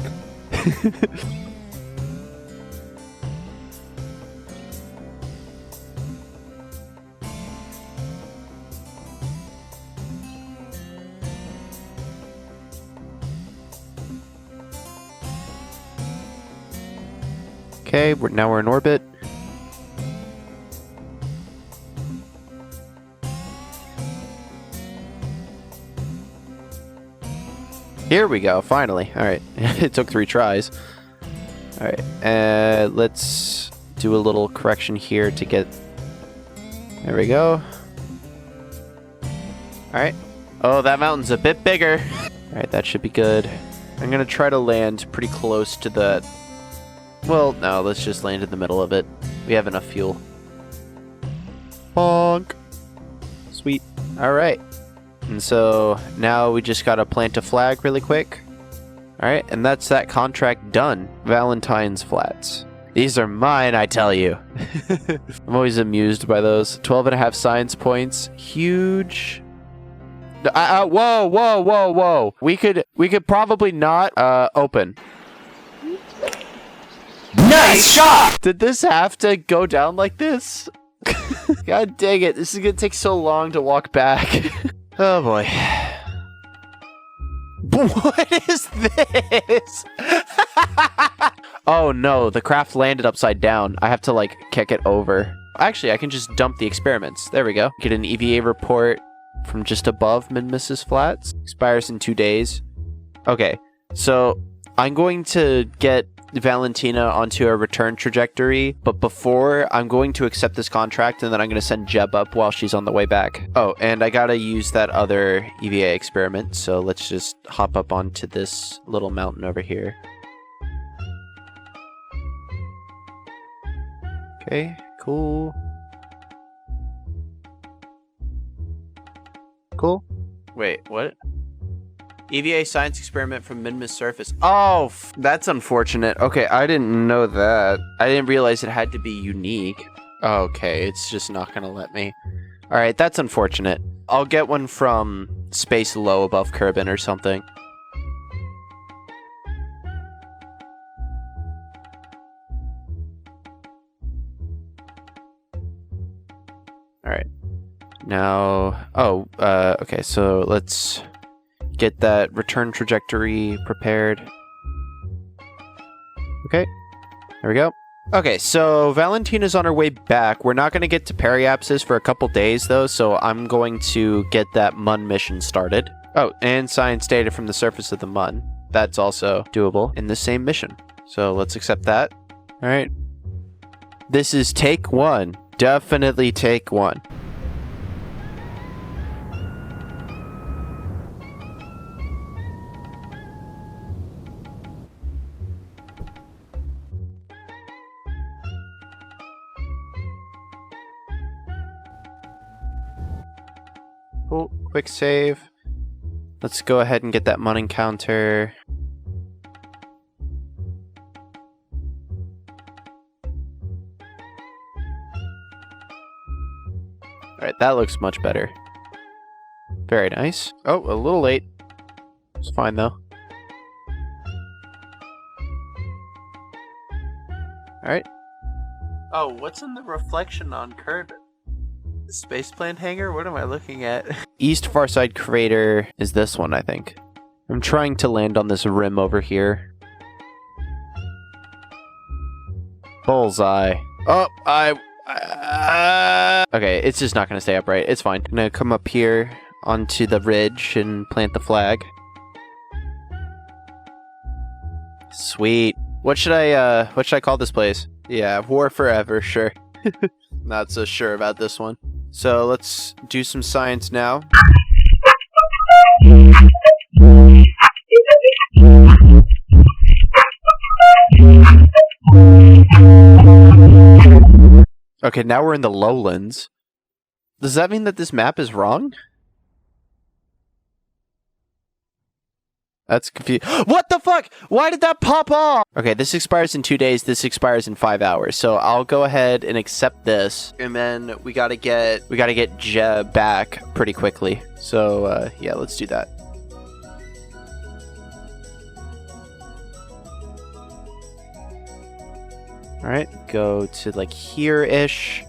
Okay, now we're in orbit. Here we go, finally. Alright, it took 3 tries. Alright, let's do a little correction here to get... There we go. Alright. Oh, that mountain's a bit bigger. Alright, that should be good. I'm gonna try to land pretty close to the... Well, no, let's just land in the middle of it. We have enough fuel. Bonk. Sweet. Alright. And so now we just gotta plant a flag really quick. Alright, and that's that contract done. Valentine's Flats. These are mine, I tell you. I'm always amused by those. 12.5 science points. Huge. Whoa, whoa, whoa, whoa. We could probably not open. Nice shot! Did this have to go down like this? God dang it. This is gonna take so long to walk back. Oh boy. What is this? Oh no, the craft landed upside down. I have to like kick it over. Actually, I can just dump the experiments. There we go. Get an EVA report from just above Minmus's Flats. Expires in 2 days. Okay, so I'm going to get Valentina onto a return trajectory, but before, I'm going to accept this contract and then I'm going to send Jeb up while she's on the way back. Oh, and I gotta use that other EVA experiment, so let's just hop up onto this little mountain over here. Okay, cool. Cool. Wait, what? EVA science experiment from Minmus surface. Oh, that's unfortunate. Okay, I didn't know that. I didn't realize it had to be unique. Okay, it's just not gonna let me. Alright, that's unfortunate. I'll get one from space low above Kerbin or something. Alright. Now, okay, so let's get that return trajectory prepared. Okay, there we go. Okay, so Valentina's on her way back. We're not going to get to periapsis for a couple days, though, so I'm going to get that MUN mission started. Oh, and science data from the surface of the MUN. That's also doable in the same mission. So let's accept that. All right. This is take one. Definitely take one. Cool. Quick save. Let's go ahead and get that MUN encounter. Alright, that looks much better. Very nice. Oh, a little late. It's fine though. Alright. Oh, what's in the reflection on Kerbin? The spaceplane hangar? What am I looking at? East Farside Crater is this one, I think. I'm trying to land on this rim over here. Bullseye. Oh, okay, it's just not going to stay upright. It's fine. I'm going to come up here onto the ridge and plant the flag. Sweet. What should I call this place? Yeah, War Forever, sure. Not so sure about this one. So let's do some science now. Okay, now we're in the lowlands. Does that mean that this map is wrong? That's confusing. What the fuck? Why did that pop off? Okay, this expires in 2 days. This expires in 5 hours. So I'll go ahead and accept this, and then we gotta get Jeb back pretty quickly. So yeah, let's do that. All right, go to like here-ish.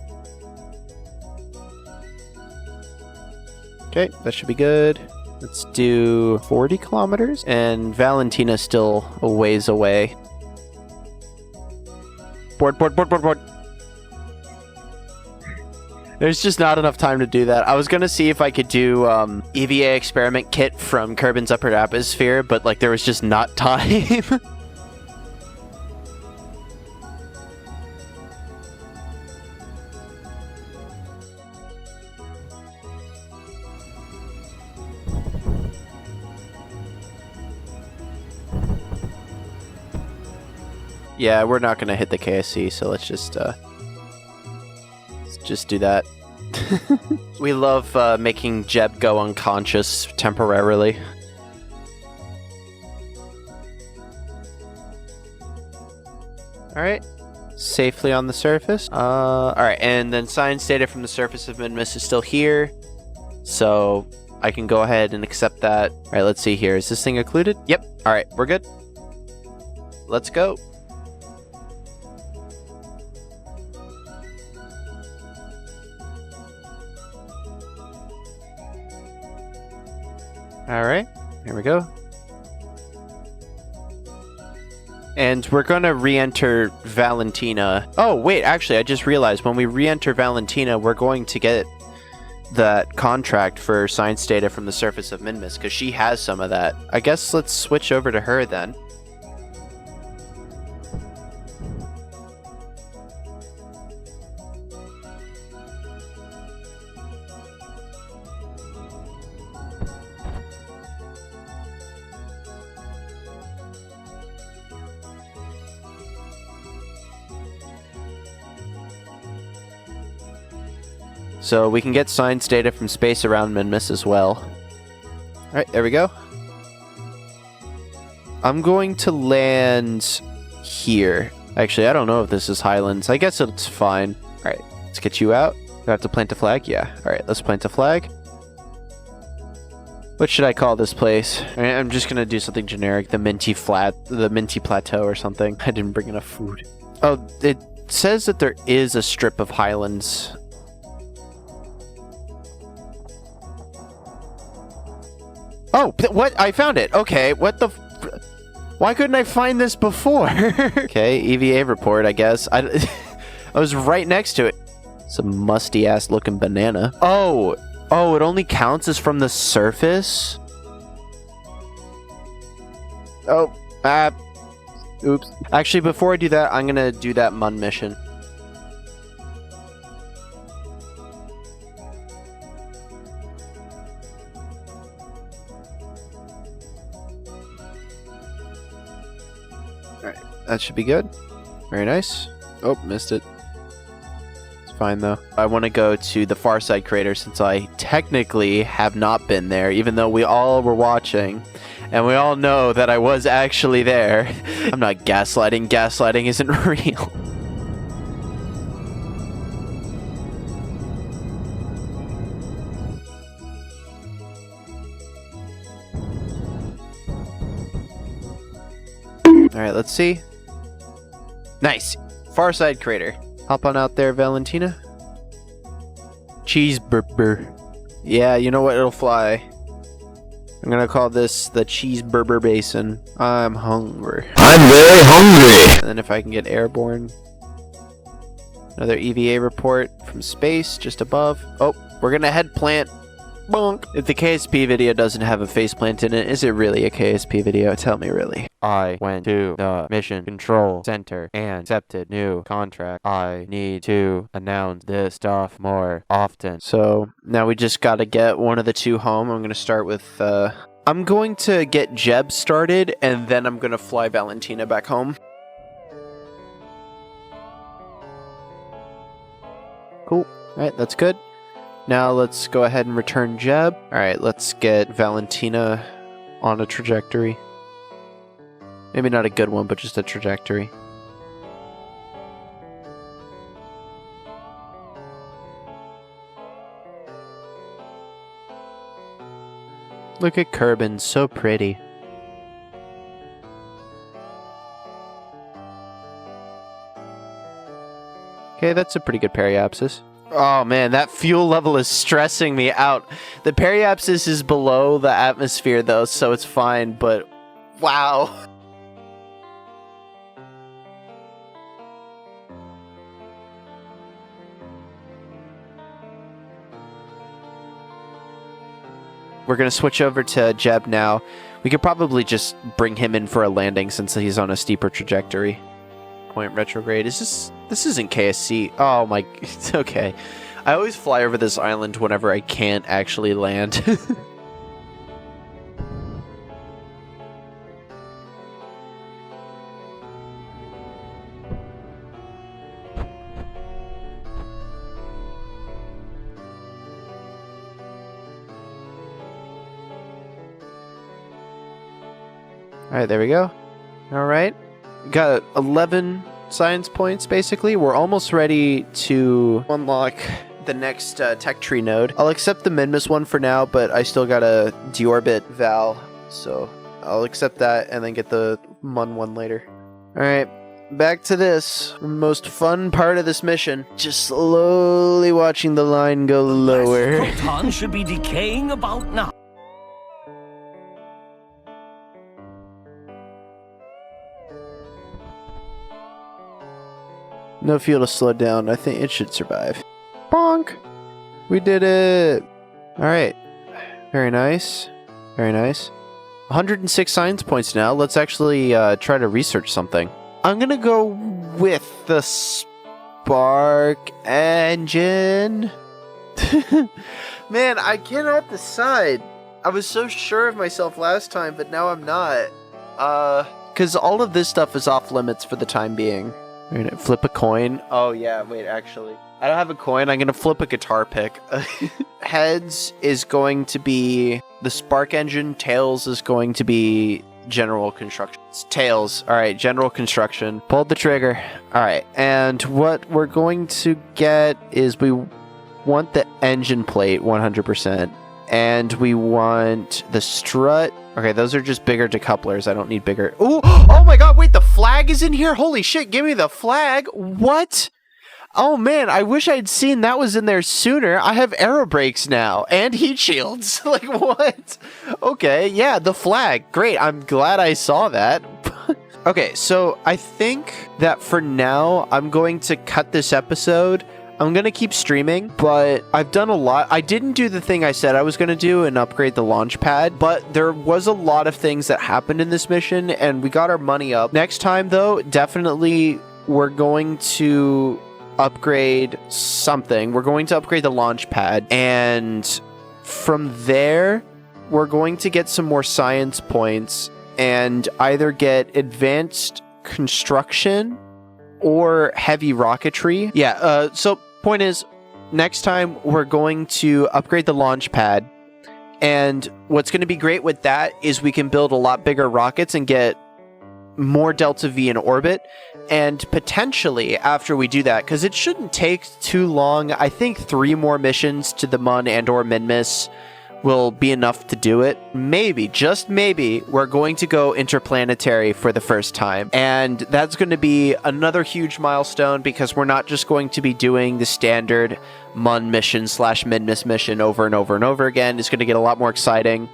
Okay, that should be good. Let's do 40 kilometers, and Valentina's still a ways away. Board. There's just not enough time to do that. I was gonna see if I could do EVA experiment kit from Kerbin's upper atmosphere, but like there was just not time. Yeah, we're not gonna hit the KSC, so let's just do that. We love making Jeb go unconscious temporarily. Alright. Safely on the surface. Alright, and then science data from the surface of Minmus is still here. So I can go ahead and accept that. Alright, let's see here. Is this thing occluded? Yep. Alright, we're good. Let's go. Alright, here we go. And we're going to re-enter Valentina. Oh, wait, actually, I just realized when we re-enter Valentina, we're going to get that contract for science data from the surface of Minmus, because she has some of that. I guess let's switch over to her then. So we can get science data from space around Minmus as well. Alright, there we go. I'm going to land here. Actually, I don't know if this is Highlands. I guess it's fine. Alright, let's get you out. Do I have to plant a flag? Yeah. Alright, let's plant a flag. What should I call this place? Alright, I'm just gonna do something generic. The Minty Plateau or something. I didn't bring enough food. Oh, it says that there is a strip of Highlands. Oh, what? I found it. Okay, what the... Why couldn't I find this before? Okay, EVA report, I guess. I was right next to it. It's a musty-ass looking banana. Oh, it only counts as from the surface? Oh, oops. Actually, before I do that, I'm gonna do that MUN mission. That should be good. Very nice. Oh, missed it. It's fine though. I want to go to the Far Side crater since I technically have not been there, even though we all were watching. And we all know that I was actually there. I'm not gaslighting. Gaslighting isn't real. Alright, let's see. Nice. Far Side crater. Hop on out there, Valentina. Cheeseburger. Yeah, you know what? It'll fly. I'm gonna call this the Cheeseburger Basin. I'm hungry. I'm very hungry. And then if I can get airborne. Another EVA report from space just above. Oh, we're gonna head plant. Bonk. If the KSP video doesn't have a faceplant in it, is it really a KSP video? Tell me really. I went to the Mission Control Center and accepted new contract. I need to announce this stuff more often. So now we just gotta get one of the two home. I'm gonna start with, I'm going to get Jeb started and then I'm gonna fly Valentina back home. Cool. Alright, that's good. Now let's go ahead and return Jeb. Alright, let's get Valentina on a trajectory. Maybe not a good one, but just a trajectory. Look at Kerbin, so pretty. Okay, that's a pretty good periapsis. Oh man, that fuel level is stressing me out. The periapsis is below the atmosphere though, so it's fine, but wow. We're going to switch over to Jeb now. We could probably just bring him in for a landing since he's on a steeper trajectory. Point retrograde. This isn't KSC. Oh my, it's okay. I always fly over this island whenever I can't actually land. Alright, there we go. Alright. Got 11 science points, basically. We're almost ready to unlock the next tech tree node. I'll accept the Minmus one for now, but I still gotta deorbit Val, so I'll accept that and then get the Mun one later. Alright, back to this. Most fun part of this mission. Just slowly watching the line go lower. Proton should be decaying about now. No fuel to slow down. I think it should survive. Bonk! We did it! Alright. Very nice. Very nice. 106 science points now. Let's actually try to research something. I'm gonna go with the spark engine. Man, I cannot decide. I was so sure of myself last time, but now I'm not. Because all of this stuff is off limits for the time being. We're gonna flip a coin. Oh yeah, wait, actually. I don't have a coin. I'm gonna flip a guitar pick. Heads is going to be the spark engine. Tails is going to be general construction. It's tails. Alright, general construction. Pulled the trigger. Alright, and what we're going to get is we want the engine plate 100%. And we want the strut. Okay, those are just bigger decouplers. I don't need bigger. Ooh! Oh my god, wait, the flag is in here? Holy shit, give me the flag. What? Oh man, I wish I'd seen that was in there sooner. I have aero brakes now and heat shields. Like, what? Okay, yeah, the flag. Great, I'm glad I saw that. Okay, so I think that for now, I'm going to cut this episode. I'm going to keep streaming, but I've done a lot. I didn't do the thing I said I was going to do and upgrade the launch pad, but there was a lot of things that happened in this mission, and we got our money up. Next time, though, definitely we're going to upgrade something. We're going to upgrade the launch pad, and from there, we're going to get some more science points and either get advanced construction or heavy rocketry. Yeah, so point is, next time we're going to upgrade the launch pad, and what's going to be great with that is we can build a lot bigger rockets and get more Delta V in orbit, and potentially after we do that, because it shouldn't take too long, I think 3 more missions to the Mun and or Minmus will be enough to do it. Maybe, just maybe, we're going to go interplanetary for the first time. And that's going to be another huge milestone because we're not just going to be doing the standard Mun mission / Minmus mission over and over and over again. It's going to get a lot more exciting.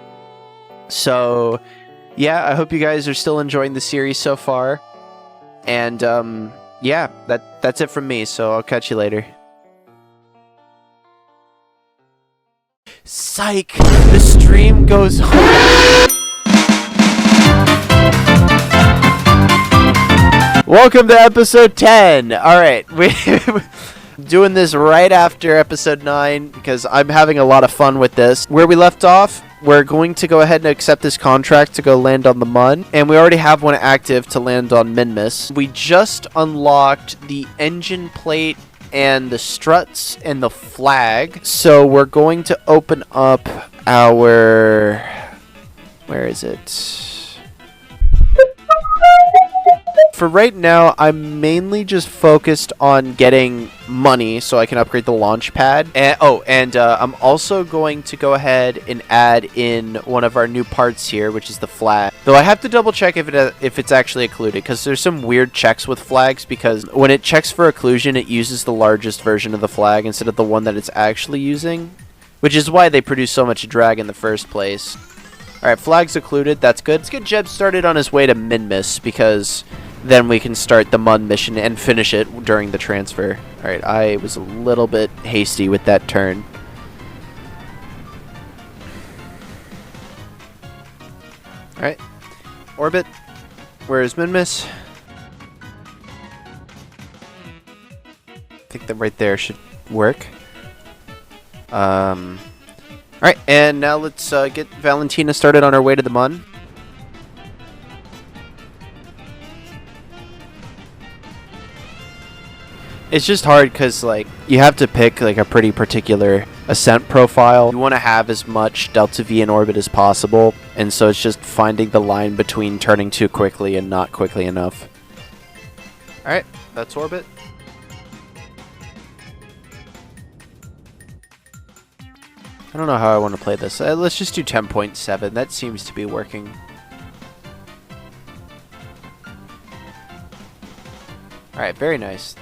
So, yeah, I hope you guys are still enjoying the series so far. And, yeah, that's it from me, so I'll catch you later. Psych! The stream goes on. Welcome to episode 10. Alright, we're doing this right after episode 9 because I'm having a lot of fun with this. Where we left off, we're going to go ahead and accept this contract to go land on the Mun, and we already have one active to land on Minmus. We just unlocked the engine plate and the struts and the flag. So we're going to open up our... Where is it? For right now, I'm mainly just focused on getting money so I can upgrade the launch pad. And I'm also going to go ahead and add in one of our new parts here, which is the flag. Though I have to double check if it's actually occluded, because there's some weird checks with flags, because when it checks for occlusion, it uses the largest version of the flag instead of the one that it's actually using, which is why they produce so much drag in the first place. Alright, flag's occluded. That's good. Let's get Jeb started on his way to Minmus, because then we can start the Mun mission and finish it during the transfer. Alright, I was a little bit hasty with that turn. Alright. Orbit. Where is Minmus? I think that right there should work. Alright, and now let's get Valentina started on her way to the Mun. It's just hard because, like, you have to pick, like, a pretty particular ascent profile. You want to have as much Delta V in orbit as possible, and so it's just finding the line between turning too quickly and not quickly enough. Alright, That's orbit. I don't know how I want to play this. Let's just do 10.7. That seems to be working. Alright, very nice.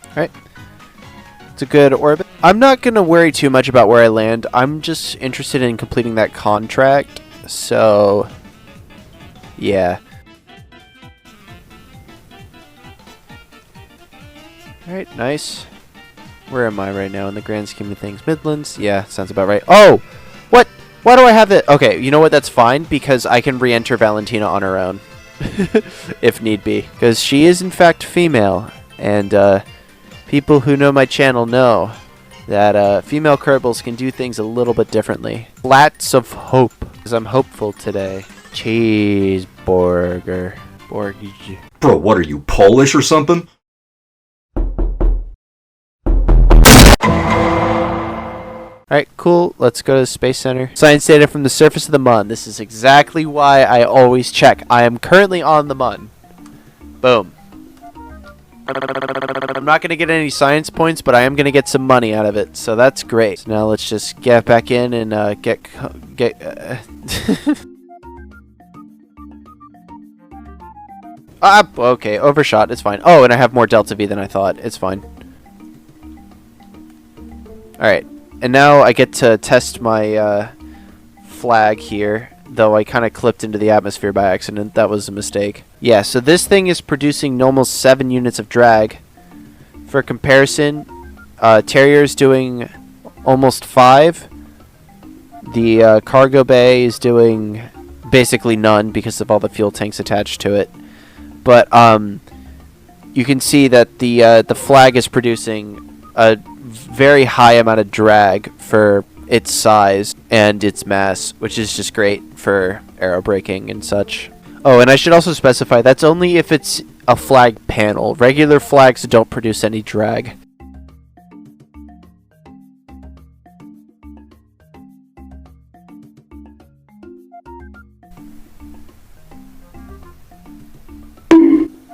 Alright. It's a good orbit. I'm not going to worry too much about where I land. I'm just interested in completing that contract. So, yeah. Alright, nice. Where am I right now in the grand scheme of things? Midlands? Yeah, sounds about right. Oh! What? Why do I have it? Okay, you know what? That's fine, because I can re-enter Valentina on her own. If need be. Because she is, in fact, female. And, people who know my channel know that, female Kerbals can do things a little bit differently. Flats of hope. Because I'm hopeful today. Cheeseburger. Borgage. Bro, what are you, Polish or something? Alright, cool. Let's go to the Space Center. Science data from the surface of the Mun. This is exactly why I always check. I am currently on the Mun. Boom. I'm not going to get any science points, but I am going to get some money out of it. So that's great. So now let's just get back in and get okay, overshot. It's fine. Oh, and I have more Delta V than I thought. It's fine. Alright. And now I get to test my flag here, though I kind of clipped into the atmosphere by accident. That was a mistake. Yeah, so this thing is producing almost 7 units of drag. For comparison, Terrier is doing almost 5. The cargo bay is doing basically none because of all the fuel tanks attached to it. But you can see that the flag is producing a very high amount of drag for its size and its mass, which is just great for aero braking and such. Oh, and I should also specify that's only if it's a flag panel. Regular flags don't produce any drag.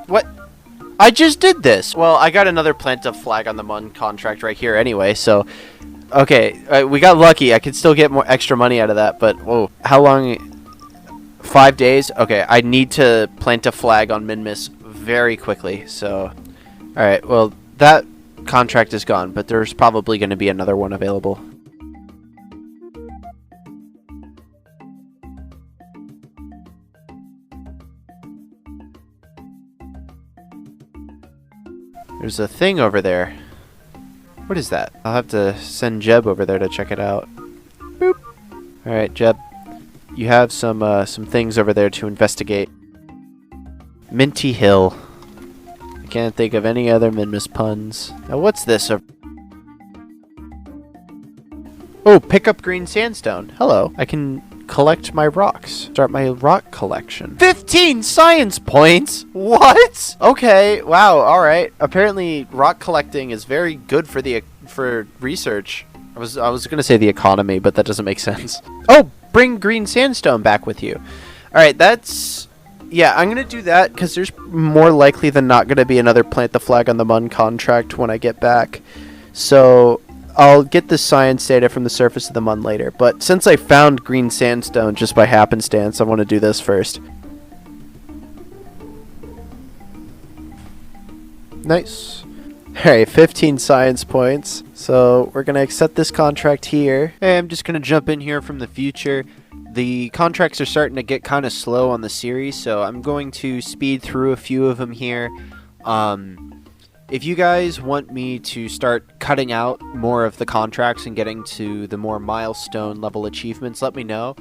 What? I just did this! Well, I got another plant of flag on the Mun contract right here anyway, so... Okay, we got lucky. I could still get more extra money out of that, but... Whoa. How long... 5 days? Okay, I need to plant a flag on Minmus very quickly, so... Alright, well, that contract is gone, but there's probably going to be another one available. There's a thing over there. What is that? I'll have to send Jeb over there to check it out. Boop. Alright, Jeb. You have some things over there to investigate. Minty Hill. I can't think of any other Minmus puns. Now what's this? Oh, pick up green sandstone. Hello. I can collect my rocks. Start my rock collection. 15 science points? What? Okay, wow, alright. Apparently rock collecting is very good for research. I was gonna say the economy, but that doesn't make sense. Oh, bring green sandstone back with you. Alright, that's... Yeah, I'm gonna do that, because there's more likely than not gonna be another plant the flag on the Mun contract when I get back. So... I'll get the science data from the surface of the Mun later, but since I found green sandstone just by happenstance, I want to do this first. Nice. Alright, 15 science points. So we're going to accept this contract here. Hey, I'm just going to jump in here from the future. The contracts are starting to get kind of slow on the series, so I'm going to speed through a few of them here. If you guys want me to start cutting out more of the contracts and getting to the more milestone level achievements, let me know.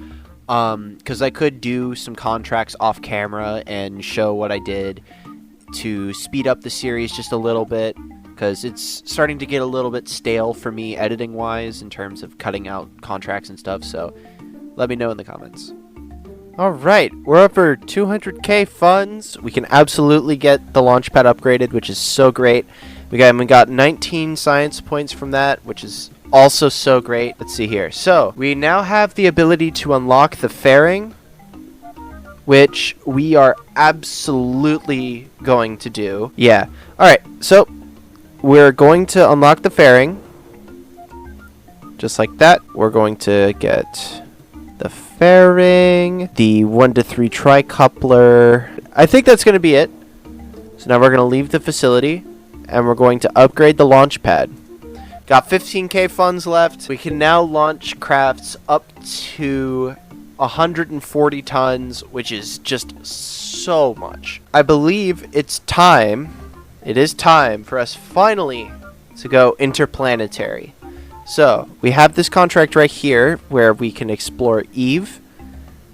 Because I could do some contracts off camera and show what I did to speed up the series just a little bit. Because it's starting to get a little bit stale for me editing-wise in terms of cutting out contracts and stuff. So let me know in the comments. Alright, we're over 200k funds. We can absolutely get the launch pad upgraded, which is so great. We got 19 science points from that, which is also so great. Let's see here. So we now have the ability to unlock the fairing, which we are absolutely going to do. Yeah. All right. So we're going to unlock the fairing. Just like that. We're going to get the fairing, the 1 to 3 tricoupler. I think that's going to be it. So now we're going to leave the facility and we're going to upgrade the launch pad. Got 15k funds left. We can now launch crafts up to 140 tons, which is just so much. I believe it's time. It is time for us finally to go interplanetary. So we have this contract right here where we can explore Eve,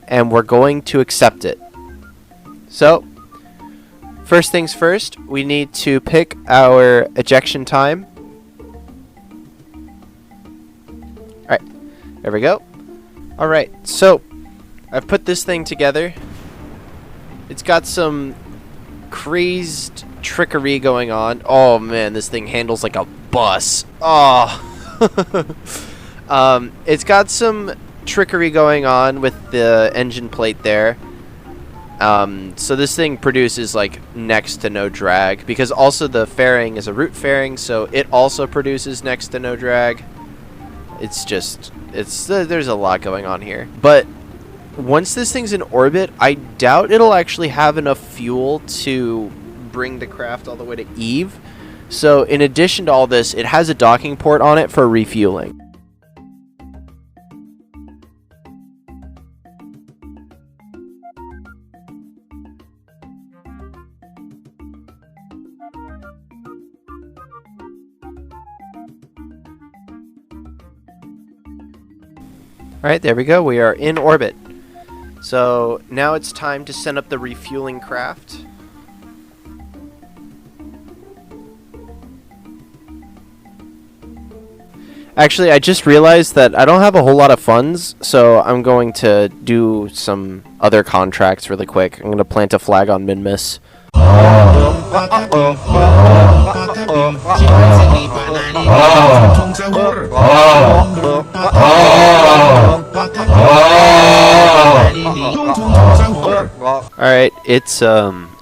and we're going to accept it. So first things first, we need to pick our ejection time. Alright, there we go. Alright, so I've put this thing together. It's got some crazed trickery going on. Oh man, this thing handles like a bus. Oh. It's got some trickery going on with the engine plate there. So this thing produces like next to no drag, because also the fairing is a root fairing, so it also produces next to no drag. There's a lot going on here. But once this thing's in orbit, I doubt it'll actually have enough fuel to bring the craft all the way to Eve. So in addition to all this, it has a docking port on it for refueling. Alright, there we go. We are in orbit. So now it's time to send up the refueling craft. Actually, I just realized that I don't have a whole lot of funds, so I'm going to do some other contracts really quick. I'm going to plant a flag on Minmus. Alright,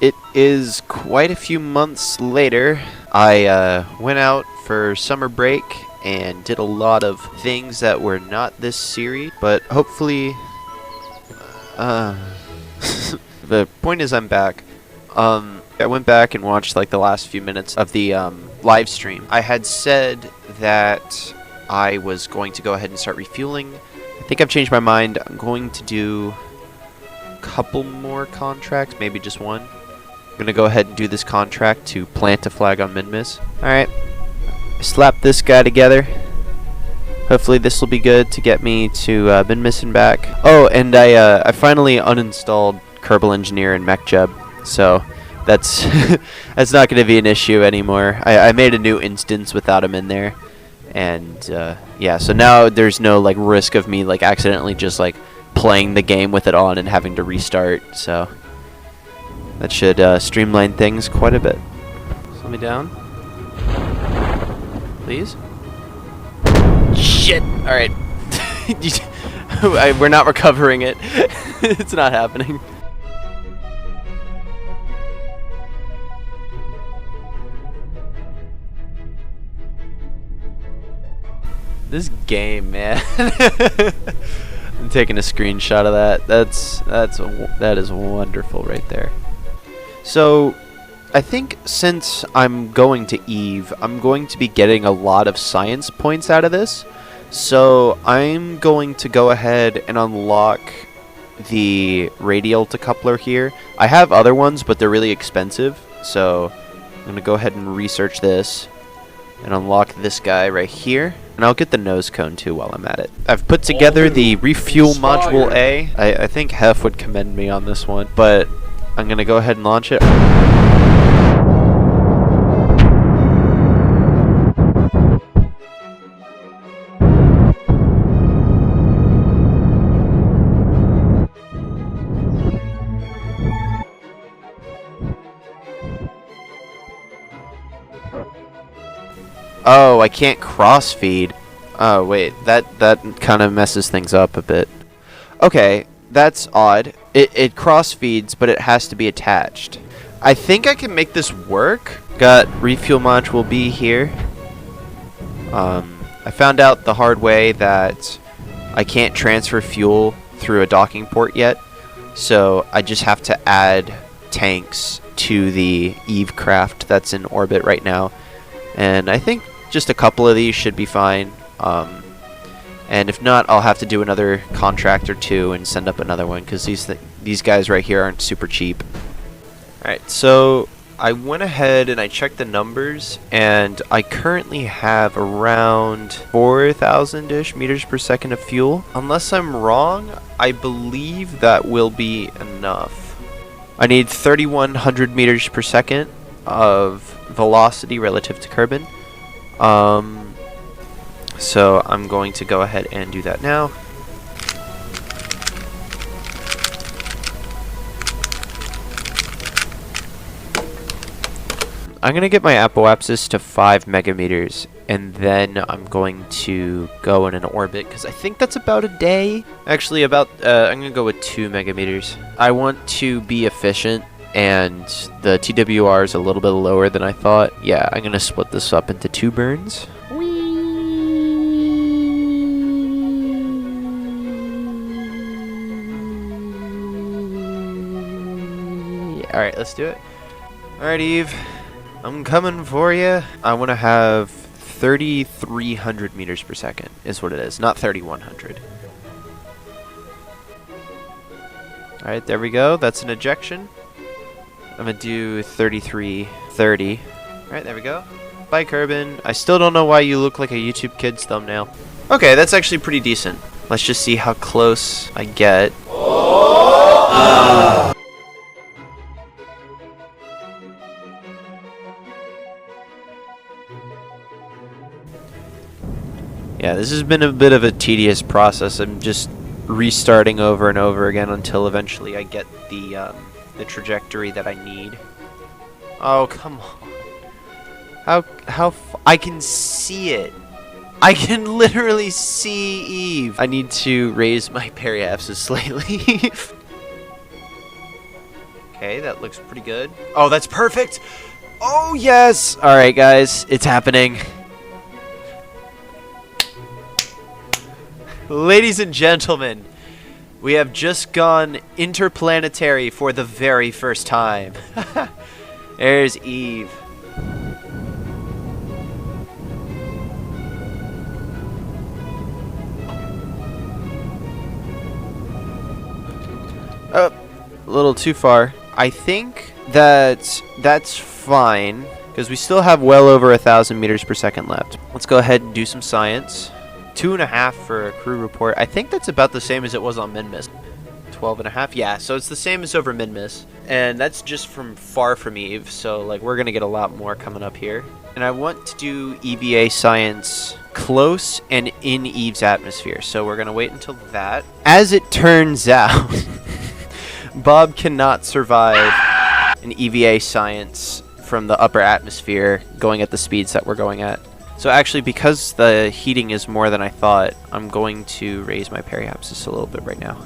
it is quite a few months later. I went out for summer break and did a lot of things that were not this series, but hopefully the point is I'm back. I went back and watched like the last few minutes of the live stream. I had said that I was going to go ahead and start refueling. I think I've changed my mind. I'm going to do a couple more contracts, maybe just one. I'm going to go ahead and do this contract to plant a flag on Minmus. Alright. Slap this guy together. Hopefully this will be good to get me to Minmus and back. Oh, and I finally uninstalled Kerbal Engineer and MechJeb, so that's that's not going to be an issue anymore. I made a new instance without him in there, and yeah, so now there's no like risk of me like accidentally just like playing the game with it on and having to restart. So that should streamline things quite a bit. Slow me down, please. Shit! Alright. We're not recovering it. It's not happening. This game, man. I'm taking a screenshot of that. That is wonderful right there. So I think since I'm going to Eve, I'm going to be getting a lot of science points out of this. So I'm going to go ahead and unlock the radial decoupler here. I have other ones, but they're really expensive. So I'm going to go ahead and research this and unlock this guy right here. And I'll get the nose cone too while I'm at it. I've put together the refuel module A. I think Hef would commend me on this one, but I'm going to go ahead and launch it. Oh, I can't cross feed. Oh, wait. That kind of messes things up a bit. Okay, that's odd. It cross-feeds, but it has to be attached. I think I can make this work. Got refuel module B here. I found out the hard way that I can't transfer fuel through a docking port yet. So I just have to add tanks to the Eve craft that's in orbit right now. And I think just a couple of these should be fine. And if not, I'll have to do another contract or two and send up another one, because these guys right here aren't super cheap. Alright, so I went ahead and I checked the numbers, and I currently have around 4,000-ish meters per second of fuel. Unless I'm wrong, I believe that will be enough. I need 3,100 meters per second of velocity relative to Kerbin. So I'm going to go ahead and do that now. I'm going to get my apoapsis to 5 megameters, and then I'm going to go in an orbit, because I think that's about a day. Actually, I'm going to go with 2 megameters. I want to be efficient, and the TWR is a little bit lower than I thought. Yeah, I'm going to split this up into 2 burns. Alright, let's do it. Alright, Eve. I'm coming for you. I want to have 3,300 meters per second is what it is, not 3,100. Alright, there we go. That's an ejection. I'm going to do 3,330. Alright, there we go. Bye, Kerbin. I still don't know why you look like a YouTube Kids thumbnail. Okay, that's actually pretty decent. Let's just see how close I get. Yeah, this has been a bit of a tedious process. I'm just restarting over and over again until eventually I get the trajectory that I need. Oh, come on. I can see it. I can literally see Eve. I need to raise my periapsis slightly. Okay, that looks pretty good. Oh, that's perfect. Oh, yes. All right, guys, it's happening. Ladies and gentlemen, we have just gone interplanetary for the very first time. There's Eve. Oh, a little too far. I think that that's fine, because we still have well over 1,000 meters per second left. Let's go ahead and do some science. 2.5 for a crew report. I think that's about the same as it was on Minmus. 12.5. Yeah, so it's the same as over Minmus, and that's just from far from Eve. So like we're gonna get a lot more coming up here. And I want to do EVA science close and in Eve's atmosphere. So we're gonna wait until that. As it turns out, Bob cannot survive an EVA science from the upper atmosphere going at the speeds that we're going at. So actually, because the heating is more than I thought, I'm going to raise my periapsis a little bit right now.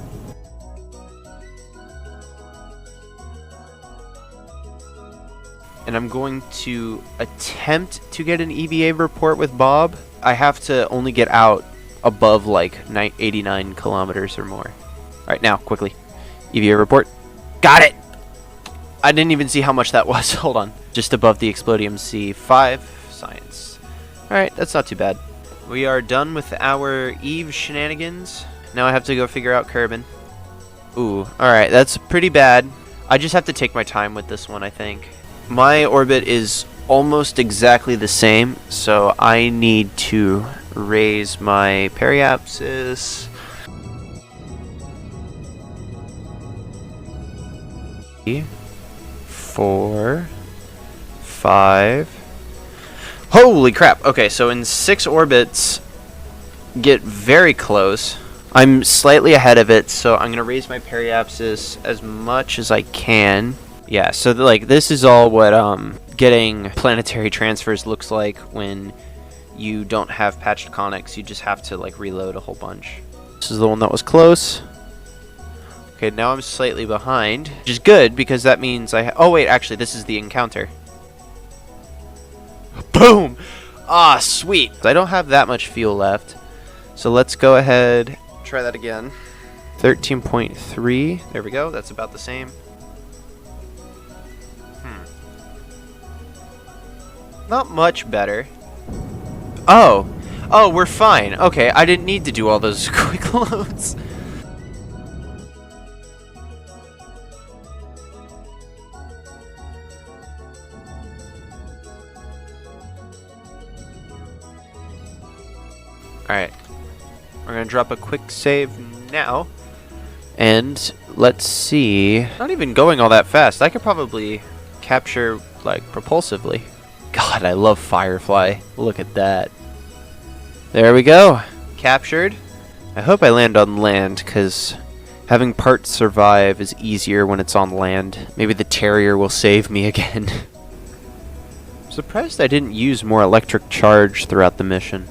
And I'm going to attempt to get an EVA report with Bob. I have to only get out above like 89 kilometers or more. Alright, now, quickly. EVA report. Got it! I didn't even see how much that was. Hold on. Just above the Explodium C5. Science. Alright, that's not too bad. We are done with our Eve shenanigans. Now I have to go figure out Kerbin. Ooh, alright, that's pretty bad. I just have to take my time with this one, I think. My orbit is almost exactly the same, so I need to raise my periapsis. Four, 5. Holy crap! Okay, so in 6 orbits, get very close. I'm slightly ahead of it, so I'm gonna raise my periapsis as much as I can. Yeah, so like this is all what getting planetary transfers looks like when you don't have patched conics. You just have to like reload a whole bunch. This is the one that was close. Okay, now I'm slightly behind, which is good because that means oh wait, actually this is the encounter. Boom! Ah, sweet. I don't have that much fuel left. So let's go ahead, try that again. 13.3. There we go. That's about the same. Not much better. Oh, we're fine. Okay, I didn't need to do all those quick loads. Alright. We're gonna drop a quick save now. And let's see. Not even going all that fast. I could probably capture, like, propulsively. God, I love Firefly. Look at that. There we go. Captured. I hope I land on land, because having parts survive is easier when it's on land. Maybe the Terrier will save me again. I'm surprised I didn't use more electric charge throughout the mission.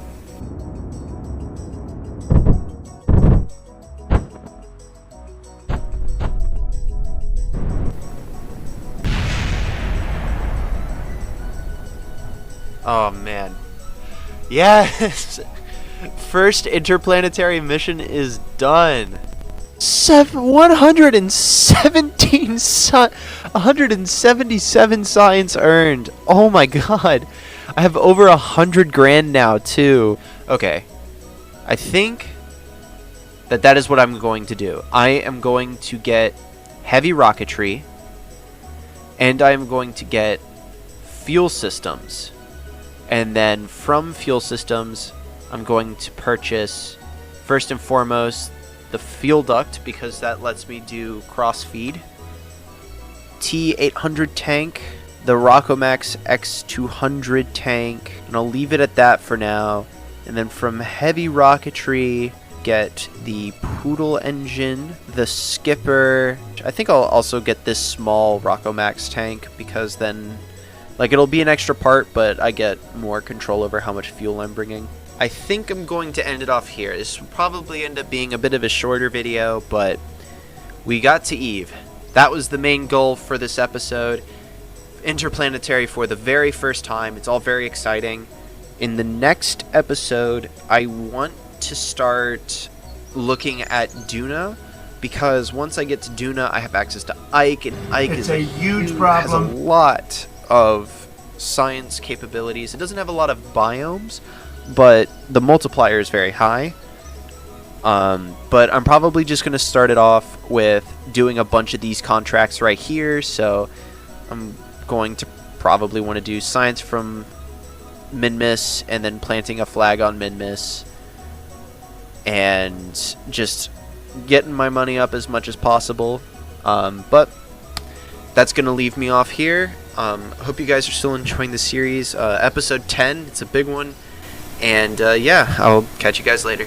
Oh man. Yes! First interplanetary mission is done. 177 science earned. Oh my god. I have over 100 grand now too. Okay. I think that is what I'm going to do. I am going to get heavy rocketry. And I am going to get fuel systems. And then from fuel systems, I'm going to purchase, first and foremost, the fuel duct, because that lets me do cross feed. T800 tank, the Rockomax X200 tank, and I'll leave it at that for now. And then from heavy rocketry, get the Poodle engine, the skipper. I think I'll also get this small Rockomax tank, because then, like, it'll be an extra part, but I get more control over how much fuel I'm bringing. I think I'm going to end it off here. This will probably end up being a bit of a shorter video, but we got to Eve. That was the main goal for this episode. Interplanetary for the very first time. It's all very exciting. In the next episode, I want to start looking at Duna, because once I get to Duna, I have access to Ike, and Ike is a huge problem. Has a lot of science capabilities. It doesn't have a lot of biomes, but the multiplier is very high. But I'm probably just going to start it off with doing a bunch of these contracts right here. So I'm going to probably want to do science from Minmus, and then planting a flag on Minmus, and just getting my money up as much as possible. But that's going to leave me off here. Hope you guys are still enjoying the series. Episode 10, it's a big one. And yeah, I'll catch you guys later.